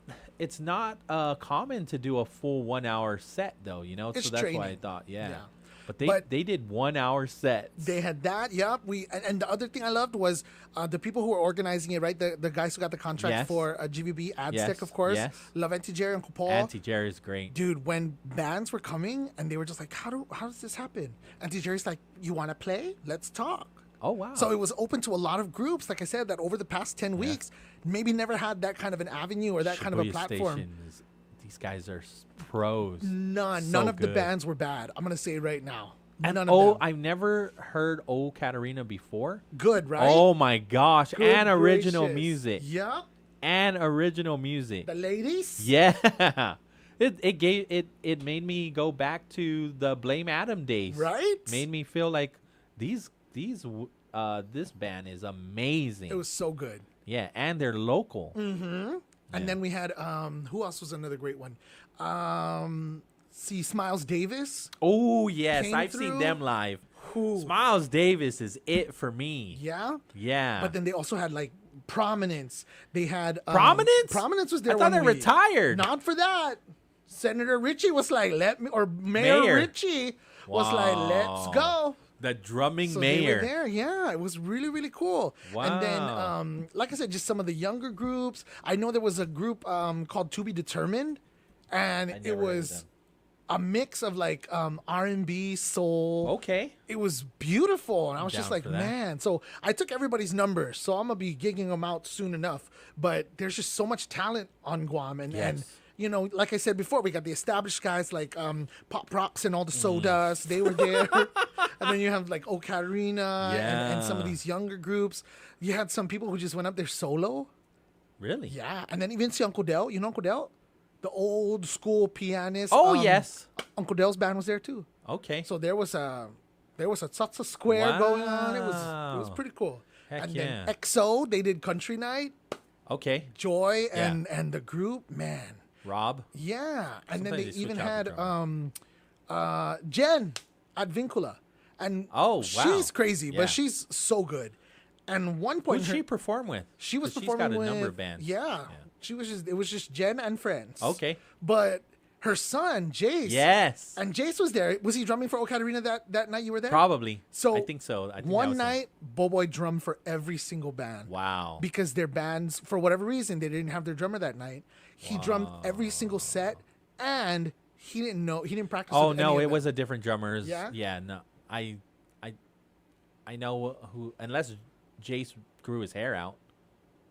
common to do a full 1 hour set though, It's so that's training. why I thought, Yeah. But they did 1 hour sets. They had that, yep. And the other thing I loved was the people who were organizing it, right? The guys who got the contract for GVB, Aztec, of course. Yes. Love Auntie Jerry, Uncle Paul. Auntie Jerry is great. Dude, when bands were coming and they were just like, how does this happen? Auntie Jerry's like, you want to play? Let's talk. Oh, wow. So it was open to a lot of groups, like I said, that over the past 10 weeks, maybe never had that kind of an avenue or that kind of a platform. These guys are pros. None of the bands were bad. I'm going to say right now. And None of them. I've never heard Old Katarina before. Good, right? Oh my gosh. Good and original gracious. music. Yep. And original music. The ladies? Yeah. It made me go back to the Blame Adam days. Right? Made me feel like this band is amazing. It was so good. Yeah, and they're local. Mm-hmm. And then we had who else was another great one? Smiles Davis. Oh yes, I've seen them live. Smiles Davis is it for me. Yeah? Yeah. But then they also had like Prominence. They had Prominence? Prominence was there. I thought they retired. Not for that. Senator Richie was like, Mayor Richie was like, let's go. The drumming So mayor. they were there. Yeah, it was really, really cool. Wow. And then, like I said, just some of the younger groups. I know there was a group called To Be Determined, and it never heard of was them. a mix of like R&B, soul. Okay. It was beautiful, and I was Down just like, for that. man. So I took everybody's numbers, so I'm gonna be gigging them out soon enough. But there's just so much talent on Guam, and Yes. you know, like I said before, we got the established guys like Pop Rocks and all the Mm. Sodas. They were there. And then you have like Ocarina and some of Yeah. these younger groups. You had some people who just went up there solo. Really? Yeah. And then even see Uncle Del. You know Uncle Del? The old school pianist. Oh, yes. Uncle Del's band was there too. Okay. So there was a Tsatsa Square going on. It was Wow. pretty cool. Heck and yeah. then EXO, they did Country Night. Okay. Joy Yeah. and the group, man. Rob. Yeah, and then Sometimes they they switch even out the had Jen at Vincula, and Oh, wow. she's crazy, Yeah. but she's so good. And one Who point, did she perform with? she was 'Cause performing she's got a with number of bands. Yeah, she was just it was just Jen and friends. Okay. but her son Jace, Yes. and Jace was there. Was he drumming for Ocarina that night you were there? Probably. So I think so. I think that one was him. night, Boboy drummed for every single band. Wow. Because their bands, for whatever reason, they didn't have their drummer that night. He drummed every single set, and he didn't practice. Oh with no, any it of was them. a different drummers. Yeah? Yeah. No, I know who. Unless Jace grew his hair out,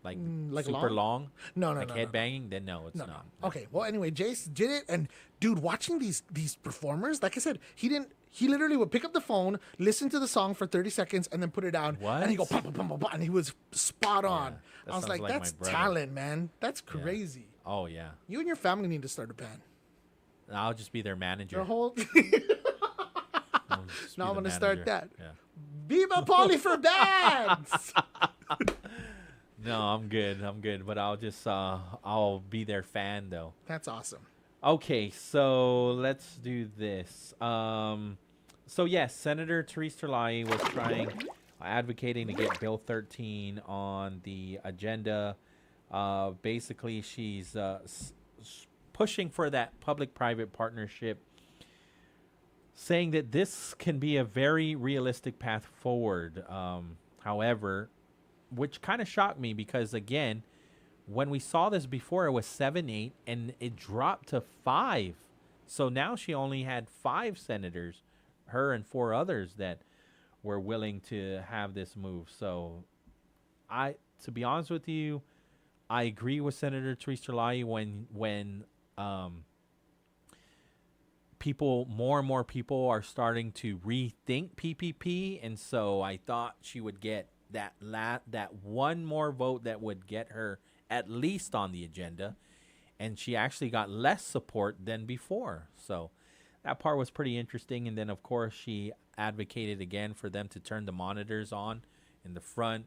like like super long? No, like no. headbanging. Then no, it's not. Okay, well, anyway, Jace did it, and dude, watching these performers, like I said, he literally would pick up the phone, listen to the song for 30 seconds, and then put it down. What? And he go, pum, pum, pum, pum, pum, and he was spot on. that I was sounds like, like my that's brother. talent, man. That's crazy. Oh yeah. You and your family need to start a band. I'll just be their manager. Your whole. I'll just be Now I'm the gonna start manager. that. Yeah. Viva Pauly for bands! No, I'm good. But I'll be their fan though. That's awesome. Okay, so let's do this. So yes, Senator Therese Terlaye was advocating to get Bill 13 on the agenda. Basically, she's pushing for that public-private partnership, saying that this can be a very realistic path forward. However, which kind of shocked me because, again, when we saw this before, it was 7-8, and it dropped to 5. So now she only had 5 senators, her and 4 others that were willing to have this move. So, to be honest with you, I agree with Senator Therese Terlaye when more and more people are starting to rethink PPP, and so I thought she would get that one more vote that would get her at least on the agenda, and she actually got less support than before. So that part was pretty interesting. And then of course she advocated again for them to turn the monitors on in the front.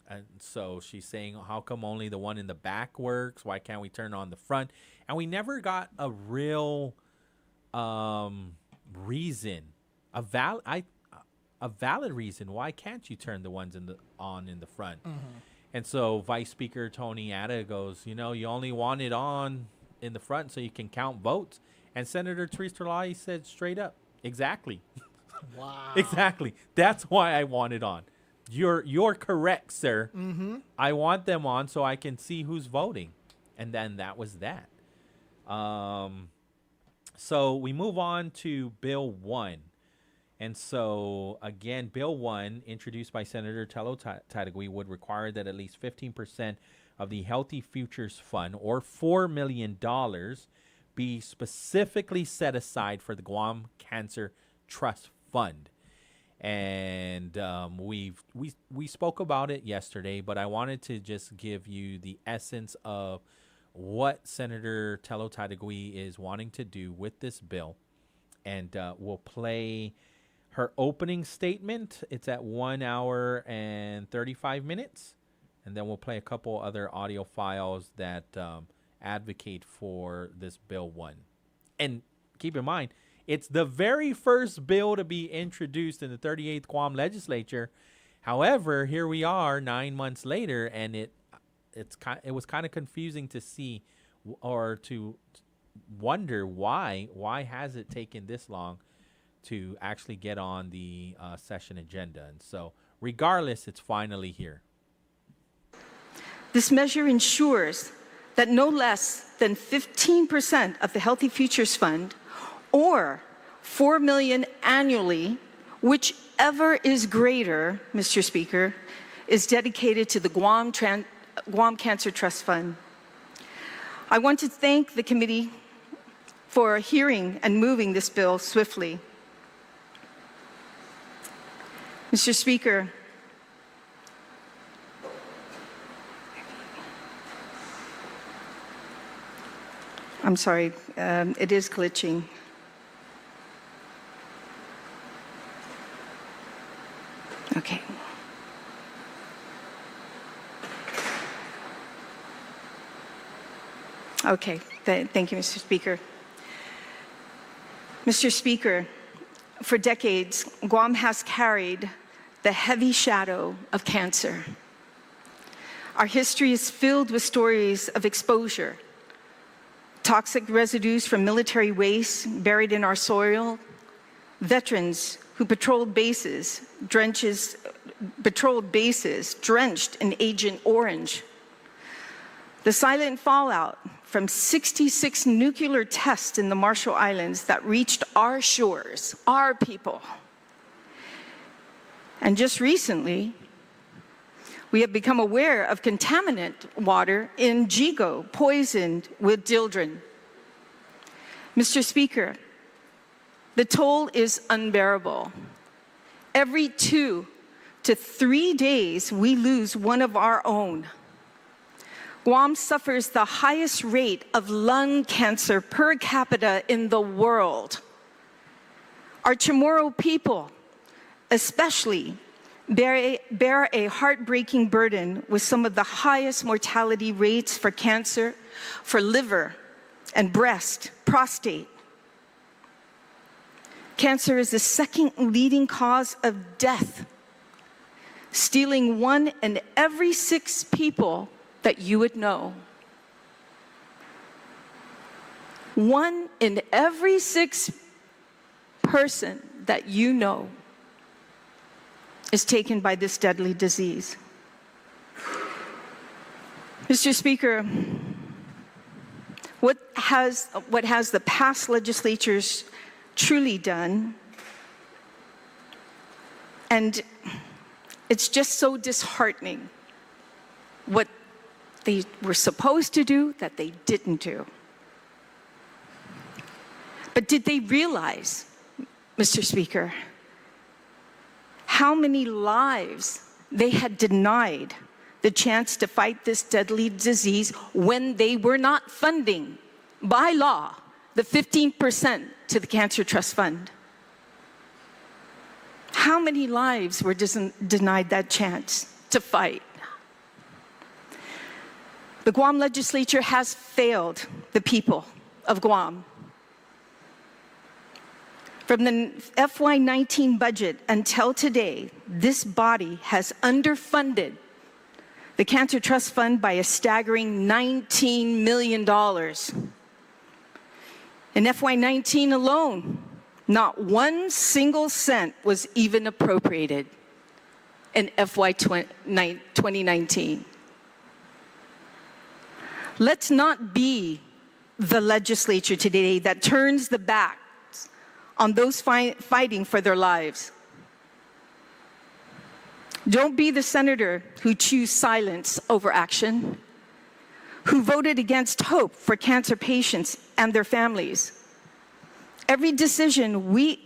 And so she's saying, how come only the one in the back works? Why can't we turn on the front? And we never got a real reason, a valid reason. Why can't you turn the ones on in the front? Mm-hmm. And so Vice Speaker Tony Atta goes, you only want it on in the front so you can count votes. And Senator Therese Terlaye said straight up, exactly. Wow. Exactly. That's why I want it on. You're correct, sir. Mm-hmm. I want them on so I can see who's voting. And then that was that. So we move on to Bill 1. And so, again, Bill 1, introduced by Senator Tello Taitagui, would require that at least 15% of the Healthy Futures Fund, or $4 million, be specifically set aside for the Guam Cancer Trust Fund. And we spoke about it yesterday, but I wanted to just give you the essence of what Senator Tello Taitagui is wanting to do with this bill. And we'll play her opening statement. It's at 1 hour and 35 minutes. And then we'll play a couple other audio files that advocate for this Bill 1. And keep in mind, it's the very first bill to be introduced in the 38th Guam legislature. However, here we are 9 months later, and it was kind of confusing to see or to wonder why has it taken this long to actually get on the session agenda. And so, regardless, it's finally here. This measure ensures that no less than 15% of the Healthy Futures Fund, or $4 million annually, whichever is greater, Mr. Speaker, is dedicated to the Guam Cancer Trust Fund. I want to thank the committee for hearing and moving this bill swiftly. Mr. Speaker, I'm sorry, it is glitching. Okay. Okay, thank you, Mr. Speaker. Mr. Speaker, for decades, Guam has carried the heavy shadow of cancer. Our history is filled with stories of exposure, toxic residues from military waste buried in our soil, veterans who patrolled bases drenched in Agent Orange, the silent fallout from 66 nuclear tests in the Marshall Islands that reached our shores, our people. And just recently, we have become aware of contaminant water in Jigo, poisoned with dildrin. Mr. Speaker, the toll is unbearable. Every 2 to 3 days, we lose one of our own. Guam suffers the highest rate of lung cancer per capita in the world. Our Chamorro people, especially, bear a heartbreaking burden with some of the highest mortality rates for cancer, for liver and breast, prostate. Cancer is the second leading cause of death, stealing 1 in every 6 people that you would know. 1 in every 6 person that you know is taken by this deadly disease. Mr. Speaker, what has the past legislatures truly done? And it's just so disheartening what they were supposed to do that they didn't do. But did they realize, Mr. Speaker, how many lives they had denied the chance to fight this deadly disease when they were not funding, by law, the 15% to the Cancer Trust Fund? How many lives were denied that chance to fight? The Guam legislature has failed the people of Guam. From the FY19 budget until today, this body has underfunded the Cancer Trust Fund by a staggering $19 million. In FY19 alone, not 1 single cent was even appropriated in FY 2019. Let's not be the legislature today that turns the back on those fighting for their lives. Don't be the senator who choose silence over action, who voted against hope for cancer patients and their families. Every decision we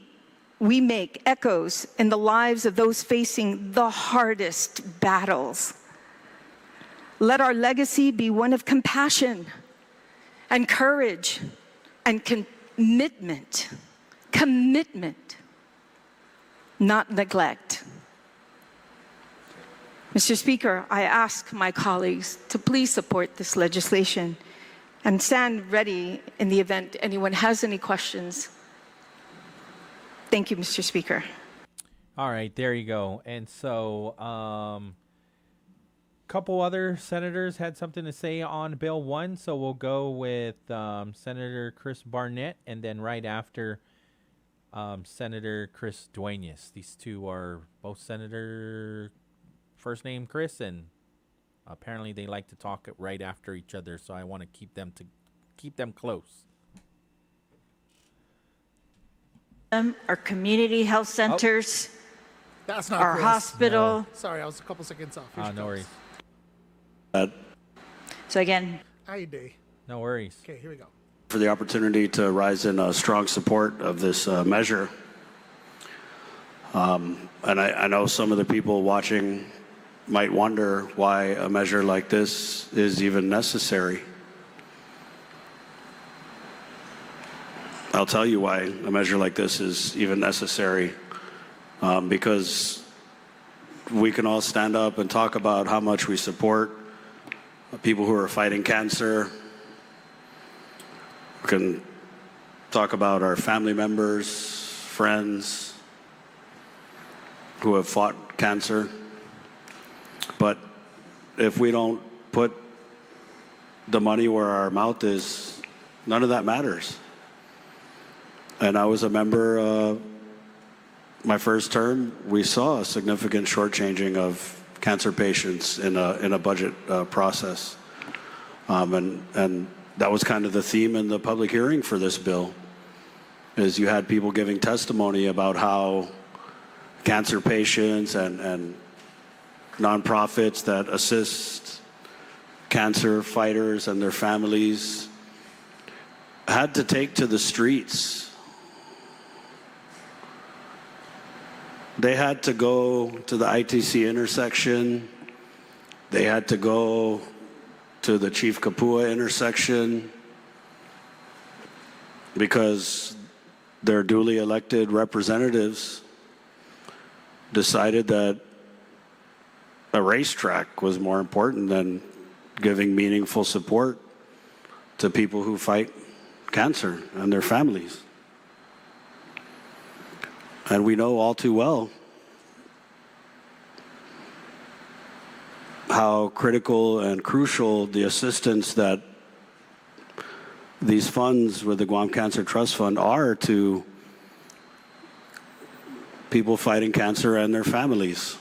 make echoes in the lives of those facing the hardest battles. Let our legacy be one of compassion and courage and commitment. Commitment, not neglect. Mr. Speaker, I ask my colleagues to please support this legislation and stand ready in the event anyone has any questions. Thank you, Mr. Speaker. All right, there you go. And so, couple other senators had something to say on Bill 1, so we'll go with Senator Chris Barnett, and then right after Senator Chris Duenas. These two are both Senator first name Chris, and apparently they like to talk right after each other. So I want to keep them close. Our community health centers. That's not our Chris. hospital. No. Sorry, I was a couple seconds off. Here she No comes. worries. So again, How you doing? No worries. Okay, here we go. For the opportunity to rise in strong support of this measure. And I know some of the people watching might wonder why a measure like this is even necessary. I'll tell you why a measure like this is even necessary. Because we can all stand up and talk about how much we support people who are fighting cancer. We can talk about our family members, friends who have fought cancer. But if we don't put the money where our mouth is, none of that matters. And I was a member, my first term, we saw a significant shortchanging of cancer patients in a budget process. And that was kind of the theme in the public hearing for this bill, is you had people giving testimony about how cancer patients and nonprofits that assist cancer fighters and their families had to take to the streets. They had to go to the ITC intersection. They had to go to the Chief Kapua intersection because their duly elected representatives decided that a racetrack was more important than giving meaningful support to people who fight cancer and their families. And we know all too well how critical and crucial the assistance that these funds with the Guam Cancer Trust Fund are to people fighting cancer and their families.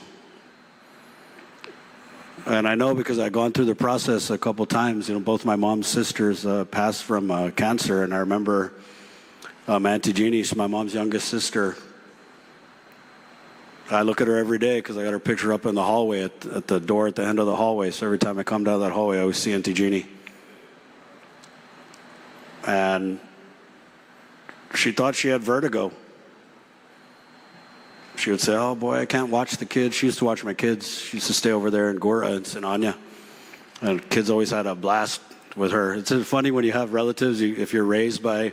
And I know because I've gone through the process a couple times. Both my mom's sisters passed from cancer, and I remember Auntie Jeannie, she's my mom's youngest sister. I look at her every day because I got her picture up in the hallway at the door at the end of the hallway. So every time I come down that hallway, I always see Auntie Jeannie. And she thought she had vertigo. She would say, "Oh boy, I can't watch the kids." She used to watch my kids. She used to stay over there in Gora and Sinanya. And kids always had a blast with her. It's funny when you have relatives, if you're raised by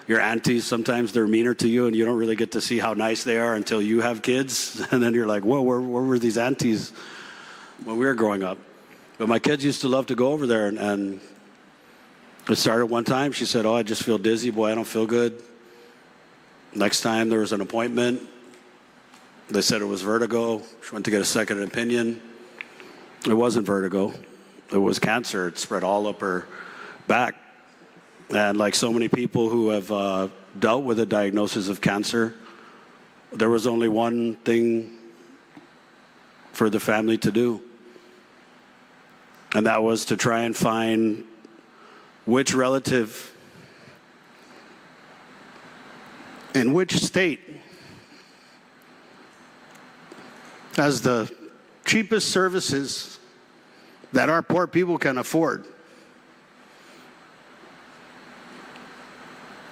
your aunties, sometimes they're meaner to you and you don't really get to see how nice they are until you have kids. And then you're like, whoa, where were these aunties when we were growing up? But my kids used to love to go over there, and it started one time. She said, "Oh, I just feel dizzy. Boy, I don't feel good." Next time there was an appointment. They said it was vertigo. She went to get a second opinion. It wasn't vertigo. It was cancer. It spread all up her back. And like so many people who have dealt with a diagnosis of cancer, there was only one thing for the family to do. And that was to try and find which relative in which state has the cheapest services that our poor people can afford.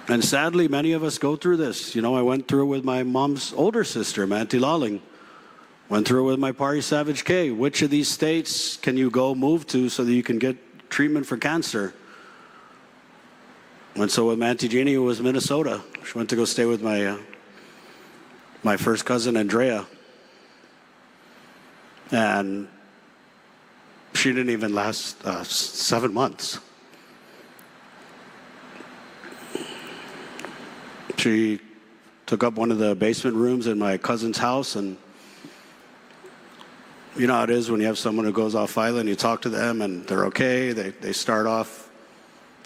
And sadly, many of us go through this. I went through it with my mom's older sister, Manti Laling. Went through it with my Pari Savage K. Which of these states can you go move to so that you can get treatment for cancer? And so with Auntie Jeannie, it was Minnesota. She went to go stay with my first cousin, Andrea. And she didn't even last 7 months. She took up one of the basement rooms in my cousin's house, and you know how it is when you have someone who goes off island, you talk to them and they're okay, they start off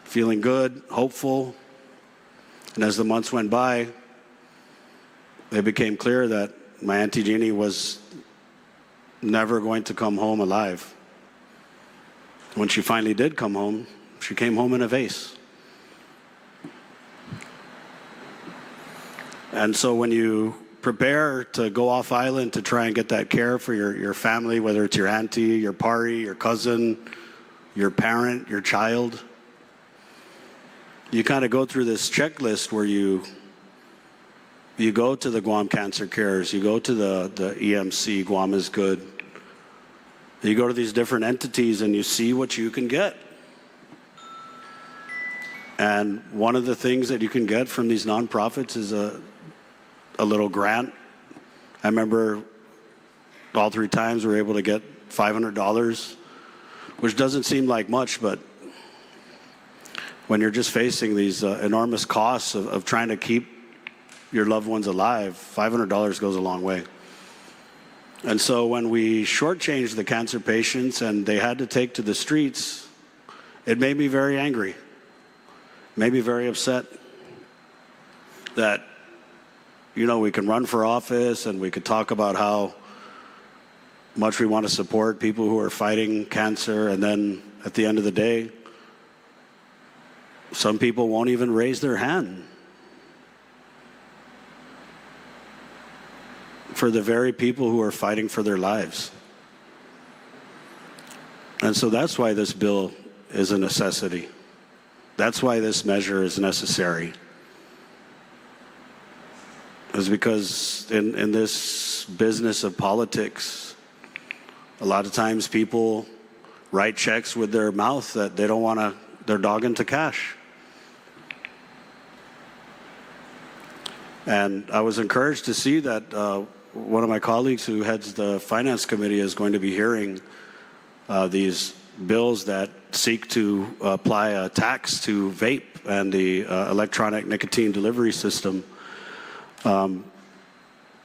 feeling good, hopeful, and as the months went by, it became clear that my Auntie Jeannie was never going to come home alive. When she finally did come home, she came home in a vase. And so when you prepare to go off island to try and get that care for your family, whether it's your auntie, your party, your cousin, your parent, your child, you kind of go through this checklist where you go to the Guam Cancer Cares, you go to the EMC, Guam is Good. You go to these different entities and you see what you can get. And one of the things that you can get from these nonprofits is a little grant. I remember all 3 times we were able to get $500, which doesn't seem like much, but when you're just facing these enormous costs of trying to keep your loved ones alive, $500 goes a long way. And so when we shortchanged the cancer patients and they had to take to the streets, it made me very angry, made me very upset that, you know, we can run for office and we could talk about how much we want to support people who are fighting cancer, and then at the end of the day, some people won't even raise their hand for the very people who are fighting for their lives. And so that's why this bill is a necessity. That's why this measure is necessary. Is because in this business of politics, a lot of times people write checks with their mouth that they don't want their dog into cash. And I was encouraged to see that one of my colleagues who heads the Finance Committee is going to be hearing these bills that seek to apply a tax to vape and the electronic nicotine delivery system.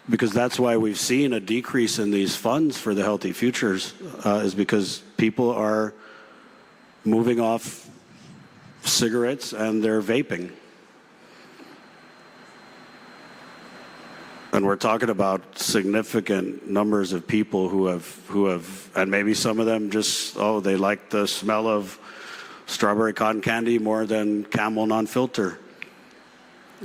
Because that's why we've seen a decrease in these funds for the Healthy Futures, is because people are moving off cigarettes and they're vaping. And we're talking about significant numbers of people who have, and maybe some of them just, they like the smell of strawberry cotton candy more than Camel non-filter.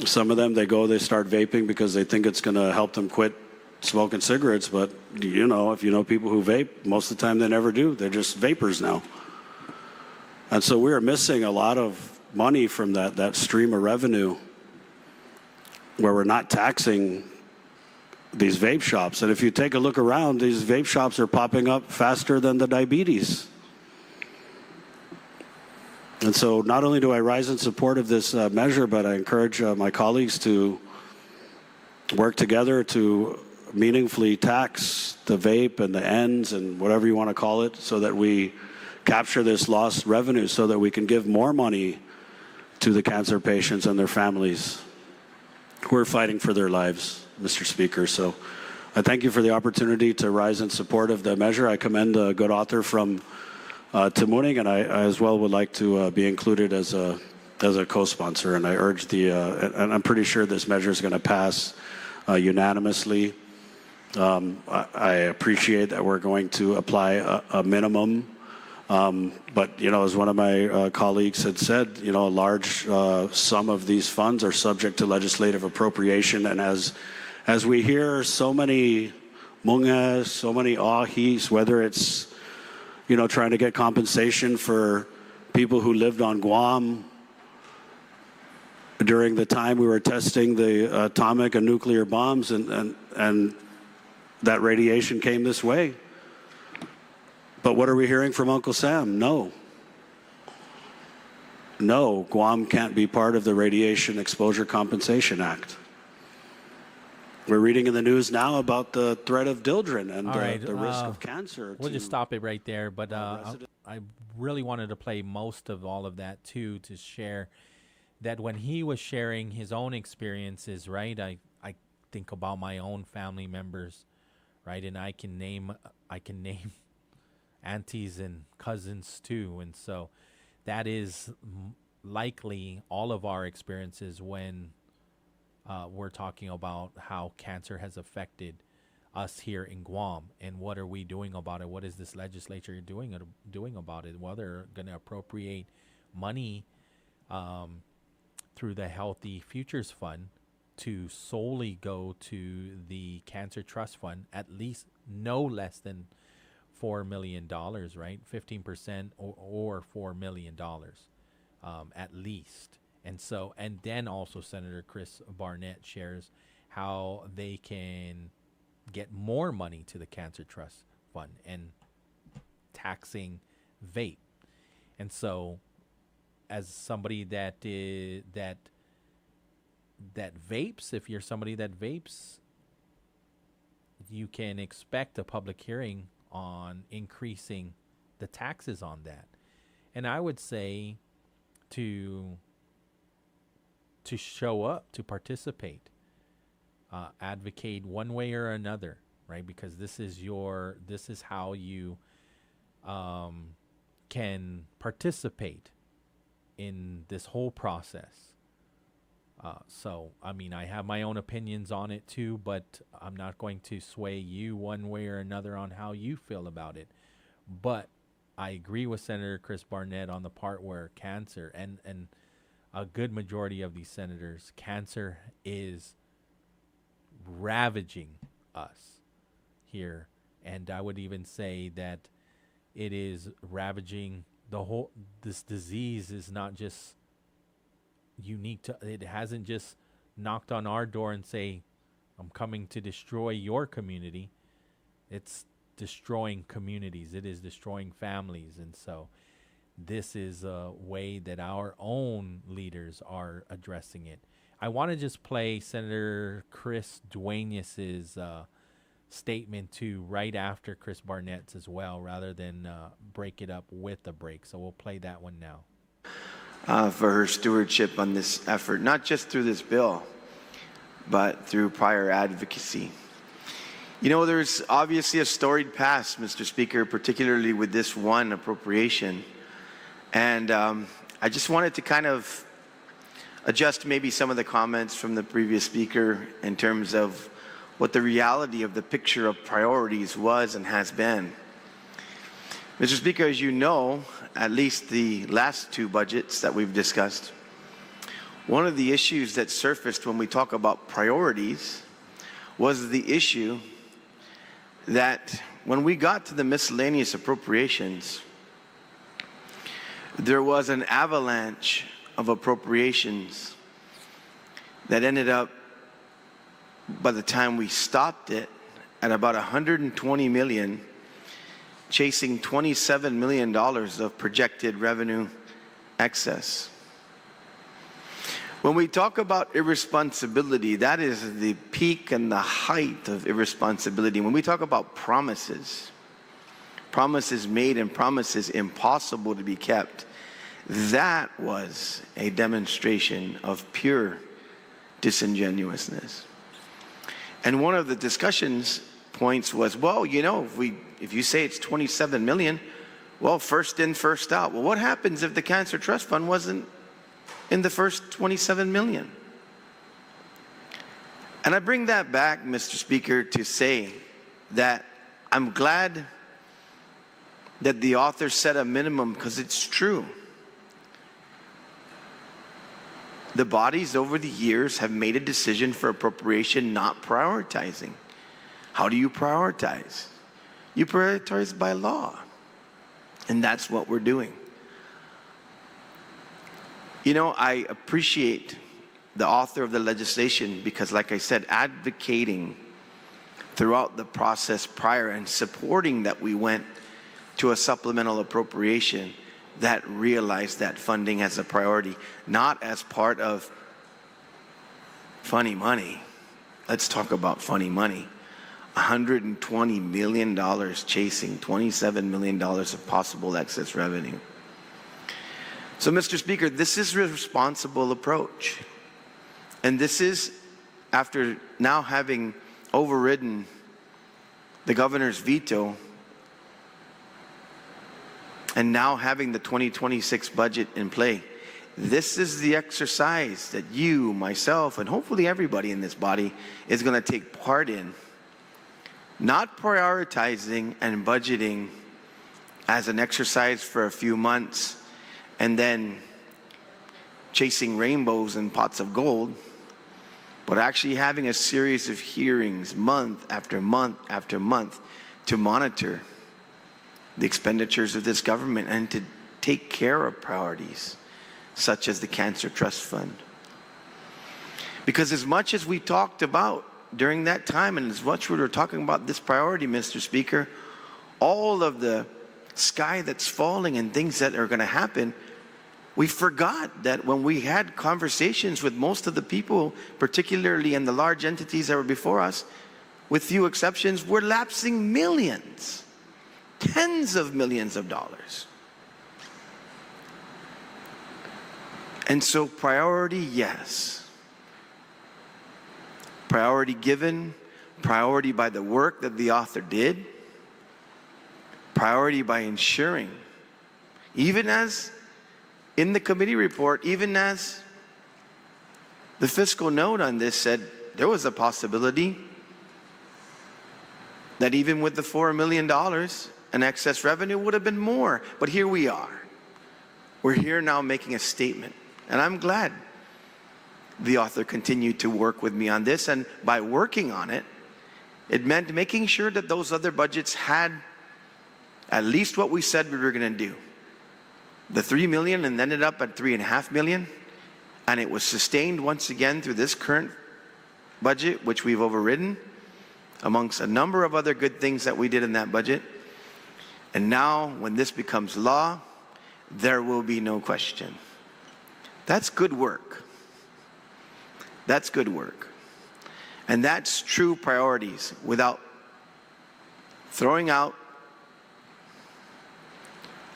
Some of them, they start vaping because they think it's going to help them quit smoking cigarettes. But, you know, if you know people who vape, most of the time they never do. They're just vapors now. And so we are missing a lot of money from that stream of revenue where we're not taxing these vape shops. And if you take a look around, these vape shops are popping up faster than the diabetes. And so not only do I rise in support of this measure, but I encourage my colleagues to work together to meaningfully tax the vape and the ends and whatever you want to call it, so that we capture this lost revenue, so that we can give more money to the cancer patients and their families who are fighting for their lives, Mr. Speaker. So I thank you for the opportunity to rise in support of the measure. I commend a good author from Tamuning, and I as well would like to be included as a co-sponsor. And I urge and I'm pretty sure this measure is going to pass unanimously. I appreciate that we're going to apply a minimum, but you know, as one of my colleagues had said, you know, a large sum of these funds are subject to legislative appropriation, and as we hear so many mungas, so many ahis, whether it's, you know, trying to get compensation for people who lived on Guam during the time we were testing the atomic and nuclear bombs, and that radiation came this way. But what are we hearing from Uncle Sam? No, Guam can't be part of the Radiation Exposure Compensation Act. We're reading in the news now about the threat of Dildren and the risk of cancer. We'll just stop it right there. But I really wanted to play most of all of that, too, to share that when he was sharing his own experiences, right, I think about my own family members, right, and I can name aunties and cousins, too. And so that is likely all of our experiences when we're talking about how cancer has affected us here in Guam, and what are we doing about it? What is this legislature doing about it? Well, they're going to appropriate money through the Healthy Futures Fund to solely go to the Cancer Trust Fund, at least no less than $4 million, right? 15% or $4 million at least. And so, and then also Senator Chris Barnett shares how they can get more money to the Cancer Trust Fund and taxing vape. And so, as somebody that vapes, if you're somebody that vapes, you can expect a public hearing on increasing the taxes on that. And I would say to show up, to participate, advocate one way or another, right? Because this is how you can participate in this whole process. So, I mean, I have my own opinions on it too, but I'm not going to sway you one way or another on how you feel about it. But I agree with Senator Chris Barnett on the part where cancer, and a good majority of these senators, cancer is ravaging us here. And I would even say that it is ravaging this disease is not just unique to, it hasn't just knocked on our door and say, I'm coming to destroy your community. It's destroying communities. It is destroying families. And so this is a way that our own leaders are addressing it. I want to just play Senator Chris Dueñas's statement too right after Chris Barnett's as well, rather than break it up with the break. So we'll play that one now. For her stewardship on this effort, not just through this bill, but through prior advocacy. You know, there's obviously a storied past, Mr. Speaker, particularly with this one appropriation. And I just wanted to kind of adjust maybe some of the comments from the previous speaker in terms of what the reality of the picture of priorities was and has been. Mr. Speaker, as you know, at least the last two budgets that we've discussed, one of the issues that surfaced when we talk about priorities was the issue that when we got to the miscellaneous appropriations, there was an avalanche of appropriations that ended up, by the time we stopped it, at about $120 million, chasing $27 million of projected revenue excess. When we talk about irresponsibility, that is the peak and the height of irresponsibility. When we talk about promises made and promises impossible to be kept, that was a demonstration of pure disingenuousness. And one of the discussions points was, well, you know, if you say it's 27 million, well, first in, first out. Well, what happens if the Cancer Trust Fund wasn't in the first 27 million? And I bring that back, Mr. Speaker, to say that I'm glad that the author set a minimum, because it's true. The bodies over the years have made a decision for appropriation not prioritizing. How do you prioritize? You prioritize by law. And that's what we're doing. You know, I appreciate the author of the legislation because, like I said, advocating throughout the process prior and supporting that we went to a supplemental appropriation that realized that funding as a priority, not as part of funny money. Let's talk about funny money. $120 million chasing $27 million of possible excess revenue. So, Mr. Speaker, this is a responsible approach. And this is after now having overridden the governor's veto and now having the 2026 budget in play. this is the exercise that you, myself, and hopefully everybody in this body is going to take part in. Not prioritizing and budgeting as an exercise for a few months and then chasing rainbows and pots of gold, but actually having a series of hearings month after month after month to monitor the expenditures of this government and to take care of priorities such as the Cancer Trust Fund. Because as much as we talked about during that time and as much we were talking about this priority, Mr. Speaker, all of the sky that's falling and things that are going to happen, we forgot that when we had conversations with most of the people, particularly in the large entities that were before us, with few exceptions, we're lapsing millions, tens of millions of dollars. And so priority, yes. Priority given, priority by the work that the author did, priority by ensuring, even as in the committee report, even as the fiscal note on this said, there was a possibility that even with the $4 million in excess revenue would have been more. But here we are. We're here now making a statement. And I'm glad the author continued to work with me on this. And by working on it, it meant making sure that those other budgets had at least what we said we were going to do. The $3 million and ended up at $3.5 million. And it was sustained once again through this current budget, which we've overridden, amongst a number of other good things that we did in that budget. And now, when this becomes law, there will be no question. That's good work. That's good work. And that's true priorities without throwing out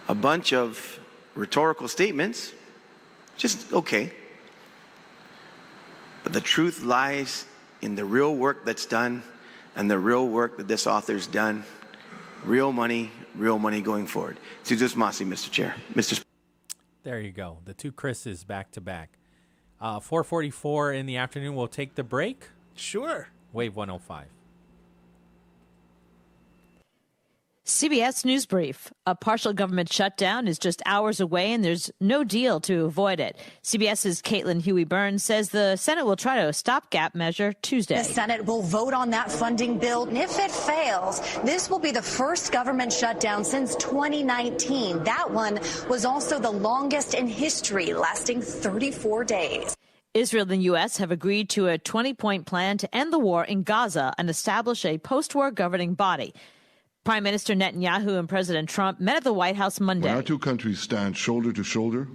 a bunch of rhetorical statements. Just okay. But the truth lies in the real work that's done and the real work that this author's done. Real money going forward. Sujus Masi, Mr. Chair. There you go. The two Chris's back to back. 4:44 in the afternoon. We'll take the break. Sure. Wave 105. CBS News Brief. A partial government shutdown is just hours away, and there's no deal to avoid it. CBS's Caitlin Huey-Burns says the Senate will try to stopgap measure Tuesday. The Senate will vote on that funding bill, and if it fails, this will be the first government shutdown since 2019. That one was also the longest in history, lasting 34 days. Israel and the U.S. have agreed to a 20-point plan to end the war in Gaza and establish a post-war governing body. Prime Minister Netanyahu and President Trump met at the White House Monday. When our two countries stand shoulder to shoulder,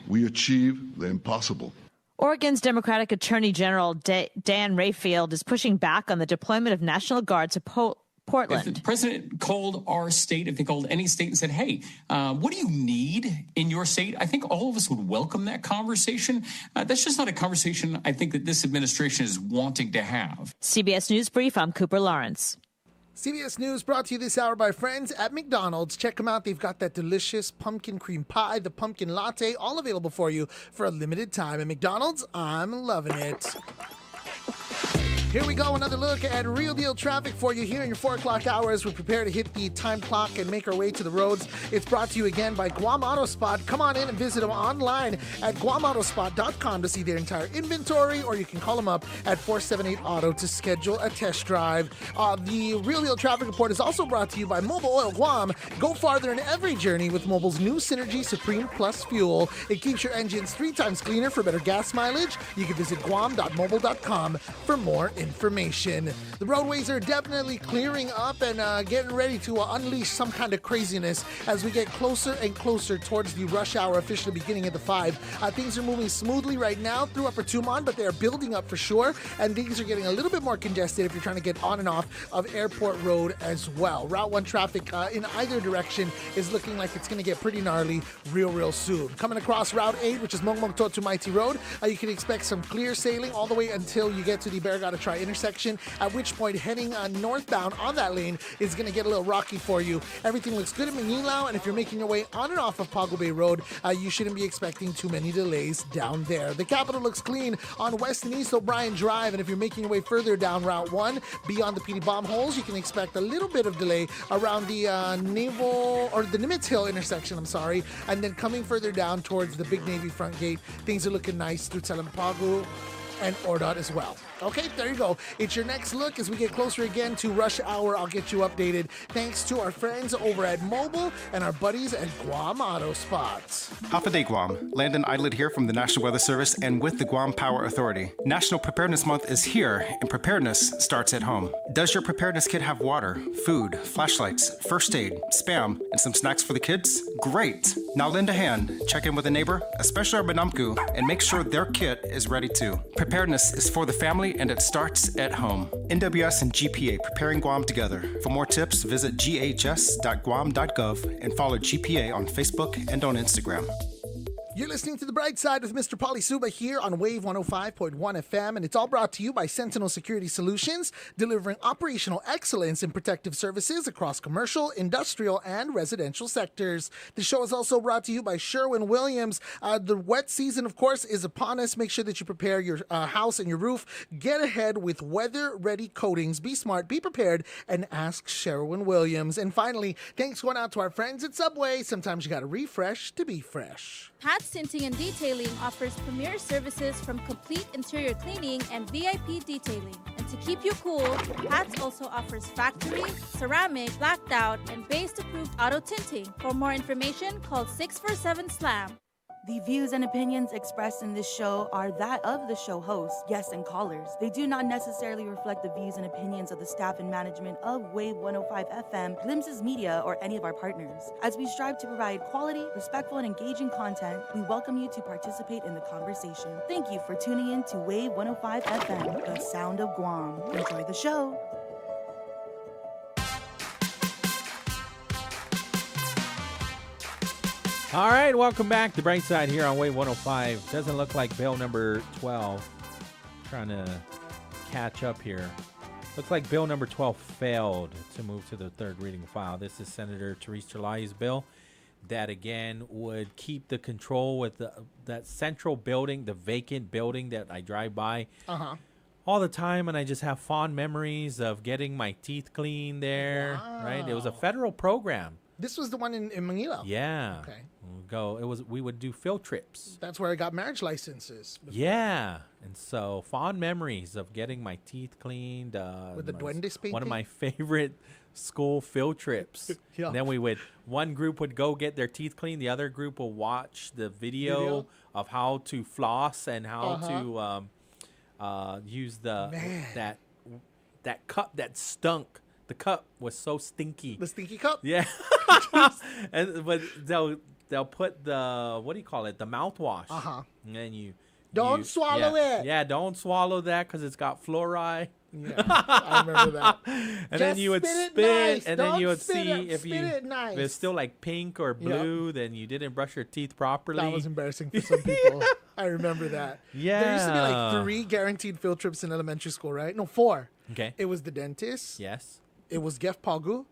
we achieve the impossible. Oregon's Democratic Attorney General Dan Rayfield is pushing back on the deployment of National Guard to Portland. If the president called our state, if he called any state and said, hey, what do you need in your state? I think all of us would welcome that conversation. That's just not a conversation I think that this administration is wanting to have. CBS News Brief, I'm Cooper Lawrence. CBS News brought to you this hour by friends at McDonald's. Check them out. They've got that delicious pumpkin cream pie, the pumpkin latte, all available for you for a limited time. At McDonald's, I'm loving it. Here we go, another look at real deal traffic for you here in your 4 o'clock hour as we prepare to hit the time clock and make our way to the roads. It's brought to you again by Guam Auto Spot. Come on in and visit them online at guamautospot.com to see their entire inventory, or you can call them up at 478-AUTO to schedule a test drive. The real deal traffic report is also brought to you by Mobil Oil Guam. Go farther in every journey with Mobil's new Synergy Supreme Plus fuel. It keeps your engines 3 times cleaner for better gas mileage. You can visit guam.mobil.com for more information. The roadways are definitely clearing up and getting ready to unleash some kind of craziness as we get closer and closer towards the rush hour officially beginning at the 5. Things are moving smoothly right now through Upper Tumon, but they are building up for sure, and things are getting a little bit more congested if you're trying to get on and off of Airport Road as well. Route 1 traffic in either direction is looking like it's going to get pretty gnarly real soon. Coming across Route 8, which is Mongmong to Mighty Road, you can expect some clear sailing all the way until you get to the Barragata intersection, at which point heading northbound on that lane is going to get a little rocky for you. Everything looks good in Manilao, and if you're making your way on and off of Pago Bay Road, you shouldn't be expecting too many delays down there. The Capitol looks clean on West and East O'Brien Drive, and if you're making your way further down Route 1, beyond the PD bomb holes, you can expect a little bit of delay around the the Nimitz Hill intersection, and then coming further down towards the Big Navy front gate, things are looking nice through Talampago and Ordot as well. Okay, there you go. It's your next look as we get closer again to rush hour. I'll get you updated thanks to our friends over at Mobile and our buddies at Guam Auto Spots. Half a day, Guam. Landon Idlet here from the National Weather Service and with the Guam Power Authority. National Preparedness Month is here, and preparedness starts at home. Does your preparedness kit have water, food, flashlights, first aid, Spam, and some snacks for the kids? Great! Now lend a hand, check in with a neighbor, especially our Banamku, and make sure their kit is ready too. Preparedness is for the family, and it starts at home. NWS and GPA preparing Guam together. For more tips, visit ghs.guam.gov and follow GPA on Facebook and on Instagram. You're listening to The Bright Side with Mr. Pauly Suba here on Wave 105.1 FM, and it's all brought to you by Sentinel Security Solutions, delivering operational excellence in protective services across commercial, industrial, and residential sectors. The show is also brought to you by Sherwin-Williams. The wet season, of course, is upon us. Make sure that you prepare your house and your roof. Get ahead with weather-ready coatings. Be smart, be prepared, and ask Sherwin-Williams. And finally, thanks going out to our friends at Subway. Sometimes you got to refresh to be fresh. Hats Tinting and Detailing offers premier services from complete interior cleaning and VIP detailing. And to keep you cool, Hats also offers factory, ceramic, blacked out, and based-approved auto tinting. For more information, call 647-SLAM. The views and opinions expressed in this show are that of the show host, guests, and callers. They do not necessarily reflect the views and opinions of the staff and management of Wave 105 FM, Glimpses Media, or any of our partners. As we strive to provide quality, respectful, and engaging content, we welcome you to participate in the conversation. Thank you for tuning in to Wave 105 FM, the sound of Guam. Enjoy the show. All right, welcome back to Brightside here on Wave 105. Doesn't look like bill number 12. Trying to catch up here. Looks like bill number 12 failed to move to the third reading file. This is Senator Therese Terlai's bill that, again, would keep the control with that central building, the vacant building that I drive by all the time, and I just have fond memories of getting my teeth cleaned there. Wow. Right? It was a federal program. This was the one in Manila. Yeah. Okay. We would do field trips. That's where I got marriage licenses. Before. Yeah. And so fond memories of getting my teeth cleaned. With the duendes painting? One of my favorite school field trips. Yeah. And then one group would go get their teeth cleaned. The other group will watch the video of how to floss and how to use that cup that stunk. The cup was so stinky. The stinky cup? Yeah. But they'll put the, what do you call it? The mouthwash. And then don't swallow it. Yeah, don't swallow that because it's got fluoride. Yeah, I remember that. And then you would spit, nice. and don't then you would spit see it, if nice. if it's still like pink or blue, then you didn't brush your teeth properly. That was embarrassing for some people. I remember that. Yeah. There used to be like 3 guaranteed field trips in elementary school, right? No, 4. Okay. It was the dentist. Yes. It was Gef Pagu.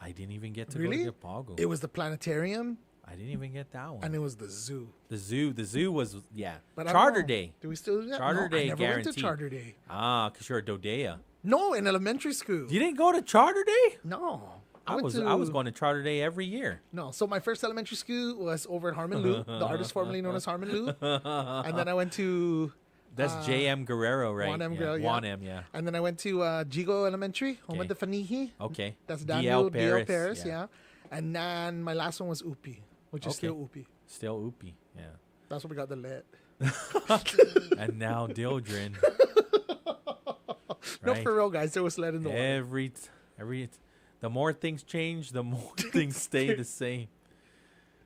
I didn't even get to really? go to Gef Pagu. It was the planetarium. I didn't even get that one. And it was the zoo. The zoo was, yeah. But Charter Day. Do we still do that? Charter Day I never guaranteed. went to Charter Day. Because you're a Dodea. No, in elementary school. You didn't go to Charter Day? No. I was going to Charter Day every year. No, so my first elementary school was over at Harmon Lou, the artist formerly known as Harmon Lou. And then I went to... That's J.M. Guerrero, right? Juan M. Guerrero, yeah. Juan M., yeah. And then I went to Jigo Elementary, home of the Fanihi. Okay. That's Daniel D.L. Paris, yeah. And then my last one was Upi, which is still Upi. Still Upi, yeah. That's where we got the lead. And now Dildren. No, for real, guys, there was lead in the water. The more things change, the more things stay the same.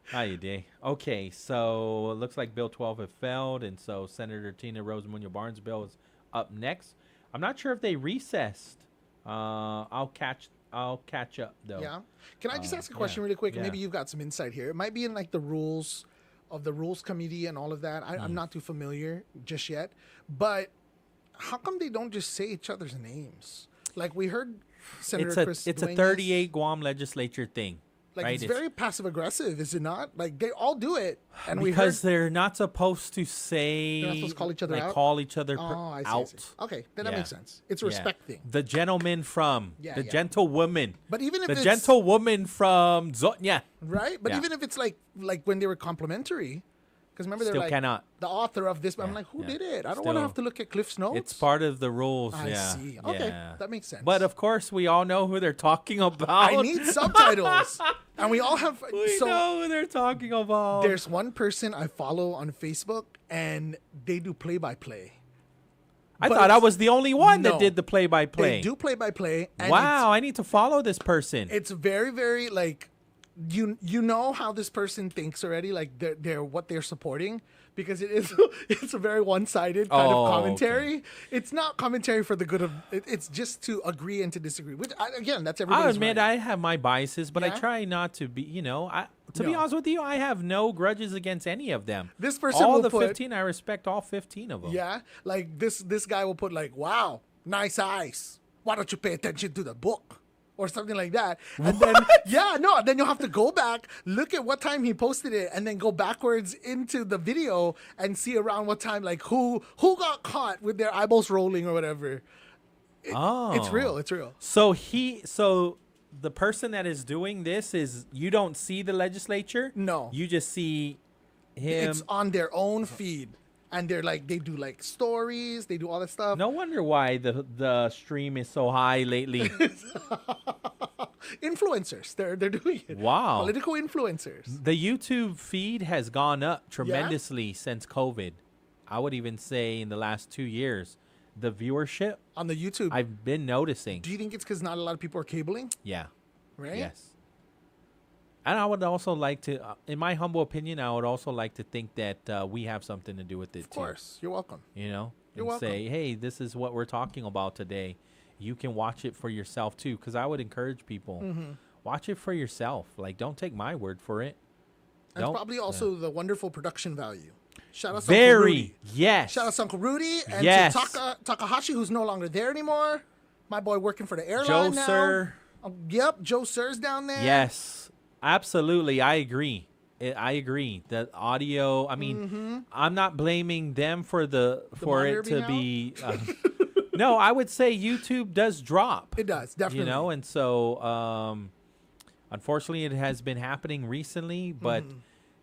How you day? Okay, so it looks like Bill 12 have failed, and so Senator Tina Rose Munoz-Barnes' bill is up next. I'm not sure if they recessed. I'll catch up though. Yeah. Can I just ask a question really quick? Yeah. Maybe you've got some insight here. It might be in like the rules of the rules committee and all of that. I'm not too familiar just yet, but how come they don't just say each other's names? Like we heard Senator It's a Chris it's a Dueñas. 38 Guam legislature thing. Like right? it's very passive aggressive, is it not? Like they all do it, and we because heard they're not supposed to say they're not supposed to call each other out. Call each other I see, I out. see. Okay, then that Yeah. makes sense. It's a respect thing. The gentleman from Yeah, the yeah. gentlewoman. But even if the it's- gentlewoman from Zotnya. Right? But Yeah. even if it's like when they were complimentary, because remember they're Still like cannot. the author of this. But I'm like, who did it? I don't want to Still. have to look at Cliff's notes. It's part of the rules. I yeah. see. Okay, Yeah. that makes sense. But of course, we all know who they're talking about. I need subtitles, and we all have. We know who they're talking about. There's one person I follow on Facebook, and they do play-by-play. I But thought I it's- was the only one No. that did the play-by-play. They do play-by-play. And Wow, I need to follow this person. It's very, very like you know how this person thinks already, like they're what they're supporting, because it's a very one-sided kind Oh, of commentary. It's not commentary for the good of it's just to agree and to disagree. Which again, that's I everybody's admit right. I have my biases, but I Yeah? try not to be, to be No. honest with you, I have no grudges against any of them. This person all will the put- 15, I respect all 15 of them. Yeah, like this guy will put like, "Wow, nice eyes. Why don't you pay attention to the book?" Or something like that. And then then you'll have to go back, look at what time he posted it, and then go backwards into the video and see around what time, like who got caught with their eyeballs rolling or whatever. It's real. It's real. So the person that is doing this is, you don't see the legislature? No. You just see him. It's on their own feed. And they're like, they do like stories, they do all that stuff. No wonder why the stream is so high lately. Influencers, they're doing it. Wow. Political influencers. The YouTube feed has gone up tremendously since COVID. I would even say in the last 2 years, the viewership On the YouTube. I've been noticing. Do you think it's because not a lot of people are cabling? Yeah. Right? Yes. And I would also like to, in my humble opinion, I would also like to think that we have something to do with it too. Of course. You're welcome. You're You're welcome. say, hey, this is what we're talking about today. You can watch it for yourself too, because I would encourage people, watch it for yourself. Like, don't take my word for it. And Don't- probably also the wonderful production value. Shout out to Very, Uncle Rudy. yes. Shout out to Uncle Rudy and Yes. to Takahashi, who's no longer there anymore. My boy working for the airline Joe now. Sir. Yep, Joe Sir's down there. Yes, absolutely. I agree. I agree. The audio. I mean, I'm not blaming them for it monitor to being be. No, I would say YouTube does drop. It does, definitely. And so unfortunately, it has been happening recently. But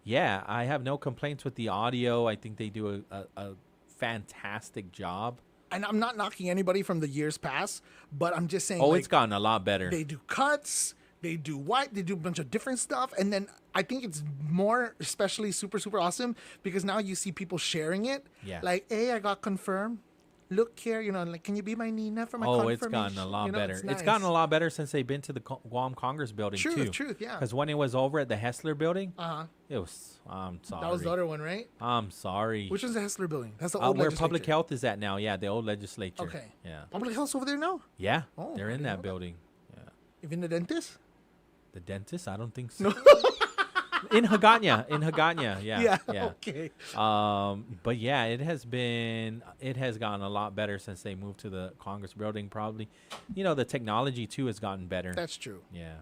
yeah, I have no complaints with the audio. I think they do a fantastic job. And I'm not knocking anybody from the years past, but I'm just saying. Oh, like, it's gotten a lot better. They do cuts. They do white. They do a bunch of different stuff. And then I think it's more especially super, super awesome because now you see people sharing it. Yeah. Like, hey, I got confirmed. Look here, like, can you be my Nina for my Oh, confirmation? it's gotten a lot better. It's It's nice. gotten a lot better since they've been to the Guam Congress building too. Truth, yeah. Because when it was over at the Hessler building, Uh-huh. it was. I'm sorry. That was the other one, right? I'm sorry. Which is the Hessler building? That's the old where legislature. Public Health is at now. Yeah, the old legislature. Okay. Yeah. Public Health's over there now? Yeah. Oh, they're I in didn't that know building. Yeah. Even the dentist? The dentist? I don't think so. In Hagåtña. Yeah. Yeah, okay. But yeah, it has gotten a lot better since they moved to the Congress building. Probably, the technology too has gotten better. That's true. Yeah.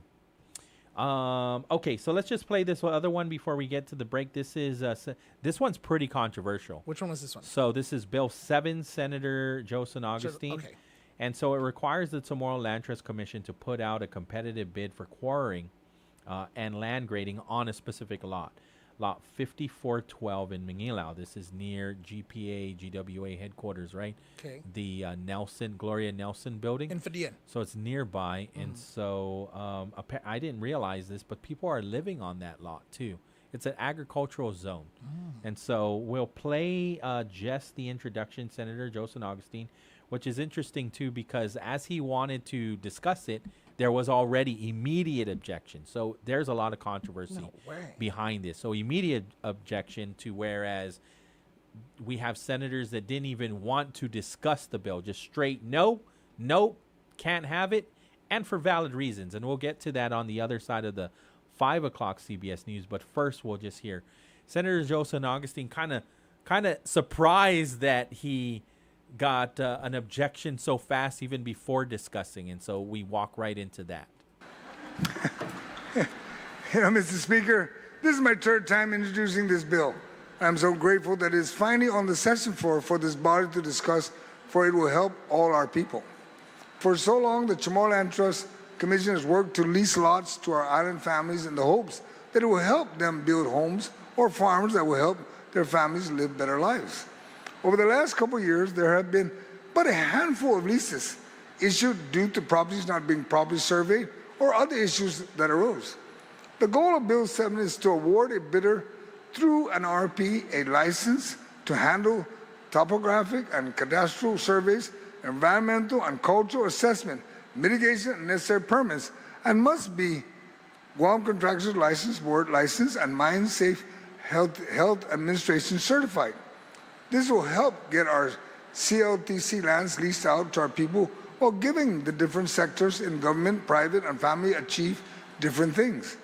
Okay, so let's just play this other one before we get to the break. This one's pretty controversial. Which one was this one? So this is Bill 7, Senator Joseph Augustine. Okay. And so it requires the Tomorrow Land Trust Commission to put out a competitive bid for quarrying and land grading on a specific lot. Lot 5412 in Manilao. This is near GPA, GWA headquarters, right? Okay. The Gloria Nelson building. In Fadian. So it's nearby. And so I didn't realize this, but people are living on that lot too. It's an agricultural zone. And so we'll play just the introduction, Senator Joseph Augustine, which is interesting too, because as he wanted to discuss it, there was already immediate objection. So there's a lot of controversy behind this. So immediate objection to, whereas we have senators that didn't even want to discuss the bill, just straight nope, can't have it, and for valid reasons. And we'll get to that on the other side of the 5 o'clock CBS News. But first, we'll just hear Senator Joseph Augustine kind of surprised that he got an objection so fast even before discussing, and so we walk right into that. Mr. Speaker, this is my third time introducing this bill. I'm so grateful that it is finally on the session floor for this body to discuss, for it will help all our people. For so long, the Chamorro Land Trust Commission has worked to lease lots to our island families in the hopes that it will help them build homes or farms that will help their families live better lives. Over the last couple of years, there have been but a handful of leases issued due to properties not being properly surveyed or other issues that arose. The goal of Bill 7 is to award a bidder through an RP a license to handle topographic and cadastral surveys, environmental and cultural assessment, mitigation and necessary permits, and must be Guam Contractors License Board licensed and Mine Safe Health Administration certified. This will help get our CLTC lands leased out to our people while giving the different sectors in government, private, and family achieve different things.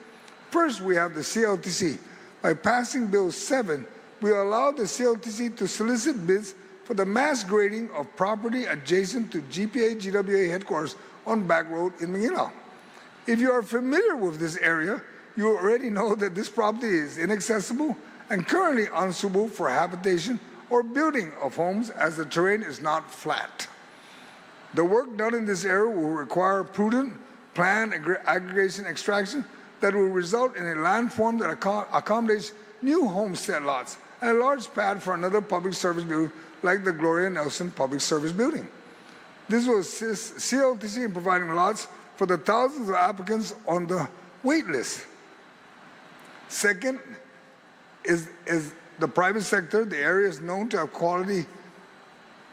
First, we have the CLTC. By passing Bill 7, we allow the CLTC to solicit bids for the mass grading of property adjacent to GPA-GWA headquarters on Back Road in Manila. If you are familiar with this area, you already know that this property is inaccessible and currently unsuitable for habitation or building of homes as the terrain is not flat. The work done in this area will require prudent, planned aggregation extraction that will result in a landform that accommodates new homestead lots and a large pad for another public service building like the Gloria Nelson Public Service Building. This will assist CLTC in providing lots for the thousands of applicants on the wait list. Second is the private sector. The area is known to have quality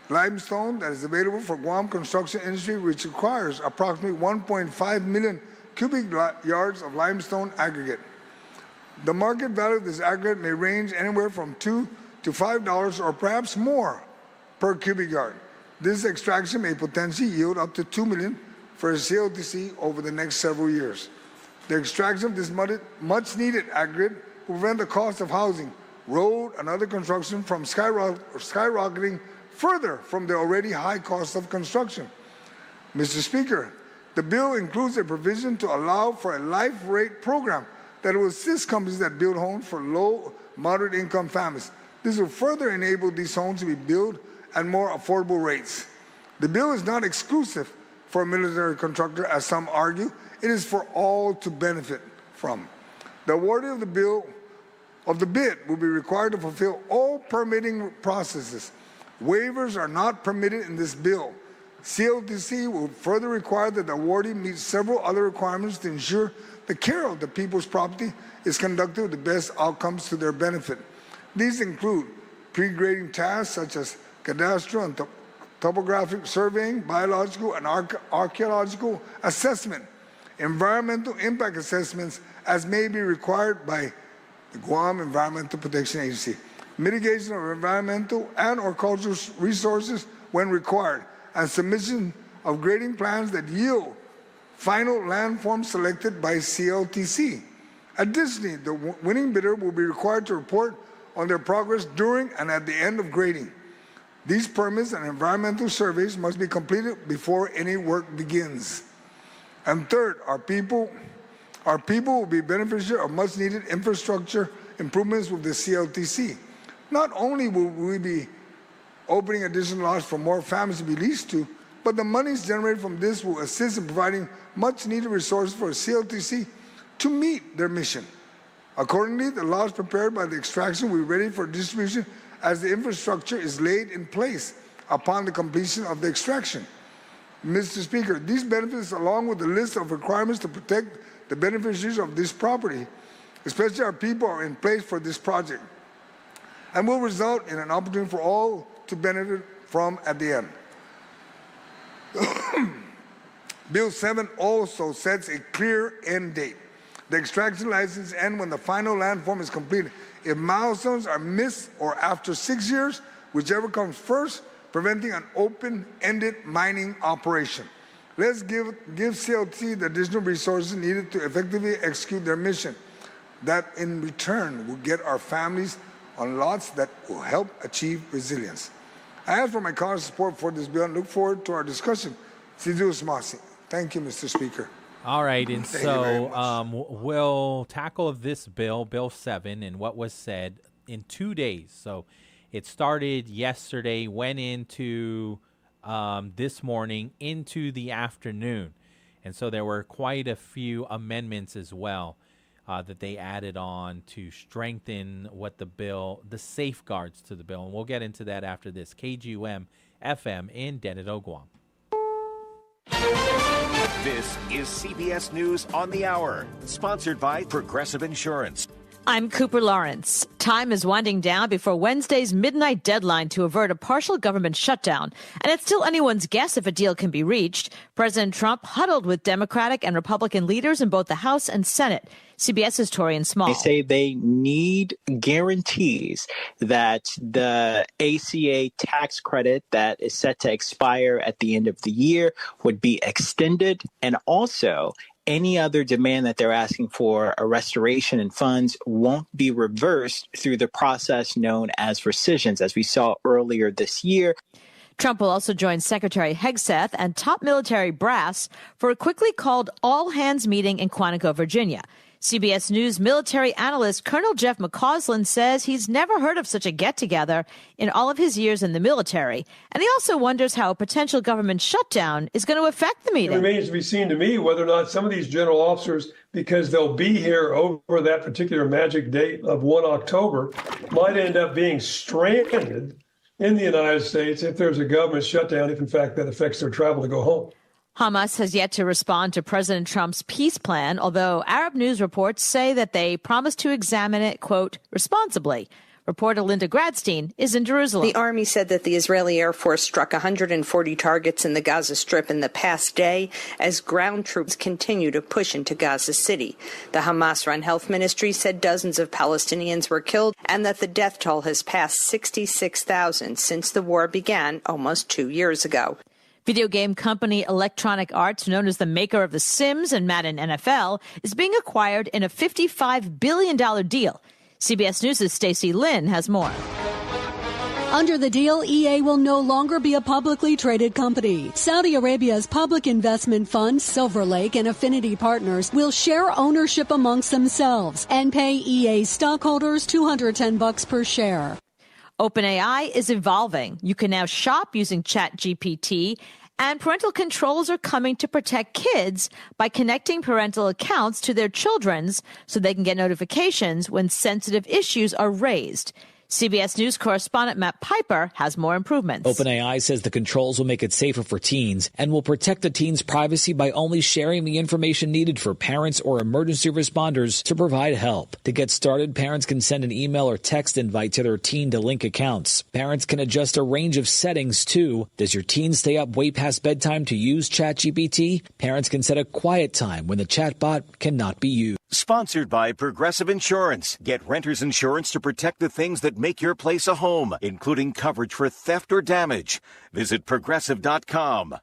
limestone that is available for Guam construction industry, which requires approximately 1.5 million cubic yards of limestone aggregate. The market value of this aggregate may range anywhere from $2 to $5 or perhaps more per cubic yard. This extraction may potentially yield up to $2 million for a CLTC over the next several years. The extraction of this much-needed aggregate will prevent the cost of housing, road, and other construction from skyrocketing further from the already high cost of construction. Mr. Speaker, the bill includes a provision to allow for a life rate program that will assist companies that build homes for low, moderate income families. This will further enable these homes to be built at more affordable rates. The bill is not exclusive for a military contractor, as some argue. It is for all to benefit from. The award of the bid will be required to fulfill all permitting processes. Waivers are not permitted in this bill. CLTC will further require that the awardee meets several other requirements to ensure the care of the people's property is conducted with the best outcomes to their benefit. These include pre-grading tasks such as cadastral and topographic surveying, biological and archaeological assessment, environmental impact assessments as may be required by the Guam Environmental Protection Agency, mitigation of environmental and or cultural resources when required, and submission of grading plans that yield final landforms selected by CLTC. Additionally, the winning bidder will be required to report on their progress during and at the end of grading. These permits and environmental surveys must be completed before any work begins. And third, our people will be beneficiaries of much-needed infrastructure improvements with the CLTC. Not only will we be opening additional lots for more families to be leased to, but the monies generated from this will assist in providing much-needed resources for CLTC to meet their mission. Accordingly, the lots prepared by the extraction will be ready for distribution as the infrastructure is laid in place upon the completion of the extraction. Mr. Speaker, these benefits, along with the list of requirements to protect the beneficiaries of this property, especially our people, are in place for this project and will result in an opportunity for all to benefit from at the end. Bill 7 also sets a clear end date. The extraction license ends when the final landform is completed. If milestones are missed or after 6 years, whichever comes first, preventing an open-ended mining operation. Let's give CLT the additional resources needed to effectively execute their mission. That in return will get our families on lots that will help achieve resilience. I ask for my colleagues' support for this bill and look forward to our discussion. Thank you, Mr. Speaker. All right, and so we'll tackle this bill, Bill 7, and what was said in 2 days. So it started yesterday, went into this morning, into the afternoon. And so there were quite a few amendments as well that they added on to strengthen what the safeguards to the bill. And we'll get into that after this. KGUM FM in Denito, Guam. This is CBS News on the Hour, sponsored by Progressive Insurance. I'm Cooper Lawrence. Time is winding down before Wednesday's midnight deadline to avert a partial government shutdown. And it's still anyone's guess if a deal can be reached. President Trump huddled with Democratic and Republican leaders in both the House and Senate. CBS's Torian Small. They say they need guarantees that the ACA tax credit that is set to expire at the end of the year would be extended, and also any other demand that they're asking for a restoration in funds won't be reversed through the process known as rescissions, as we saw earlier this year. Trump will also join Secretary Hegseth and top military brass for a quickly called all-hands meeting in Quantico, Virginia. CBS News military analyst Colonel Jeff McCausland says he's never heard of such a get-together in all of his years in the military. And he also wonders how a potential government shutdown is going to affect the meeting. It remains to be seen to me whether or not some of these general officers, because they'll be here over that particular magic date of 1 October, might end up being stranded in the United States if there's a government shutdown, if in fact that affects their travel to go home. Hamas has yet to respond to President Trump's peace plan, although Arab news reports say that they promised to examine it, quote, responsibly. Reporter Linda Gradstein is in Jerusalem. The Army said that the Israeli Air Force struck 140 targets in the Gaza Strip in the past day as ground troops continue to push into Gaza City. The Hamas-run health ministry said dozens of Palestinians were killed and that the death toll has passed 66,000 since the war began almost 2 years ago. Video game company Electronic Arts, known as the maker of The Sims and Madden NFL, is being acquired in a $55 billion deal. CBS News' Stacey Lynn has more. Under the deal, EA will no longer be a publicly traded company. Saudi Arabia's public investment fund, Silver Lake, and Affinity Partners will share ownership amongst themselves and pay EA stockholders $210 per share. OpenAI is evolving. You can now shop using ChatGPT, and parental controls are coming to protect kids by connecting parental accounts to their children's so they can get notifications when sensitive issues are raised. CBS News correspondent Matt Piper has more improvements. OpenAI says the controls will make it safer for teens and will protect the teen's privacy by only sharing the information needed for parents or emergency responders to provide help. To get started, parents can send an email or text invite to their teen to link accounts. Parents can adjust a range of settings too. Does your teen stay up way past bedtime to use ChatGPT? Parents can set a quiet time when the chatbot cannot be used. Sponsored by Progressive Insurance. Get renter's insurance to protect the things that make your place a home, including coverage for theft or damage. Visit Progressive.com.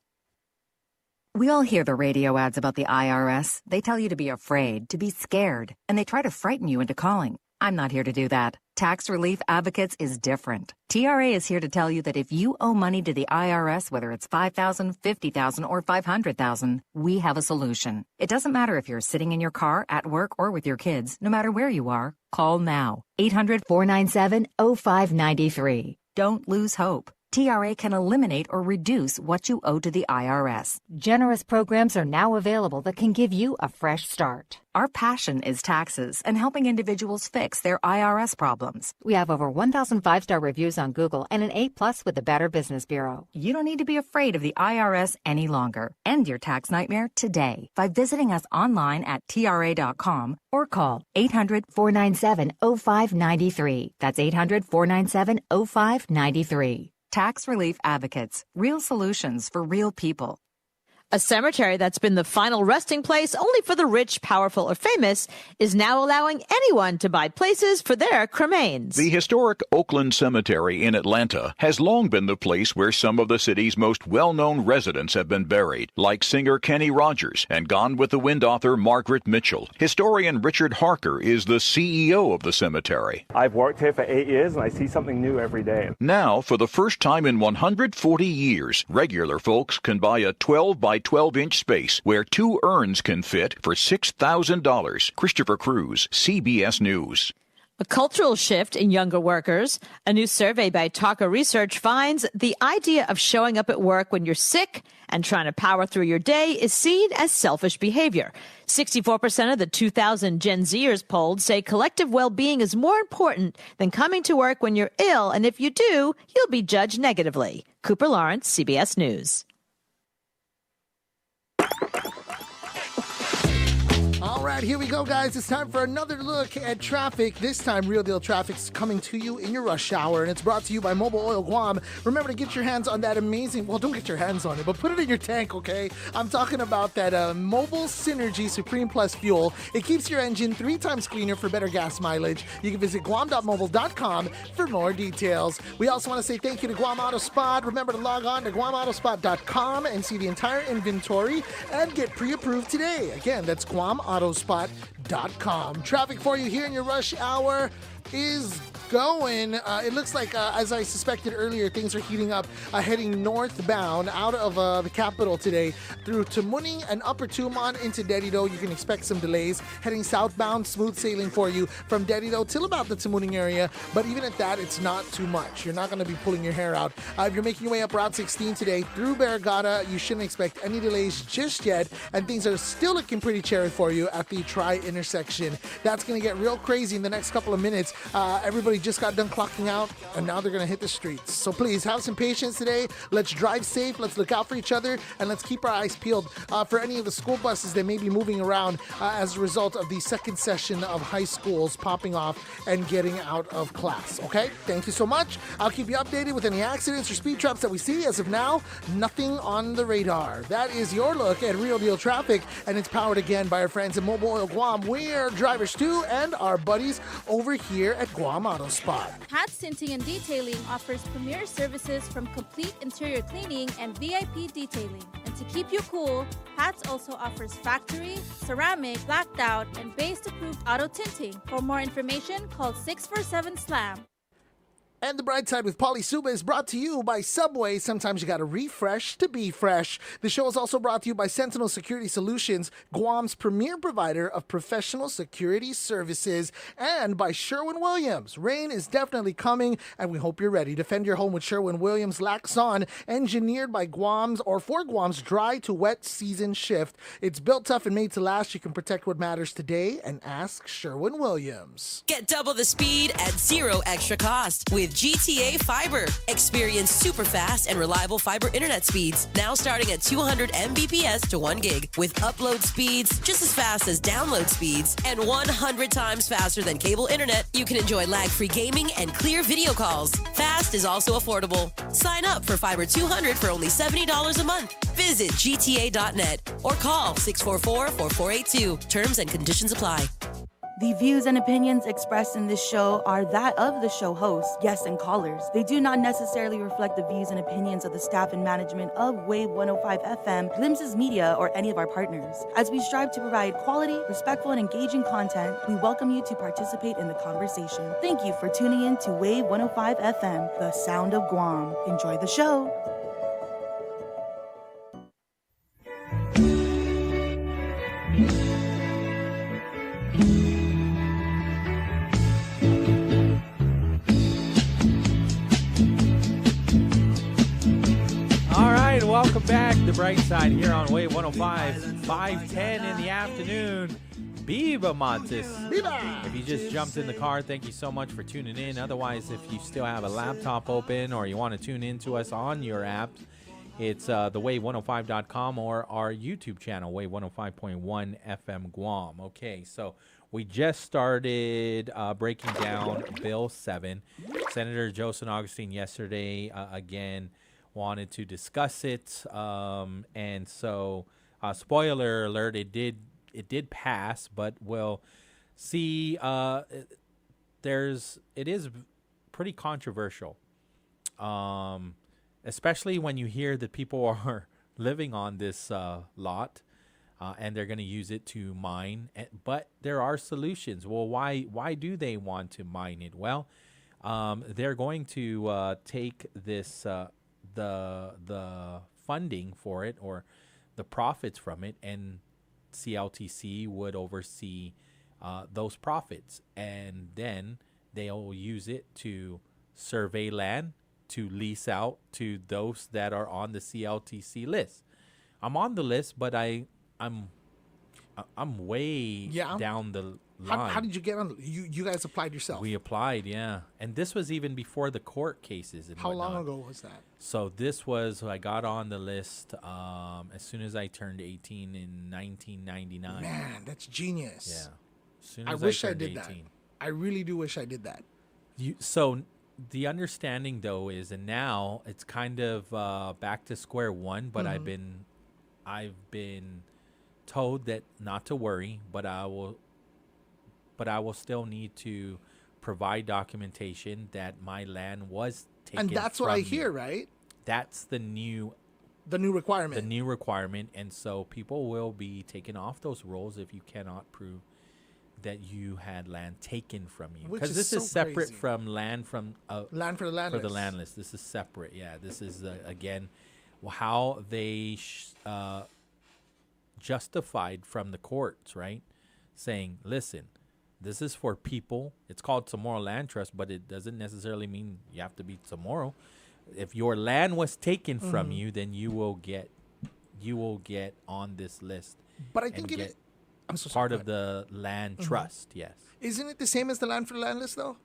We all hear the radio ads about the IRS. They tell you to be afraid, to be scared, and they try to frighten you into calling. I'm not here to do that. Tax Relief Advocates is different. TRA is here to tell you that if you owe money to the IRS, whether it's $5,000, $50,000, or $500,000, we have a solution. It doesn't matter if you're sitting in your car, at work, or with your kids. No matter where you are, call now. 800-497-0593. Don't lose hope. TRA can eliminate or reduce what you owe to the IRS. Generous programs are now available that can give you a fresh start. Our passion is taxes and helping individuals fix their IRS problems. We have over 1,000 5-star reviews on Google and an A+ with the Better Business Bureau. You don't need to be afraid of the IRS any longer. End your tax nightmare today by visiting us online at TRA.com or call 800-497-0593. That's 800-497-0593. Tax Relief Advocates. Real solutions for real people. A cemetery that's been the final resting place only for the rich, powerful, or famous is now allowing anyone to buy places for their cremains. The historic Oakland Cemetery in Atlanta has long been the place where some of the city's most well-known residents have been buried, like singer Kenny Rogers and Gone with the Wind author Margaret Mitchell. Historian Richard Harker is the CEO of the cemetery. I've worked here for 8 years and I see something new every day. Now, for the first time in 140 years, regular folks can buy a 12 by 12-inch space where 2 urns can fit for $6,000. Christopher Cruz, CBS News. A cultural shift in younger workers. A new survey by Taka Research finds the idea of showing up at work when you're sick and trying to power through your day is seen as selfish behavior. 64% of the 2,000 Gen Zers polled say collective well-being is more important than coming to work when you're ill, and if you do, you'll be judged negatively. Cooper Lawrence, CBS News. All right, here we go, guys. It's time for another look at traffic. This time, Real Deal Traffic's coming to you in your rush hour, and it's brought to you by Mobile Oil Guam. Remember to get your hands on that amazing, well, don't get your hands on it, but put it in your tank, okay? I'm talking about that Mobile Synergy Supreme Plus fuel. It keeps your engine 3 times cleaner for better gas mileage. You can visit guam.mobile.com for more details. We also want to say thank you to Guam Auto Spot. Remember to log on to guamautospot.com and see the entire inventory and get pre-approved today. Again, that's guamautospot.com. Traffic for you here in your rush hour is going. It looks like, as I suspected earlier, things are heating up, heading northbound out of the capital today through Tamuning and Upper Tumon into Dedido. You can expect some delays. Heading southbound, smooth sailing for you from Dedido till about the Tamuning area, but even at that, it's not too much. You're not going to be pulling your hair out. If you're making your way up Route 16 today through Barragata, you shouldn't expect any delays just yet, and things are still looking pretty cherry for you at the Tri-intersection. That's going to get real crazy in the next couple of minutes. Everybody just got done clocking out, and now they're going to hit the streets. So please have some patience today. Let's drive safe. Let's look out for each other, and let's keep our eyes peeled for any of the school buses that may be moving around as a result of the second session of high schools popping off and getting out of class. Okay? Thank you so much. I'll keep you updated with any accidents or speed traps that we see. As of now, nothing on the radar. That is your look at Real Deal Traffic, and it's powered again by our friends at Mobile Oil Guam. We're drivers too, and our buddies over here at Guam Auto Spot. Hats Tinting and Detailing offers premier services from complete interior cleaning and VIP detailing. And to keep you cool, Hats also offers factory, ceramic, blacked out, and base-approved auto tinting. For more information, call 647-SLAM. And the Brightside with Pauly Suba is brought to you by Subway. Sometimes you gotta refresh to be fresh. The show is also brought to you by Sentinel Security Solutions, Guam's premier provider of professional security services, and by Sherwin-Williams. Rain is definitely coming, and we hope you're ready. Defend your home with Sherwin-Williams Laxon, engineered by Guam's or for Guam's dry to wet season shift. It's built tough and made to last. You can protect what matters today, and ask Sherwin-Williams. Get double the speed at zero extra cost with GTA Fiber. Experience super fast and reliable fiber internet speeds, now starting at 200 Mbps to 1 gig, with upload speeds just as fast as download speeds and 100 times faster than cable internet. You can enjoy lag-free gaming and clear video calls. Fast is also affordable. Sign up for Fiber 200 for only $70 a month. Visit gta.net or call 644-4482. Terms and conditions apply. The views and opinions expressed in this show are that of the show host, guests, and callers. They do not necessarily reflect the views and opinions of the staff and management of Wave 105 FM, Glimpses Media, or any of our partners. As we strive to provide quality, respectful, and engaging content, we welcome you to participate in the conversation. Thank you for tuning in to Wave 105 FM, the sound of Guam. Enjoy the show. Welcome back to Brightside here on Wave 105, 5:10 in the afternoon. Biba Matis. Biba! If you just jumped in the car, thank you so much for tuning in. Otherwise, if you still have a laptop open or you want to tune in to us on your app, it's thewave105.com or our YouTube channel, Wave 105.1 FM Guam. Okay, so we just started breaking down Bill 7. Senator Joe San Augustine yesterday, again, wanted to discuss it, and so spoiler alert, it did pass, but we'll see. It is pretty controversial, especially when you hear that people are living on this lot, and they're going to use it to mine. But there are solutions. Well, why do they want to mine it? Well, they're going to take this the funding for it, or the profits from it, and CLTC would oversee those profits, and then they'll use it to survey land, to lease out to those that are on the CLTC list. I'm on the list, but I'm way down the line. How did you get on? You guys applied yourself? We applied, yeah. And this was even before the court cases and How whatnot. long ago was that? So this was, I got on the list as soon as I turned 18 in 1999. Man, that's genius. Yeah. As soon I as wish I turned did 18. that. I really do wish I did that. So the understanding, though, is, and now it's kind of back to square one, but I've been told that not to worry, but I will still need to provide documentation that my land was taken. And that's what I hear, right? That's the new requirement. The new requirement, and so people will be taken off those rolls if you cannot prove that you had land taken from you. Because this is separate crazy. from land from land for the land for list. the land list. This is separate. Yeah, this is again how they justified from the courts, right? Saying, listen, this is for people. It's called Tomorrow Land Trust, but it doesn't necessarily mean you have to be tomorrow. If your land was taken from you, then you will get on this list. But I think I'm so part sorry, of the land trust. Yes. Isn't it the same as the land for the land list though?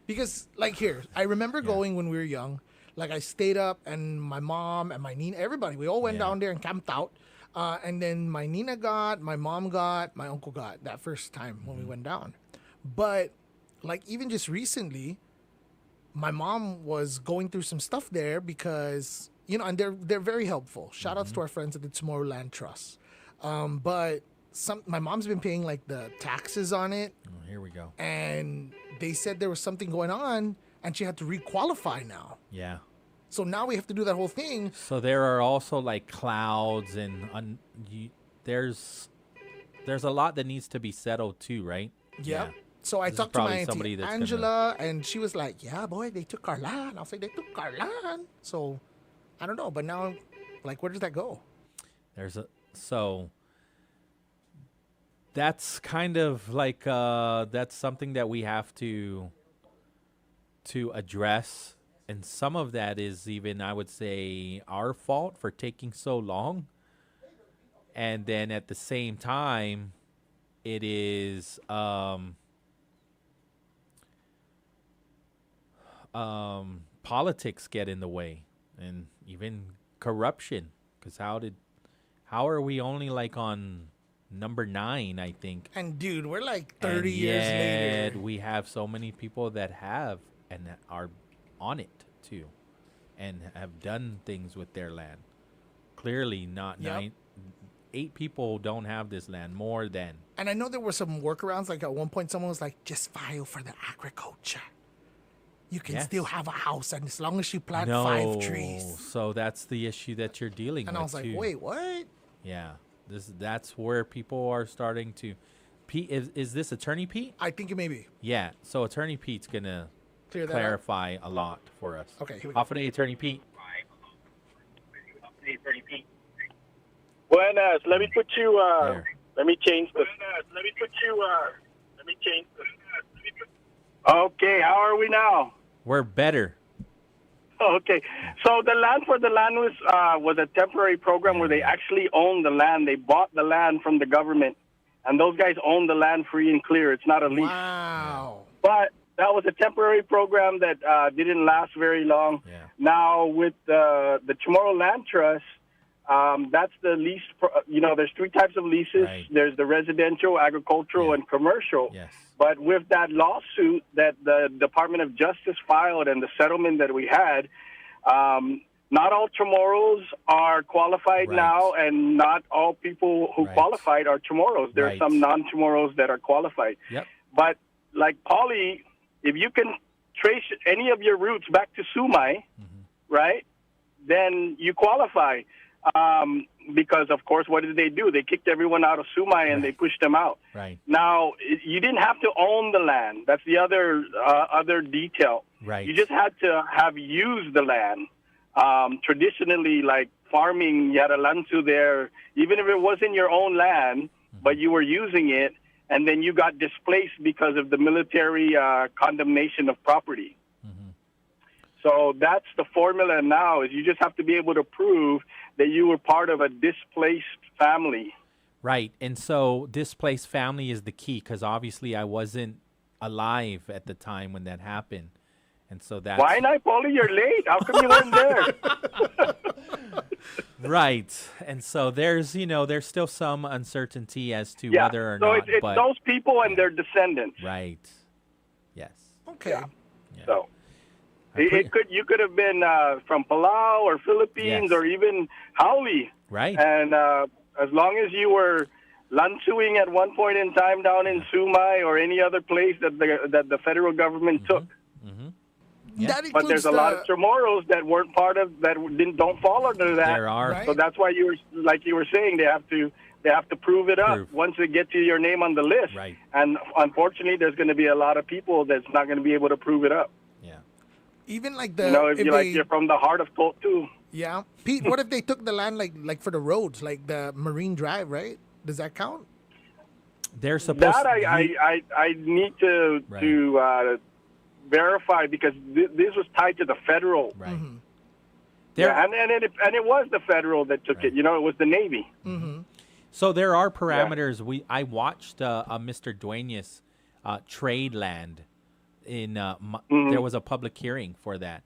Because like here, I remember going when we were young. Like I stayed up, and my mom and my Nina, everybody, we all went down there and camped out. And then my Nina got, my mom got, my uncle got that first time when we went down. But like even just recently, my mom was going through some stuff there because, and they're very helpful. Shout outs to our friends at the Tomorrow Land Trust. But my mom's been paying like the taxes on it. Oh, here we go. And they said there was something going on, and she had to requalify now. Yeah. So now we have to do that whole thing. So there are also like clouds, and there's a lot that needs to be settled too, right? Yeah. So I talked to my auntie that's Angela, and she was like, "Yeah, boy, they took our land." I was like, "They took our land." So I don't know, but now, like, where does that go? So that's kind of like that's something that we have to address. And some of that is even, I would say, our fault for taking so long. And then at the same time, it is politics get in the way, and even corruption. Because how are we only like on number 9, I think? And dude, we're like 30 years later. We have so many people that have and are on it too, and have done things with their land. Clearly not 8 people don't have this land, more than. And I know there were some workarounds. Like at one point someone was like, just file for the agriculture. You can still have a house, and as long as you plant 5 trees. So that's the issue that you're dealing with. And I was like, wait, what? Yeah. That's where people are starting to. Pete, is this Attorney Pete? I think it may be. Yeah. So Attorney Pete's gonna clarify a lot for us. Okay. Here we go. Off of the Attorney Pete. Buenas. Let me put you. Let me change this. Let me put you. Let me change this. Okay. How are we now? We're better. Okay. So the land for the land was a temporary program where they actually owned the land. They bought the land from the government, and those guys own the land free and clear. It's not a lease. Wow. But that was a temporary program that didn't last very long. Yeah. Now with the Tomorrow Land Trust, that's the lease. There's 3 types of leases. Right. There's the residential, agricultural, and commercial. Yes. But with that lawsuit that the Department of Justice filed and the settlement that we had, not all Chamorros are qualified now, and not all people who qualified are Chamorros. There are some non-Chamorros that are qualified. Yep. But like Pauly, if you can trace any of your roots back to Sumay, right, then you qualify. Because, of course, what did they do? They kicked everyone out of Sumay and they pushed them out. Right. Now, you didn't have to own the land. That's the other detail. Right. You just had to have used the land. Traditionally, like farming, you had a lansu there, even if it wasn't your own land, but you were using it, and then you got displaced because of the military condemnation of property. So that's the formula now, is you just have to be able to prove that you were part of a displaced family. Right. And so displaced family is the key, because obviously I wasn't alive at the time when that happened. And so that's... Why not, Pauly? You're late. How come you weren't there? Right. And so there's, there's still some uncertainty as to whether or not. So it's those people and their descendants. Right. Yes. Okay. Yeah. So... You could have been from Palau or Philippines or even Howley. Right. And as long as you were lansuing at one point in time down in Sumay or any other place that the federal government took. But there's a lot of Chamorros that weren't part of don't fall under that. There are. Right. So that's why you were saying they have to prove it up once they get to your name on the list. Right. And unfortunately, there's going to be a lot of people that's not going to be able to prove it up. Even like you're from the heart of Totu. Yeah, Pete. What if they took the land like for the roads, like the Marine Drive, right? Does that count? They're supposed. That I need to verify, because this was tied to the federal. Right. Yeah, and it was the federal that took it. It was the Navy. So there are parameters. I watched Mr. Duenas trade land. There was a public hearing for that.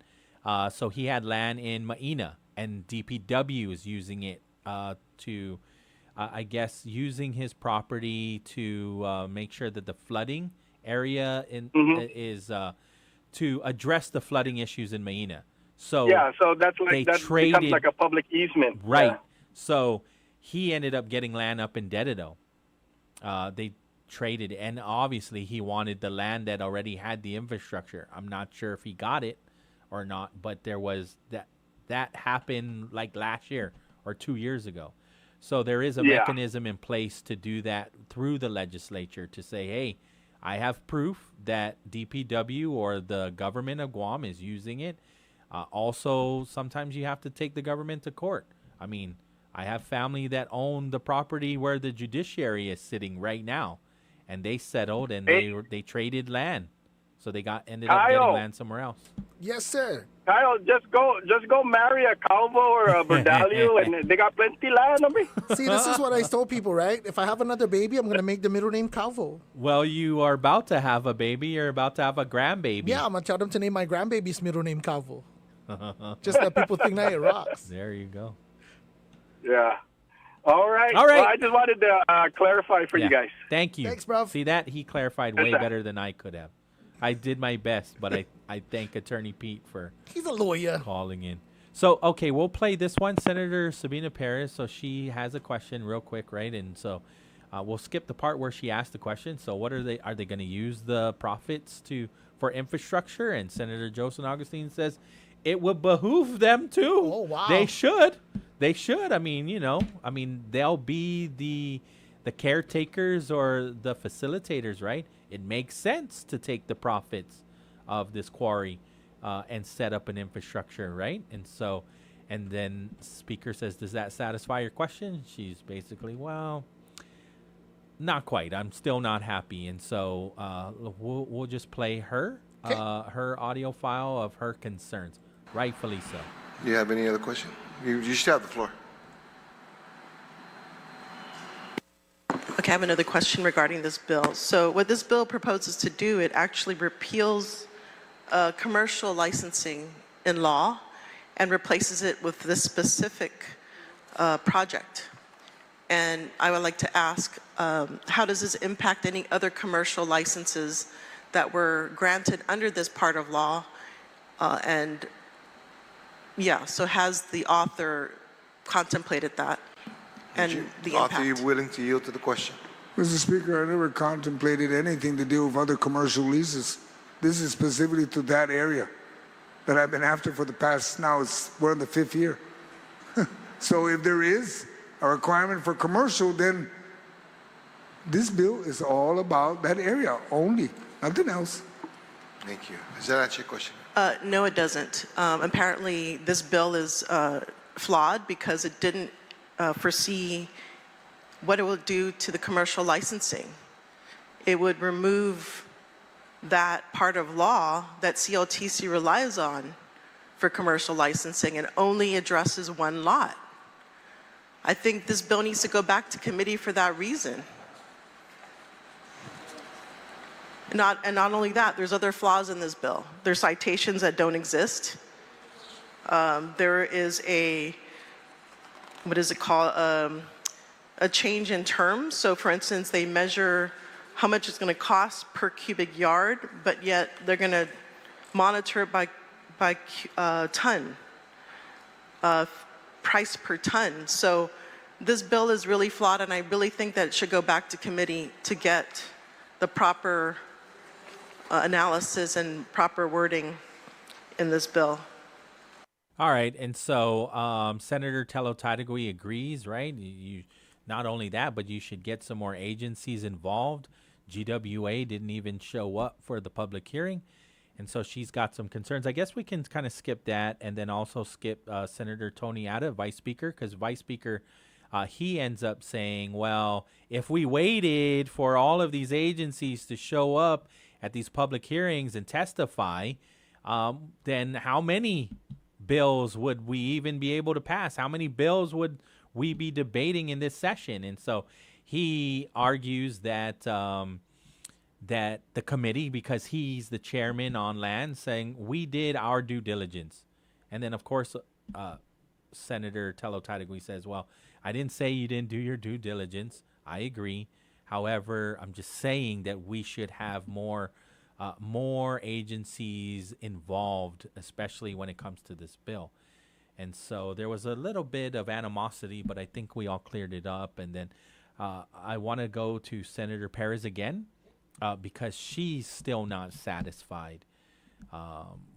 So he had land in Maina, and DPW is using it to, I guess, using his property to make sure that the flooding area is to address the flooding issues in Maina. So so that's like that becomes like a public easement. Right. Yeah. So he ended up getting land up in Dededo. They traded, and obviously he wanted the land that already had the infrastructure. I'm not sure if he got it or not, but there was that happened like last year or 2 years ago. So there is a mechanism in place to do that through the legislature, to say, hey, I have proof that DPW or the government of Guam is using it. Also, sometimes you have to take the government to court. I mean, I have family that own the property where the judiciary is sitting right now. And they settled, and they traded land, so they ended up getting land somewhere else. Yes, sir. Kyle, just go marry a Calvo or a Berdalio, and they got plenty land. See, this is what I told people, right? If I have another baby, I'm gonna make the middle name Calvo. Well, you are about to have a baby. You're about to have a grandbaby. Yeah, I'm gonna tell them to name my grandbaby's middle name Calvo. Just that people think that it rocks. There you go. Yeah. All right. Well, I just wanted to clarify for you guys. Thank you. Thanks, bro. See that? He clarified way better than I could have. I did my best, but I thank Attorney Pete for he's a lawyer calling in. So, okay, we'll play this one. Senator Sabina Perez, so she has a question real quick, right? And so we'll skip the part where she asked the question. So what are they going to use the profits for infrastructure? And Senator Joseph Augustine says it would behoove them to. Oh, wow. They should. They should. I mean, they'll be the caretakers or the facilitators, right? It makes sense to take the profits of this quarry and set up an infrastructure, right? And so, and then Speaker says, does that satisfy your question? She's basically, well, not quite. I'm still not happy. And so we'll just play her audio file of her concerns, rightfully so. Do you have any other question? You should have the floor. Okay, I have another question regarding this bill. So what this bill proposes to do, it actually repeals commercial licensing in law and replaces it with this specific project. And I would like to ask, how does this impact any other commercial licenses that were granted under this part of law? And Yeah, so has the author contemplated that and the Arthur, are you impact? willing to yield to the question? Mr. Speaker, I never contemplated anything to do with other commercial leases. This is specifically to that area that I've been after for the past, we're in the 5th year. So if there is a requirement for commercial, then this bill is all about that area only, nothing else. Thank you. Does that answer your question? No, it doesn't. Apparently, this bill is flawed because it didn't foresee what it will do to the commercial licensing. It would remove that part of law that CLTC relies on for commercial licensing and only addresses one lot. I think this bill needs to go back to committee for that reason. And not only that, there's other flaws in this bill. There's citations that don't exist. There is a, what is it called, a change in terms. So for instance, they measure how much it's gonna cost per cubic yard, but yet they're gonna monitor it by ton, price per ton. So this bill is really flawed, and I really think that it should go back to committee to get the proper analysis and proper wording in this bill. All right, and so Senator Tello-Tadigui agrees, right? You not only that, but you should get some more agencies involved. GWA didn't even show up for the public hearing, and so she's got some concerns. I guess we can kind of skip that and then also skip Senator Tony Atta, Vice Speaker, because Vice Speaker, he ends up saying, well, if we waited for all of these agencies to show up at these public hearings and testify, then how many bills would we even be able to pass? How many bills would we be debating in this session? And so he argues that that the committee, because he's the chairman on land, saying we did our due diligence. And then, of course, Senator Tello-Tadigui says, well, I didn't say you didn't do your due diligence. I agree. However, I'm just saying that we should have more agencies involved, especially when it comes to this bill. And so there was a little bit of animosity, but I think we all cleared it up. And then I want to go to Senator Perez again because she's still not satisfied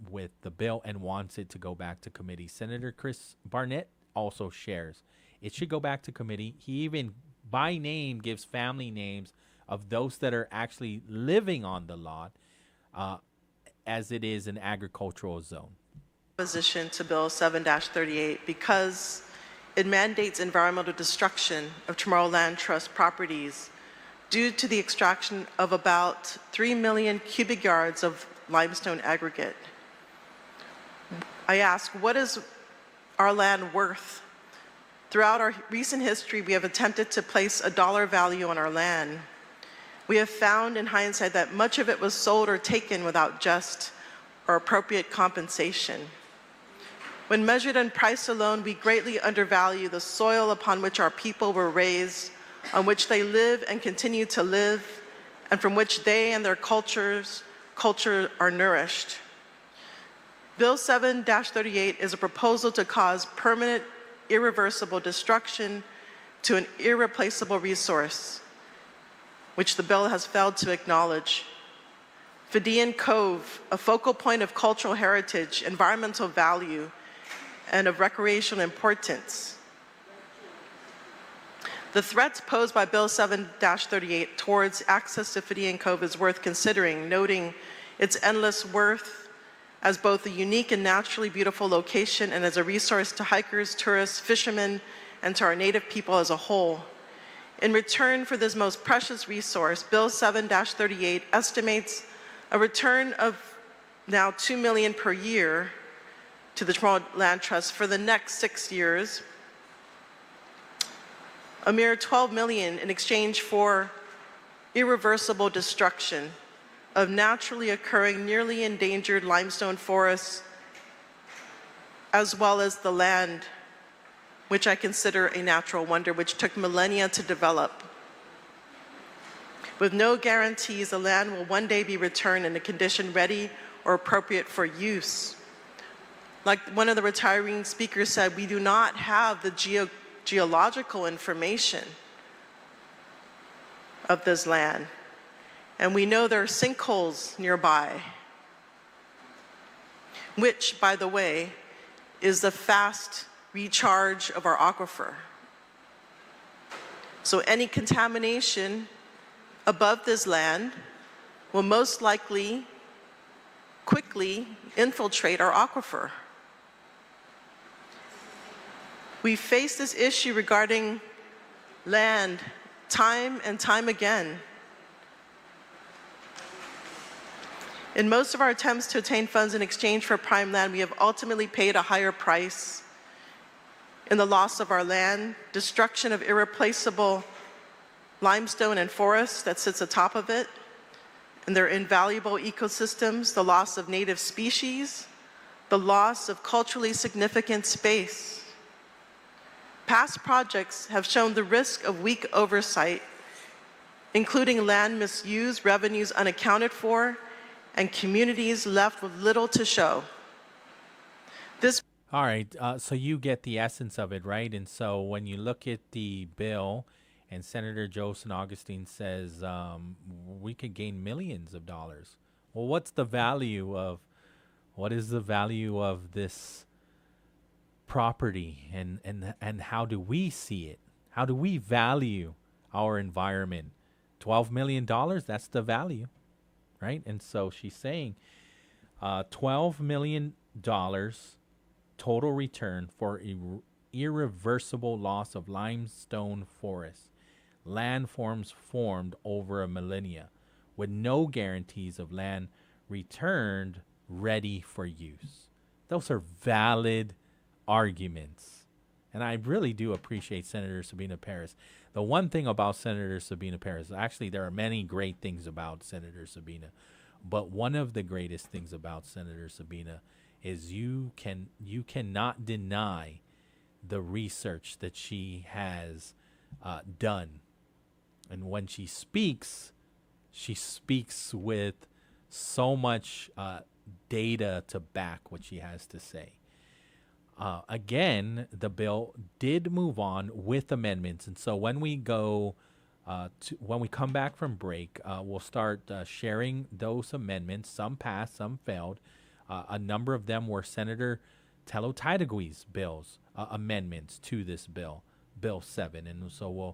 with the bill and wants it to go back to committee. Senator Chris Barnett also shares it should go back to committee. He even by name gives family names of those that are actually living on the lot, as it is an agricultural zone. Opposition to Bill 7-38 because it mandates environmental destruction of Chamorro Land Trust properties due to the extraction of about 3 million cubic yards of limestone aggregate. I ask, what is our land worth? Throughout our recent history, we have attempted to place a dollar value on our land. We have found in hindsight that much of it was sold or taken without just or appropriate compensation. When measured in price alone, we greatly undervalue the soil upon which our people were raised, on which they live and continue to live, and from which they and their culture are nourished. Bill 7-38 is a proposal to cause permanent, irreversible destruction to an irreplaceable resource, which the bill has failed to acknowledge. Fidian Cove, a focal point of cultural heritage, environmental value, and of recreational importance. The threats posed by Bill 7-38 towards access to Fidian Cove is worth considering, noting its endless worth as both a unique and naturally beautiful location and as a resource to hikers, tourists, fishermen, and to our native people as a whole. In return for this most precious resource, Bill 7-38 estimates a return of now $2 million per year to the Chamorro Land Trust for the next 6 years, a mere $12 million in exchange for irreversible destruction of naturally occurring, nearly endangered limestone forests, as well as the land, which I consider a natural wonder, which took millennia to develop. With no guarantees, the land will one day be returned in a condition ready or appropriate for use. Like one of the retiring speakers said, we do not have the geological information of this land. And we know there are sinkholes nearby, which, by the way, is the fast recharge of our aquifer. So any contamination above this land will most likely quickly infiltrate our aquifer. We face this issue regarding land time and time again. In most of our attempts to obtain funds in exchange for prime land, we have ultimately paid a higher price in the loss of our land, destruction of irreplaceable limestone and forest that sits atop of it, and their invaluable ecosystems, the loss of native species, the loss of culturally significant space. Past projects have shown the risk of weak oversight, including land misuse, revenues unaccounted for, and communities left with little to show. All right, so you get the essence of it, right? And so when you look at the bill, and Senator Joe St. Augustine says we could gain millions of dollars. Well, what is the value of this property, and how do we see it? How do we value our environment? $12 million, that's the value, right? And so she's saying $12 million total return for irreversible loss of limestone forests, landforms formed over a millennia, with no guarantees of land returned ready for use. Those are valid arguments. And I really do appreciate Senator Sabina Paris. The one thing about Senator Sabina Paris, actually there are many great things about Senator Sabina, but one of the greatest things about Senator Sabina is you cannot deny the research that she has done. And when she speaks with so much data to back what she has to say. Again, the bill did move on with amendments, and so when we when we come back from break, we'll start sharing those amendments. Some passed, some failed. A number of them were Senator Tello Taitagui's bills, amendments to this bill, Bill 7, and so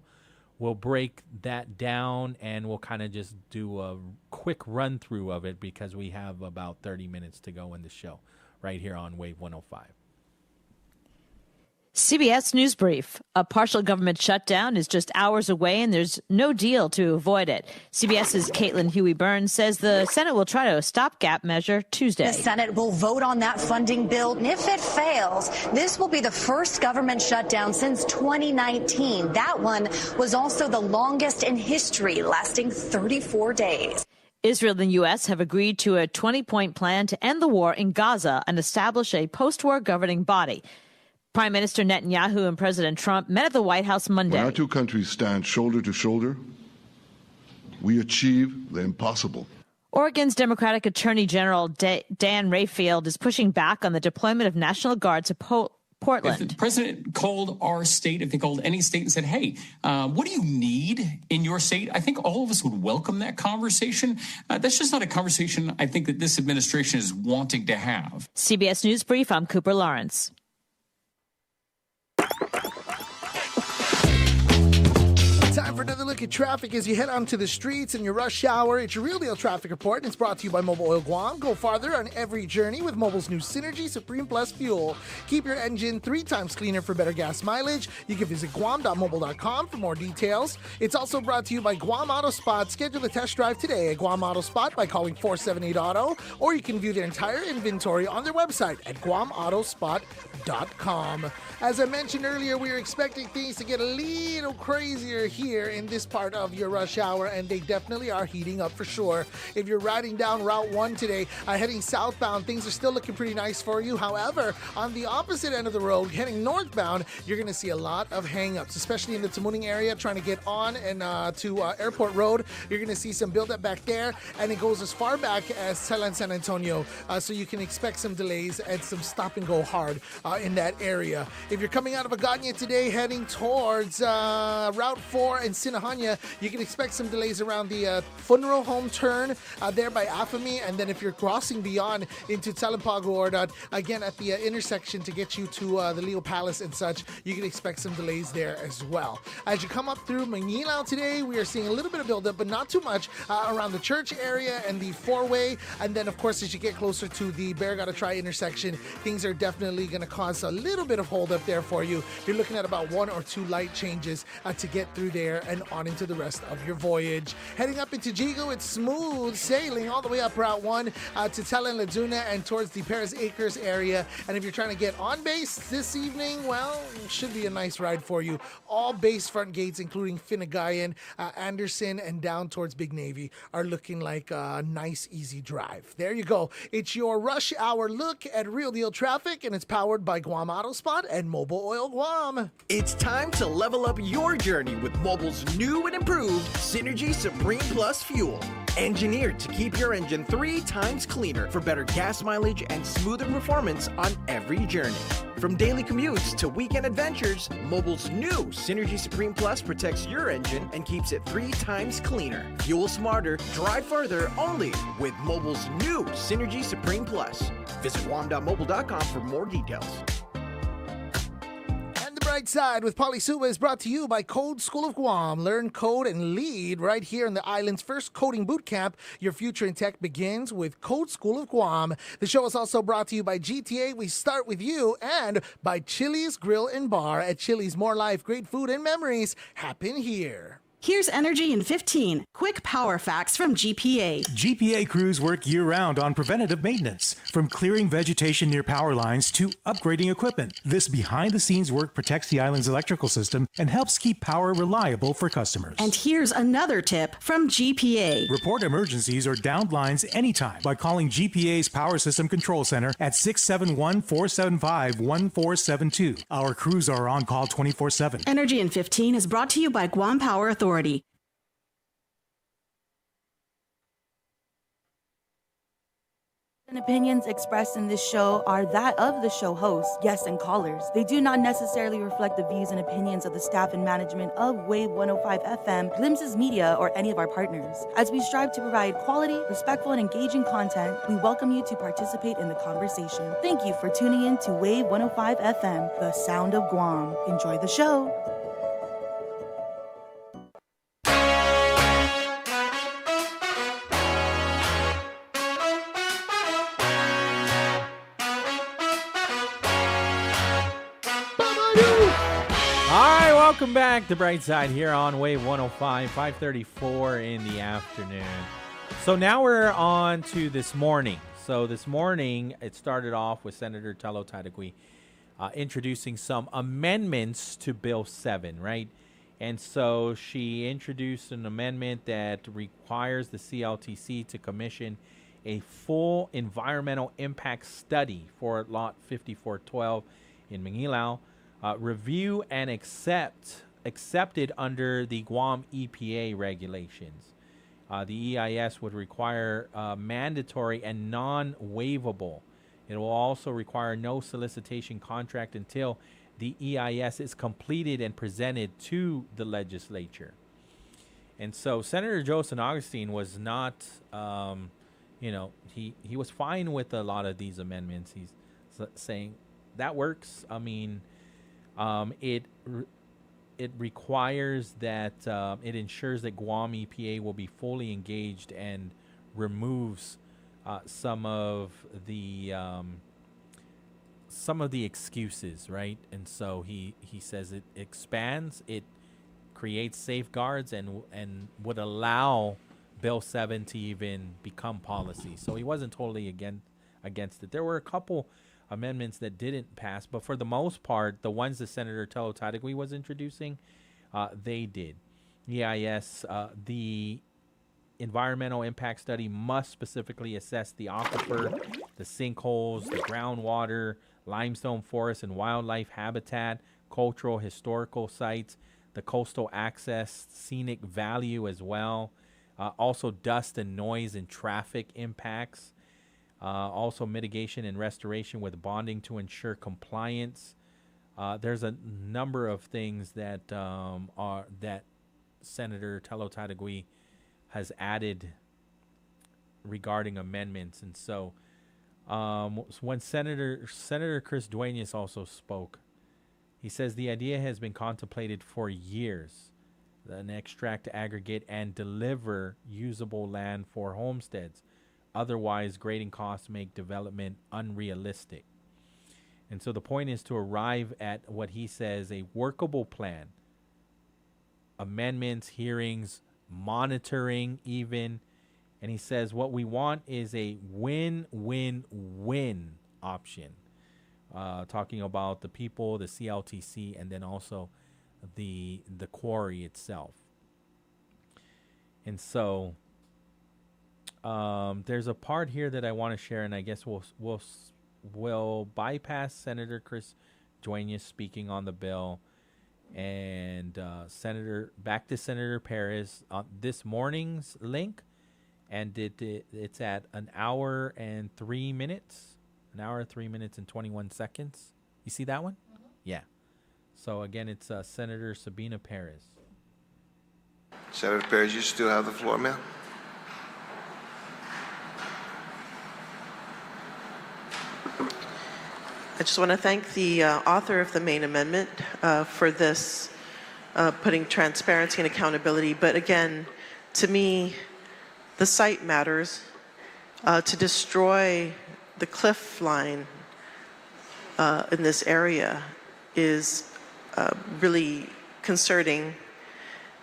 we'll break that down, and we'll kind of just do a quick run through of it because we have about 30 minutes to go in the show right here on Wave 105. CBS News Brief. A partial government shutdown is just hours away, and there's no deal to avoid it. CBS's Caitlin Huey-Burns says the Senate will try to stopgap measure Tuesday. The Senate will vote on that funding bill, and if it fails, this will be the first government shutdown since 2019. That one was also the longest in history, lasting 34 days. Israel and the U.S. have agreed to a 20-point plan to end the war in Gaza and establish a post-war governing body. Prime Minister Netanyahu and President Trump met at the White House Monday. When our two countries stand shoulder to shoulder, we achieve the impossible. Oregon's Democratic Attorney General Dan Rayfield is pushing back on the deployment of National Guard to Portland. If the president called our state, if he called any state and said, hey, what do you need in your state? I think all of us would welcome that conversation. That's just not a conversation I think that this administration is wanting to have. CBS News Brief, I'm Cooper Lawrence. Time for another look at traffic as you head onto the streets in your rush hour. It's your Real Deal Traffic Report, and it's brought to you by Mobile Oil Guam. Go farther on every journey with Mobile's new Synergy Supreme Plus fuel. Keep your engine 3 times cleaner for better gas mileage. You can visit guam.mobile.com for more details. It's also brought to you by Guam Auto Spot. Schedule a test drive today at Guam Auto Spot by calling 478-AUTO, or you can view their entire inventory on their website at guamautospot.com. As I mentioned earlier, we are expecting things to get a little crazier here here in this part of your rush hour, and they definitely are heating up for sure. If you're riding down Route 1 today, heading southbound, things are still looking pretty nice for you. However, on the opposite end of the road, heading northbound, you're going to see a lot of hang-ups, especially in the Tamuning area, trying to get on and to Airport Road. You're going to see some buildup back there, and it goes as far back as Telan San Antonio, so you can expect some delays and some stop-and-go hard in that area. If you're coming out of Aganya today, heading towards Route 4 and Sinahanya, you can expect some delays around the Funeral Home turn there by Afami, and then if you're crossing beyond into Talampago or again at the intersection to get you to the Leo Palace and such, you can expect some delays there as well. As you come up through Manilao today, we are seeing a little bit of buildup, but not too much around the church area and the four-way, and then of course as you get closer to the Barragata Tri intersection, things are definitely going to cause a little bit of holdup there for you. You're looking at about 1 or 2 light changes to get through there and on into the rest of your voyage. Heading up into Jigo, it's smooth sailing all the way up Route 1 to Talan Laguna and towards the Paris Acres area. And if you're trying to get on base this evening, well, should be a nice ride for you. All base front gates, including Finagayan, Anderson, and down towards Big Navy, are looking like a nice, easy drive. There you go. It's your rush hour look at real deal traffic, and it's powered by Guam Auto Spot and Mobile Oil Guam. It's time to level up your journey with Mobile's new and improved Synergy Supreme Plus fuel. Engineered to keep your engine 3 times cleaner for better gas mileage and smoother performance on every journey. From daily commutes to weekend adventures, Mobile's new Synergy Supreme Plus protects your engine and keeps it 3 times cleaner. Fuel smarter, drive further only with Mobile's new Synergy Supreme Plus. Visit guam.mobile.com for more details. Brightside with Pauly Suba is brought to you by Code School of Guam. Learn, code, and lead right here in the island's first coding boot camp. Your future in tech begins with Code School of Guam. The show is also brought to you by GTA. We start with you, and by Chili's Grill and Bar. At Chili's, more life, great food, and memories happen here. Here's Energy in 15. Quick power facts from GPA. GPA crews work year-round on preventative maintenance, from clearing vegetation near power lines to upgrading equipment. This behind-the-scenes work protects the island's electrical system and helps keep power reliable for customers. And here's another tip from GPA. Report emergencies or downed lines anytime by calling GPA's Power System Control Center at 671-475-1472. Our crews are on call 24/7. Energy in 15 is brought to you by Guam Power Authority. And opinions expressed in this show are that of the show host, guests, and callers. They do not necessarily reflect the views and opinions of the staff and management of Wave 105 FM, Glimpses Media, or any of our partners. As we strive to provide quality, respectful, and engaging content, we welcome you to participate in the conversation. Thank you for tuning in to Wave 105 FM, the sound of Guam. Enjoy the show. Welcome back to Brightside here on Wave 105, 5:34 in the afternoon. So now we're on to this morning. So this morning, it started off with Senator Telo Tadagui introducing some amendments to Bill 7, right? And so she introduced an amendment that requires the CLTC to commission a full environmental impact study for Lot 5412 in Manilao. Review and accepted under the Guam EPA regulations. The EIS would require mandatory and non-waivable. It will also require no solicitation contract until the EIS is completed and presented to the legislature. And so Senator Joe San Augustine was not, he was fine with a lot of these amendments. He's saying that works. I mean, it requires that it ensures that Guam EPA will be fully engaged and removes some of the excuses, right? And so he says it expands, it creates safeguards, and would allow Bill 7 to even become policy. So he wasn't totally against it. There were a couple amendments that didn't pass, but for the most part, the ones that Senator Telo Tadagui was introducing, they did. EIS, the environmental impact study must specifically assess the aquifer, the sinkholes, the groundwater, limestone forest and wildlife habitat, cultural, historical sites, the coastal access, scenic value as well. Also dust and noise and traffic impacts. Also mitigation and restoration with bonding to ensure compliance. There's a number of things that that Senator Tello Tadagui has added regarding amendments. And so when Senator Chris Duenas also spoke, he says the idea has been contemplated for years, an extract, aggregate, and deliver usable land for homesteads. Otherwise, grading costs make development unrealistic. And so the point is to arrive at what he says a workable plan. Amendments, hearings, monitoring even. And he says what we want is a win-win-win option. Talking about the people, the CLTC, and then also the quarry itself. And so there's a part here that I want to share, and I guess we'll bypass Senator Chris Duenas speaking on the bill, and back to Senator Perez on this morning's link, and it's at an hour and 3 minutes. An hour, 3 minutes, and 21 seconds. You see that one? Mm-hmm. Yeah. So, again, it's Senator Sabina Perez. Senator Perez, you still have the floor, ma'am. I just want to thank the author of the main amendment for this, putting transparency and accountability. But again, to me, the site matters. To destroy the cliff line in this area is really concerning.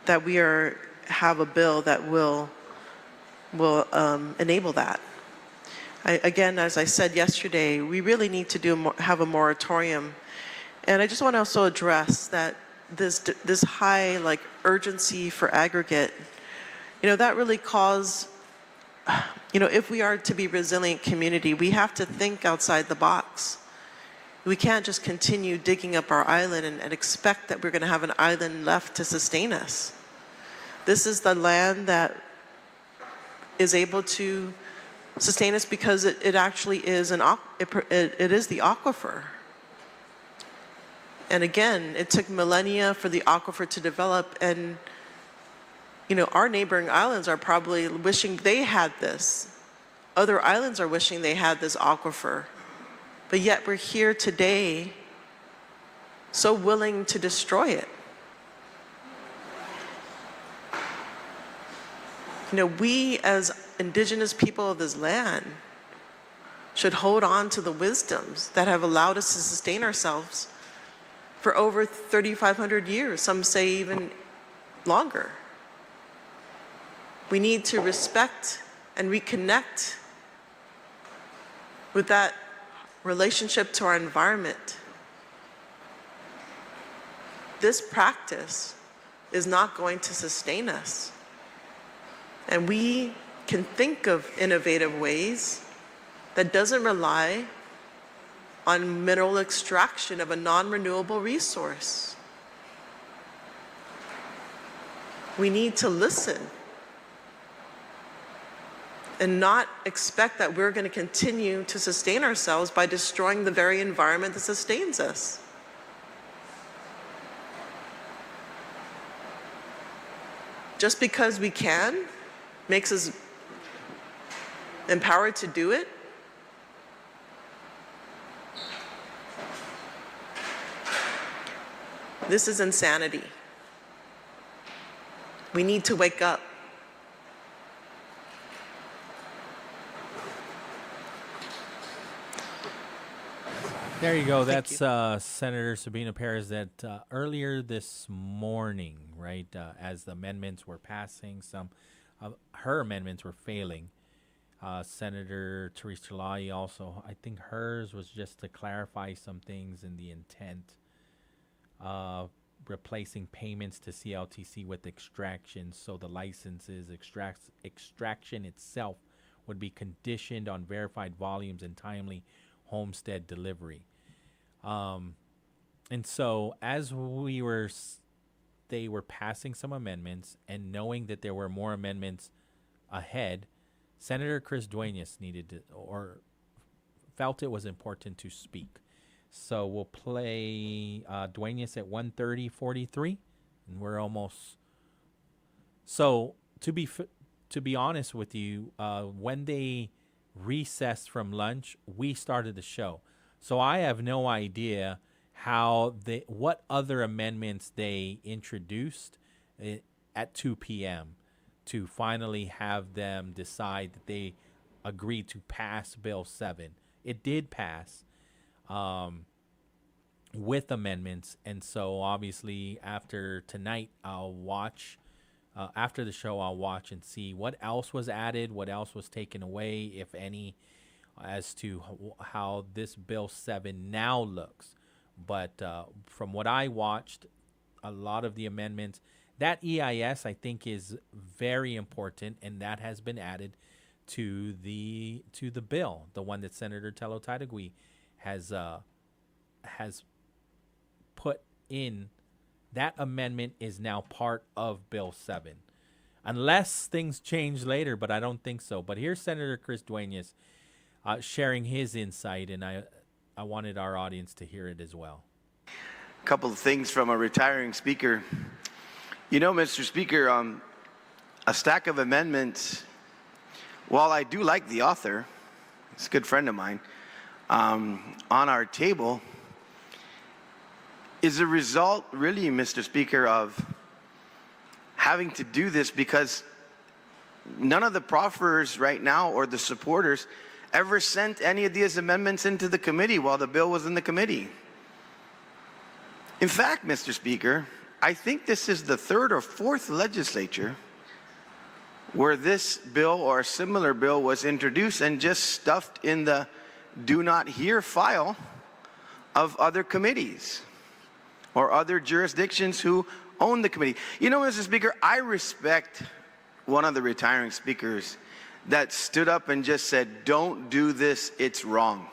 That we have a bill that will enable that. Again, as I said yesterday, we really need to have a moratorium, and I just want to also address that this high urgency for aggregate, that really calls. If we are to be resilient community, we have to think outside the box. We can't just continue digging up our island and expect that we're going to have an island left to sustain us. This is the land that is able to sustain us because it actually is it is the aquifer. And again, it took millennia for the aquifer to develop, and our neighboring islands are probably wishing they had this. Other islands are wishing they had this aquifer. But yet we're here today so willing to destroy it. We as indigenous people of this land should hold on to the wisdoms that have allowed us to sustain ourselves for over 3,500 years, some say even longer. We need to respect and reconnect with that relationship to our environment. This practice is not going to sustain us. And we can think of innovative ways that doesn't rely on mineral extraction of a non-renewable resource. We need to listen and not expect that we're going to continue to sustain ourselves by destroying the very environment that sustains us. Just because we can makes us empowered to do it. This is insanity. We need to wake up. There you go. That's Senator Sabina Perez that earlier this morning, right, as the amendments were passing, some of her amendments were failing. Senator Therese Chalayi also, I think hers was just to clarify some things in the intent. replacing payments to CLTC with extraction. So the licenses extraction itself would be conditioned on verified volumes and timely homestead delivery. And so as they were passing some amendments, and knowing that there were more amendments ahead, Senator Chris Duenas felt it was important to speak. So we'll play Duenas at 1:30:43, and we're almost. So to be honest with you, when they recessed from lunch, we started the show. So I have no idea what other amendments they introduced at 2 p.m. to finally have them decide that they agreed to pass Bill 7. It did pass with amendments, and so obviously after tonight I'll watch. After the show, I'll watch and see what else was added, what else was taken away, if any, as to how this Bill 7 now looks. But from what I watched, a lot of the amendments, that EIS I think is very important, and that has been added to the bill, the one that Senator Tello Taitagui has put in. That amendment is now part of Bill 7, unless things change later, but I don't think so. But here's Senator Chris Duenas sharing his insight, and I wanted our audience to hear it as well. A couple of things from a retiring speaker. You know, Mr. Speaker, a stack of amendments, while I do like the author, he's a good friend of mine, on our table, is a result, really, Mr. Speaker, of having to do this because none of the proffers right now or the supporters ever sent any of these amendments into the committee while the bill was in the committee. In fact, Mr. Speaker, I think this is the third or fourth legislature where this bill or a similar bill was introduced and just stuffed in the do not hear file of other committees or other jurisdictions who own the committee. You know, Mr. Speaker, I respect one of the retiring speakers that stood up and just said, don't do this, it's wrong.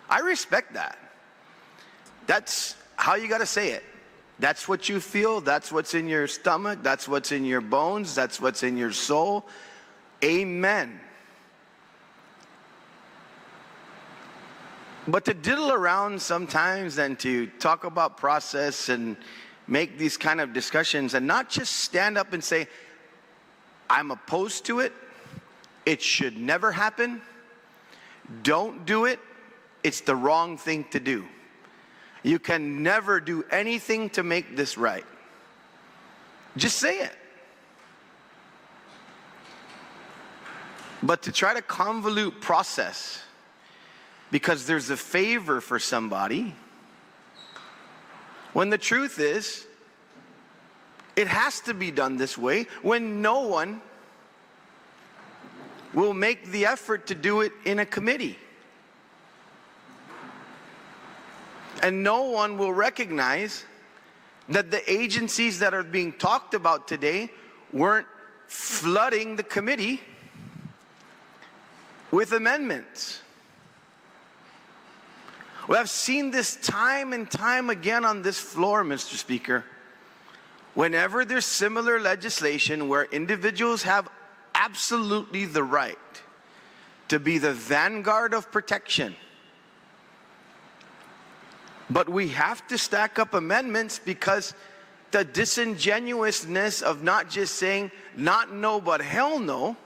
I respect that. That's how you got to say it. That's what you feel, that's what's in your stomach, that's what's in your bones, that's what's in your soul. Amen. But to diddle around sometimes and to talk about process and make these kind of discussions and not just stand up and say, I'm opposed to it, it should never happen, don't do it, it's the wrong thing to do. You can never do anything to make this right. Just say it. But to try to convolute process because there's a favor for somebody, when the truth is, it has to be done this way when no one will make the effort to do it in a committee. And no one will recognize that the agencies that are being talked about today weren't flooding the committee with amendments. We have seen this time and time again on this floor, Mr. Speaker. Whenever there's similar legislation where individuals have absolutely the right to be the vanguard of protection, but we have to stack up amendments because the disingenuousness of not just saying not no but hell no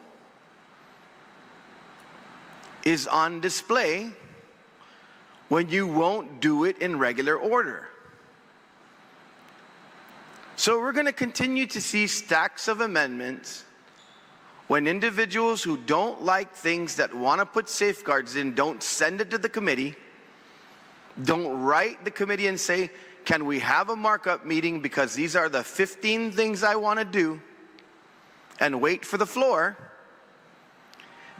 is on display when you won't do it in regular order. So we're going to continue to see stacks of amendments when individuals who don't like things that want to put safeguards in don't send it to the committee, don't write the committee and say, can we have a markup meeting because these are the 15 things I want to do, and wait for the floor.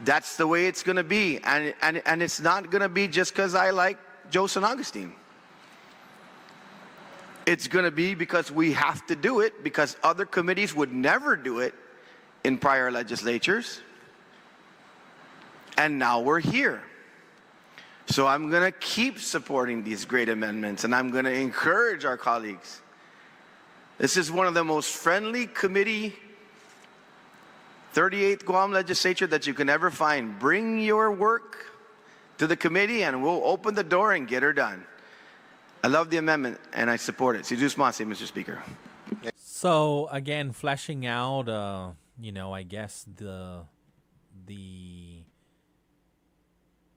That's the way it's going to be. And it's not going to be just because I like Joe San Augustine. It's going to be because we have to do it, because other committees would never do it in prior legislatures. And now we're here. So I'm going to keep supporting these great amendments, and I'm going to encourage our colleagues. This is one of the most friendly committee, 38th Guam legislature that you can ever find. Bring your work to the committee and we'll open the door and get her done. I love the amendment and I support it. Si Diyos masi, Mr. Speaker. So again, fleshing out, I guess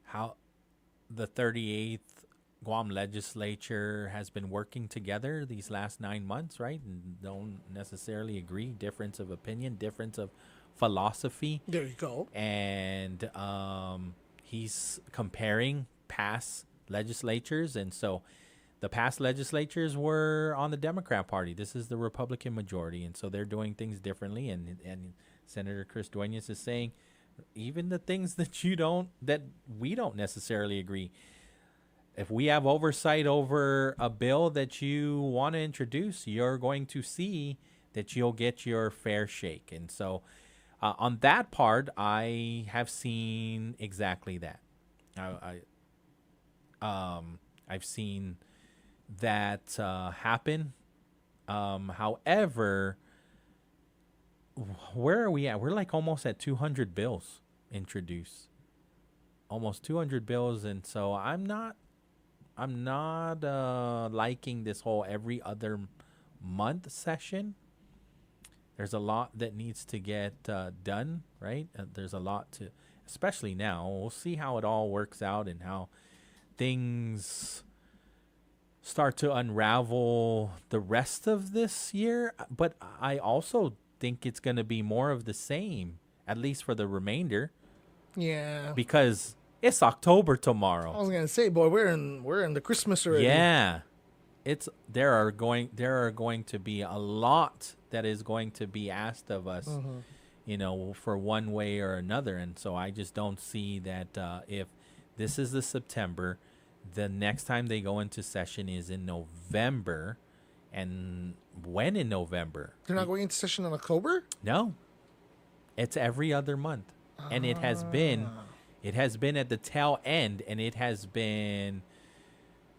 how the 38th Guam legislature has been working together these last 9 months, right? And don't necessarily agree. Difference of opinion, difference of philosophy. There you go. And he's comparing past legislatures. And so the past legislatures were on the Democrat Party. This is the Republican majority. And so they're doing things differently. And Senator Chris Duenas is saying even the things that we don't necessarily agree. If we have oversight over a bill that you want to introduce, you're going to see that you'll get your fair shake. And so on that part, I have seen exactly that. I've seen that happen. However, where are we at? We're like almost at 200 bills introduced. Almost 200 bills. And so I'm not liking this whole every other month session. There's a lot that needs to get done, right? There's a lot to, especially now. We'll see how it all works out and how things start to unravel the rest of this year. But I also think it's going to be more of the same, at least for the remainder. Yeah. Because it's October tomorrow. I was gonna say, boy, we're in the Christmas already. Yeah, there are going to be a lot that is going to be asked of us, for one way or another. And so I just don't see that if this is the September, the next time they go into session is in November, and when in November? They're not going into session in October? No, it's every other month, and it has been. It has been at the tail end, and it has been,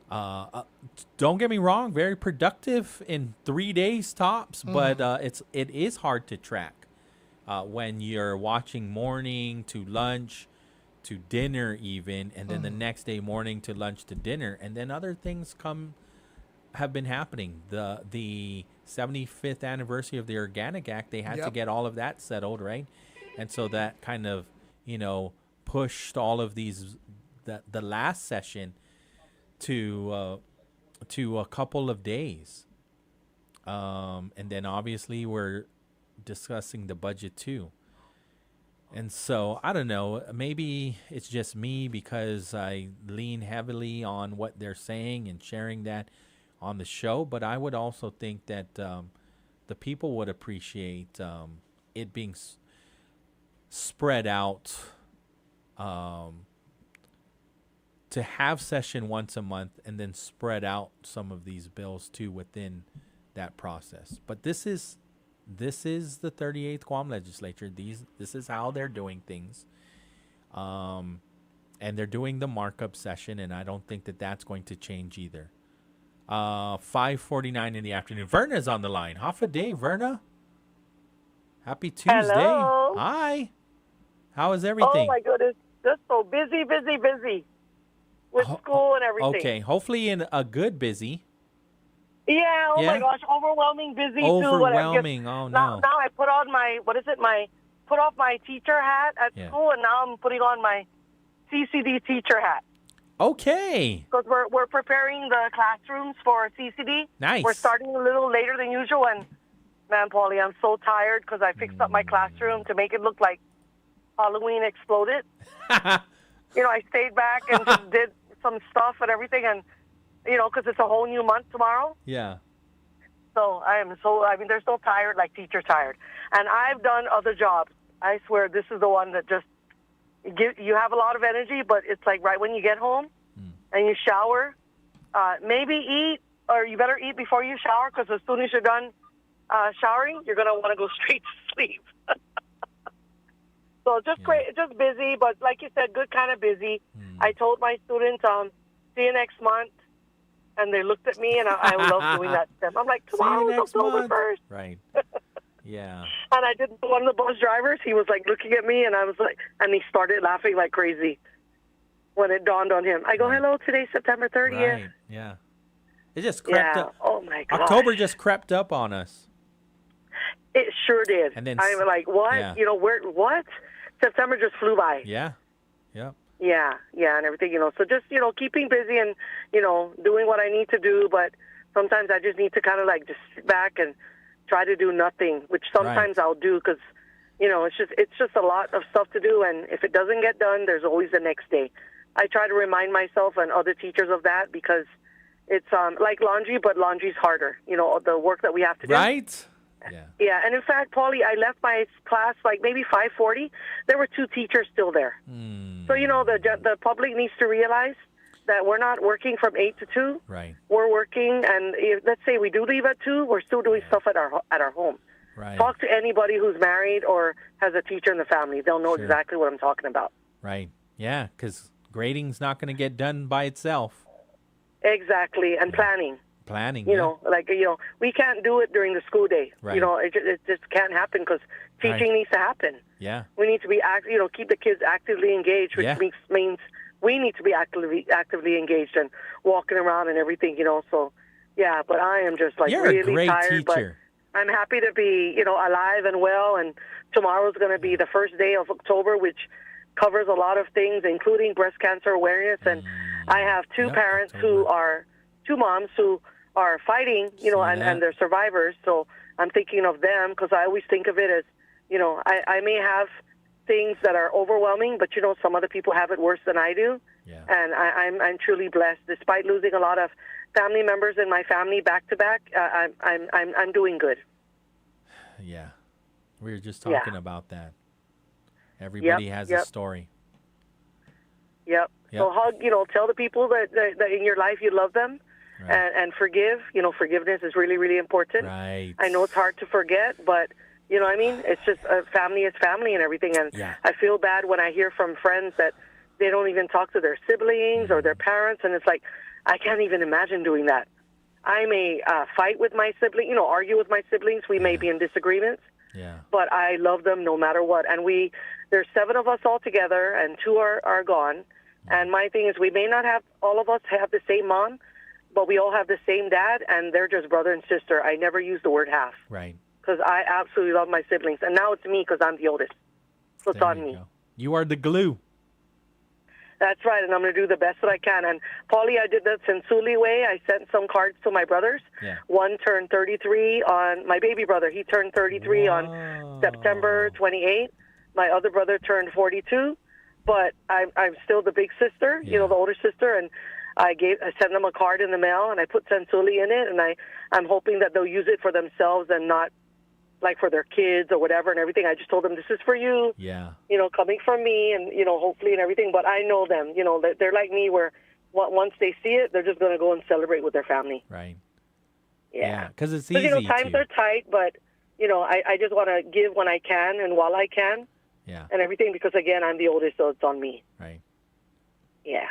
don't get me wrong, very productive in 3 days tops, but it is hard to track when you're watching morning to lunch to dinner even, and then the next day morning to lunch to dinner, and then other things have been happening. The 75th anniversary of the Organic Act, they had to get all of that settled, right? And so that kind of, pushed all of these the last session to a couple of days, and then obviously we're discussing the budget too. And so I don't know, maybe it's just me because I lean heavily on what they're saying and sharing that on the show, but I would also think that the people would appreciate it being spread out. To have session once a month and then spread out some of these bills too within that process. But this is the 38th Guam legislature. This is how they're doing things. And they're doing the markup session, and I don't think that that's going to change either. 5:49 in the afternoon. Verna's on the line. Half a day, Verna. Happy Tuesday. Hello. Hi. How is everything? Oh, my goodness. Just so busy with school and everything. Okay. Hopefully in a good busy. Yeah. Oh, my gosh. Overwhelming busy, too. Overwhelming. Oh, no. Now I put on put off my teacher hat at school, and now I'm putting on my CCD teacher hat. Okay. Because we're preparing the classrooms for CCD. Nice. We're starting a little later than usual, and, man, Pauly, I'm so tired because I fixed up my classroom to make it look like Halloween exploded. I stayed back and just did some stuff and everything, and, because it's a whole new month tomorrow. Yeah. So they're so tired, like teacher tired. And I've done other jobs. I swear this is the one that just, you have a lot of energy, but it's like right when you get home and you shower, maybe eat, or you better eat before you shower, because as soon as you're done showering, you're going to want to go straight to sleep. So just great, just busy, but like you said, good kind of busy. I told my students, see you next month. And they looked at me, and I love doing that to them. I'm like, tomorrow's October 1st. Right. Yeah. And I did one of the bus drivers. He was like looking at me, and I was like, and he started laughing like crazy when it dawned on him. I go, hello, today's September 30th. Right. Yeah. It just crept up. Oh my God. October just crept up on us. It sure did. And then I was like, what? Yeah. You know, what? September just flew by. Yeah. Yep. Yeah, and everything, So just, keeping busy and, doing what I need to do. But sometimes I just need to kind of like just sit back and try to do nothing, which sometimes I'll do because, it's just a lot of stuff to do. And if it doesn't get done, there's always the next day. I try to remind myself and other teachers of that because it's like laundry, but laundry's harder, the work that we have to do. Right? Yeah, and in fact, Pauly, I left my class like maybe 5:40. There were 2 teachers still there. So, the public needs to realize that we're not working from 8 to 2. Right. We're working, and let's say we do leave at 2, we're still doing stuff at our home. Right. Talk to anybody who's married or has a teacher in the family. They'll know exactly what I'm talking about. Right. Yeah, because grading's not going to get done by itself. Exactly, and planning. Planning. We can't do it during the school day. Right. It just can't happen because teaching needs to happen. Yeah. We need to be keep the kids actively engaged, which means we need to be actively engaged and walking around and everything. So yeah. But I am just like You're really a great tired. teacher. But I'm happy to be alive and well. And tomorrow's going to be the first day of October, which covers a lot of things, including breast cancer awareness. And I have 2 parents who are 2 moms who are fighting, and they're survivors. So I'm thinking of them because I always think of it as, I may have things that are overwhelming, but some other people have it worse than I do. Yeah. And I'm truly blessed, despite losing a lot of family members in my family back to back. I'm doing good. Yeah, we were just talking about that. Everybody has a story. Yep. So hug, tell the people that in your life you love them. Right. And forgive. Forgiveness is really, really important. Right. I know it's hard to forget, but, it's just family is family and everything. And I feel bad when I hear from friends that they don't even talk to their siblings or their parents. And it's like, I can't even imagine doing that. I may fight with my sibling, argue with my siblings. We may be in disagreements. Yeah. But I love them no matter what. And there's 7 of us all together, and 2 are gone. And my thing is, we may not have, all of us have the same mom, but we all have the same dad, and they're just brother and sister. I never use the word half. Right. Because I absolutely love my siblings. And now it's me because I'm the oldest. So it's on me. You are the glue. That's right, and I'm going to do the best that I can. And, Pauly, I did the Sensuli way. I sent some cards to my brothers. Yeah. One turned 33 on, my baby brother, he turned 33 on September 28th. My other brother turned 42. But I'm still the big sister, the older sister, and I sent them a card in the mail, and I put Sensuli in it, and I'm hoping that they'll use it for themselves and not like for their kids or whatever and everything. I just told them, this is for you, coming from me, and, hopefully and everything. But I know them, they're like me where once they see it, they're just going to go and celebrate with their family. Right. Yeah. Because it's easy. Times are tight, but, I just want to give when I can and while I can. Yeah. And everything because, again, I'm the oldest, so it's on me. Right. Yeah.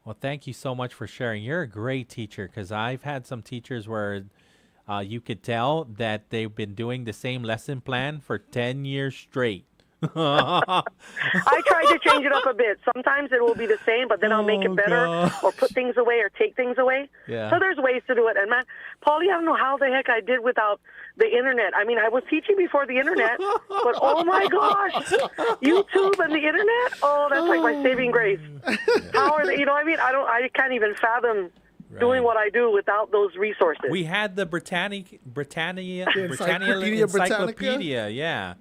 Well, thank you so much for sharing. You're a great teacher because I've had some teachers where you could tell that they've been doing the same lesson plan for 10 years straight. I try to change it up a bit. Sometimes it will be the same, but then I'll make it better or put things away or take things away. Yeah. So there's ways to do it. And, man, Pauly, I don't know how the heck I did without the internet. I mean, I was teaching before the internet, but oh, my gosh, YouTube and the internet, that's like my saving grace. How are they, I can't even fathom doing what I do without those resources. We had the Britannia Encyclopedia, yeah.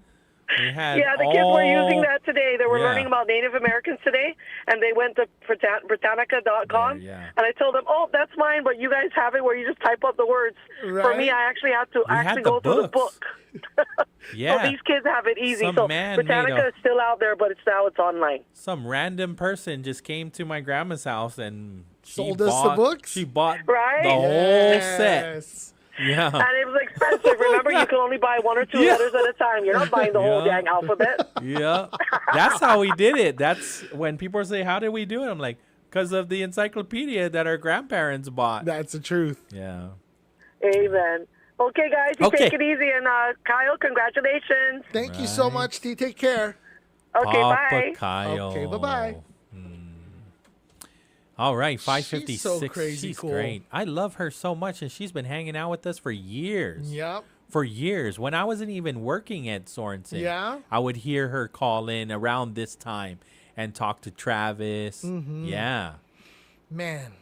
The kids were using that today. They were learning about Native Americans today, and they went to Britannica.com, and I told them, that's mine, but you guys have it where you just type up the words. Right. For me, I actually had to go through the book. So these kids have it easy. So Britannica is still out there, but it's online. Some random person just came to my grandma's house and Sold us the books. She bought Right? the whole set. Yeah. And it was expensive. Remember, you can only buy 1 or 2 letters at a time. You're not buying the whole dang alphabet. Yeah. That's how we did it. That's when people say, how did we do it? I'm like, because of the encyclopedia that our grandparents bought. That's the truth. Yeah. Amen. Okay, guys, you Okay. take it easy. And Kyle, congratulations. Thank you so much, T. Take care. Okay, Papa bye. Kyle. Okay, bye-bye. All right, 5:56. She's so crazy She's cool. great. I love her so much, and she's been hanging out with us for years. Yep. For years. When I wasn't even working at Sorensen, Yeah? I would hear her call in around this time and talk to Travis. Mhm. Yeah. Man.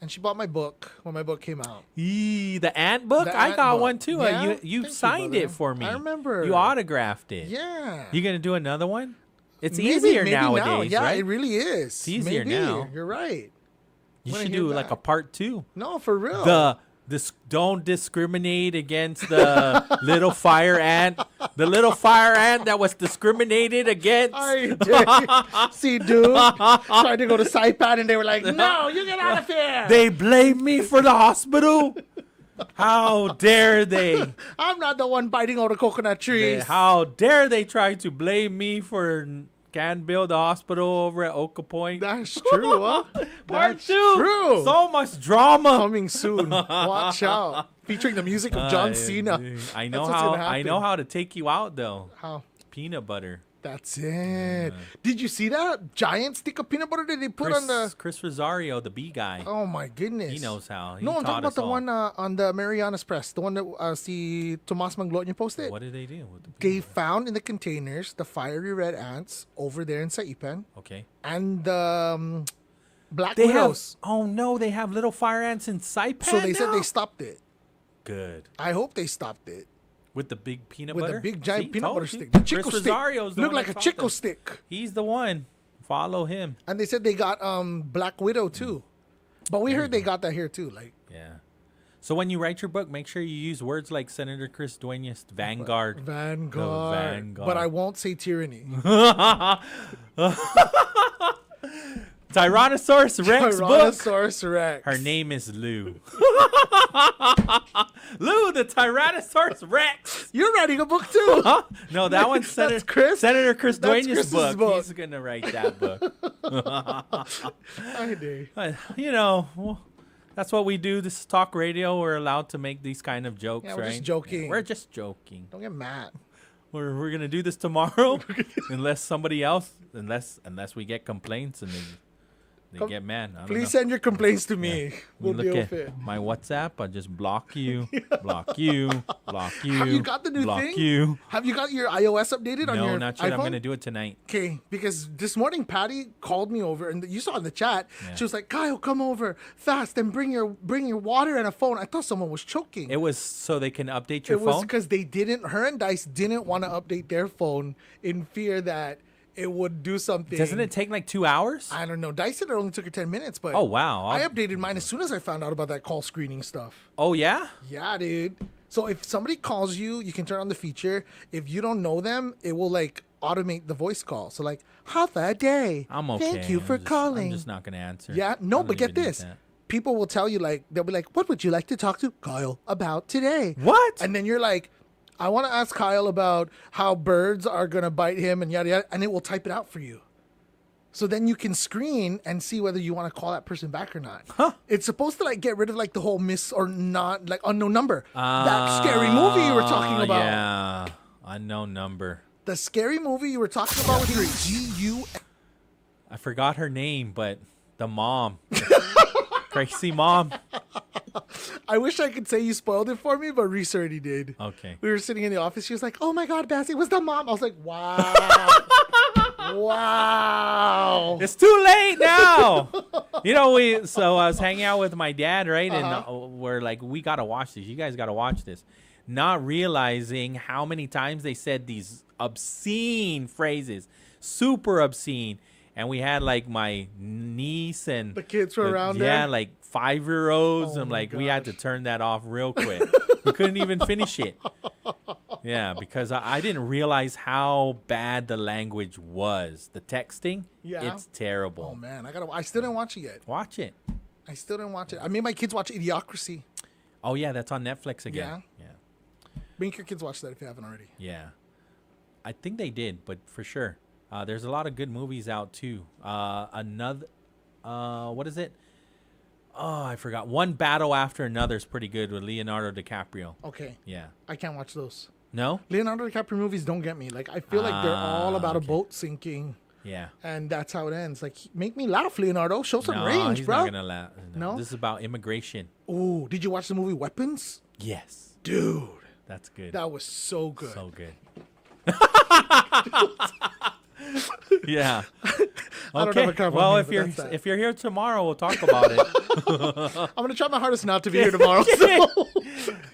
And she bought my book when my book came out. The ant book? The I ant got book. one too. Yeah? You Thank you, signed it brother. for me. I remember. You autographed it. Yeah. You gonna do another one? It's Maybe easier now. nowadays, Yeah, right? it really is. It's easier Maybe. now. You're right. You Wanna should hear do like that. a part 2. No, for real. Don't discriminate against the little fire ant. The little fire ant that was discriminated against. See, dude, tried to go to Saipan and they were like, no, you get out of here. They blame me for the hospital. How dare they? I'm not the one biting all the coconut trees. How dare they try to blame me for can't build a hospital over at Oka Point? That's true, huh? Part That's 2. true. So much drama coming soon. Watch out. Featuring the music of John Cena. I know That's what's gonna I know happen. how to take you out though. How? Peanut butter. That's it. Did you see that giant stick of peanut butter that they put on the? Chris Rosario, the bee guy. Oh my goodness. He knows how. He No, I'm taught talking about us the all. one on the Marianas Press, the one that si Tomas Manglotnya posted. What did they do? With the They found in the containers the fiery red ants over there in Saipan. Okay. And the black They widows. have. Oh no, they have little fire ants in Saipan. So they said now? they stopped it. Good. I hope they stopped it. With the big peanut With butter? the big giant See, peanut told butter you. stick. The Chris Chico stick. Rosario's the Looked one like a that taught Chico them. stick. He's the one. Follow him. And they said they got Black Widow too. But we heard they got that here too. Like Yeah. So when you write your book, make sure you use words like Senator Chris Duenas, Vanguard. Vanguard. The Vanguard. But I won't say tyranny. Tyrannosaurus Rex book. Tyrannosaurus Rex. Her name is Lou. Lou, the Tyrannosaurus Rex. You're writing a book too. Huh? No, that one's Senator Chris. Senator Chris That's Duenas' Chris's book. He's gonna write that book. I do. You know, well, that's what we do. This is talk radio. We're allowed to make these kind of jokes, Yeah, we're right? just joking. We're just joking. Don't get mad. We're gonna do this tomorrow, unless somebody else, unless we get complaints and they get mad. I don't Please know. send your complaints to me. You We'll look deal at with it. my WhatsApp. I just block you, block you, block you. Have you got the new block thing? you. Have you got your iOS updated on No, your not yet. iPhone? I'm gonna do it tonight. Okay, because this morning Patty called me over, and you saw in the chat. She was like, "Kyle, come over fast and bring your water and a phone." I thought someone was choking. It was so they can update your It was phone. because they didn't. Her and Dice didn't want to update their phone in fear that it would do something. Doesn't it take like 2 hours? I don't know. Dice said it only took her 10 minutes, but Oh, wow. I updated mine as soon as I found out about that call screening stuff. Oh yeah. Yeah, dude. So if somebody calls you, you can turn on the feature. If you don't know them, it will like automate the voice call. So like, have a day. I'm okay. Thank you for calling. I'm just not gonna answer. Yeah, I no, don't but get even need this. that. People will tell you like, they'll be like, what would you like to talk to Kyle about today? What? And then you're like, I want to ask Kyle about how birds are going to bite him and yada yada. And it will type it out for you. So then you can screen and see whether you want to call that person back or not. Huh. It's supposed to like get rid of like the whole miss or not, like unknown number. That scary movie you were talking about. Yeah, unknown number. The scary movie you were talking about with your GU. I forgot her name, but the mom, crazy mom. I wish I could say you spoiled it for me, but Reese already did. Okay. We were sitting in the office. She was like, "Oh my God, Bass, it was the mom." I was like, "Wow, wow." It's too late now. You know, so I was hanging out with my dad, right? And we're like, we gotta watch this. You guys gotta watch this. Not realizing how many times they said these obscene phrases, super obscene. And we had like my niece and the kids were around there. Yeah, like 5-year-olds. Oh I'm my like, we had to turn that off real quick. We couldn't even finish it. Yeah, because I didn't realize how bad the language was. The texting, Yeah. it's terrible. Oh man, I still didn't watch it yet. Watch it. I still didn't watch it. I made my kids watch Idiocracy. Oh, yeah, that's on Netflix again. Yeah. Make your kids watch that if you haven't already. Yeah. I think they did, but for sure. There's a lot of good movies out, too. What is it? Oh, I forgot. One Battle After Another is pretty good with Leonardo DiCaprio. Okay. Yeah. I can't watch those. No? Leonardo DiCaprio movies don't get me. Like, I feel like they're all about a boat sinking. Yeah. And that's how it ends. Like, make me laugh, Leonardo. Show some No, range, he's bro. not gonna laugh. No? This is about immigration. Oh, did you watch the movie Weapons? Yes. Dude. That's good. That was so good. So good. Yeah. I don't have a cover Well, on me, if but you're that's that. if you're here tomorrow, we'll talk about it. I'm gonna try my hardest not to be here tomorrow. So.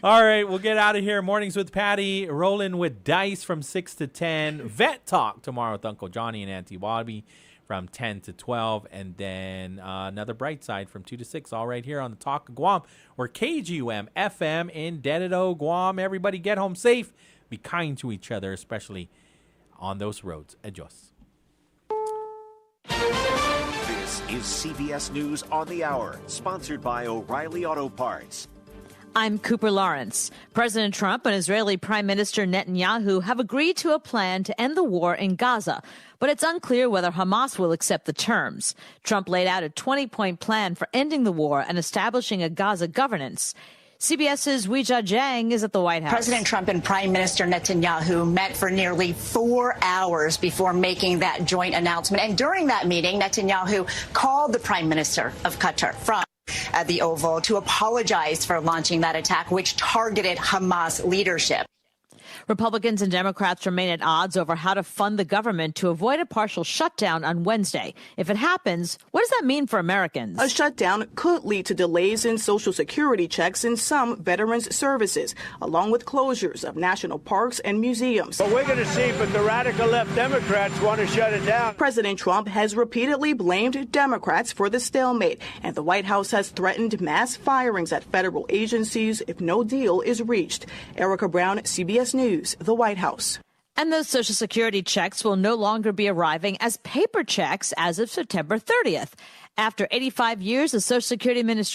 All right, we'll get out of here. Mornings with Patty, rolling with Dice from 6 to 10. Vet Talk tomorrow with Uncle Johnny and Auntie Bobby from 10 to 12. And then another Brightside from 2 to 6, all right here on the Talk of Guam. We're KGUM FM in Dededo, Guam. Everybody get home safe. Be kind to each other, especially on those roads. Adios. This is CBS News on the Hour, sponsored by O'Reilly Auto Parts. I'm Cooper Lawrence. President Trump and Israeli Prime Minister Netanyahu have agreed to a plan to end the war in Gaza, but it's unclear whether Hamas will accept the terms. Trump laid out a 20-point plan for ending the war and establishing a Gaza governance. CBS's Weijia Jiang is at the White House. President Trump and Prime Minister Netanyahu met for nearly 4 hours before making that joint announcement. And during that meeting, Netanyahu called the Prime Minister of Qatar from the Oval to apologize for launching that attack, which targeted Hamas leadership. Republicans and Democrats remain at odds over how to fund the government to avoid a partial shutdown on Wednesday. If it happens, what does that mean for Americans? A shutdown could lead to delays in Social Security checks in some veterans' services, along with closures of national parks and museums. But we're going to see, but the radical left Democrats want to shut it down. President Trump has repeatedly blamed Democrats for the stalemate, and the White House has threatened mass firings at federal agencies if no deal is reached. Erica Brown, CBS News, the White House. And those Social Security checks will no longer be arriving as paper checks as of September 30th. After 85 years, the Social Security Administration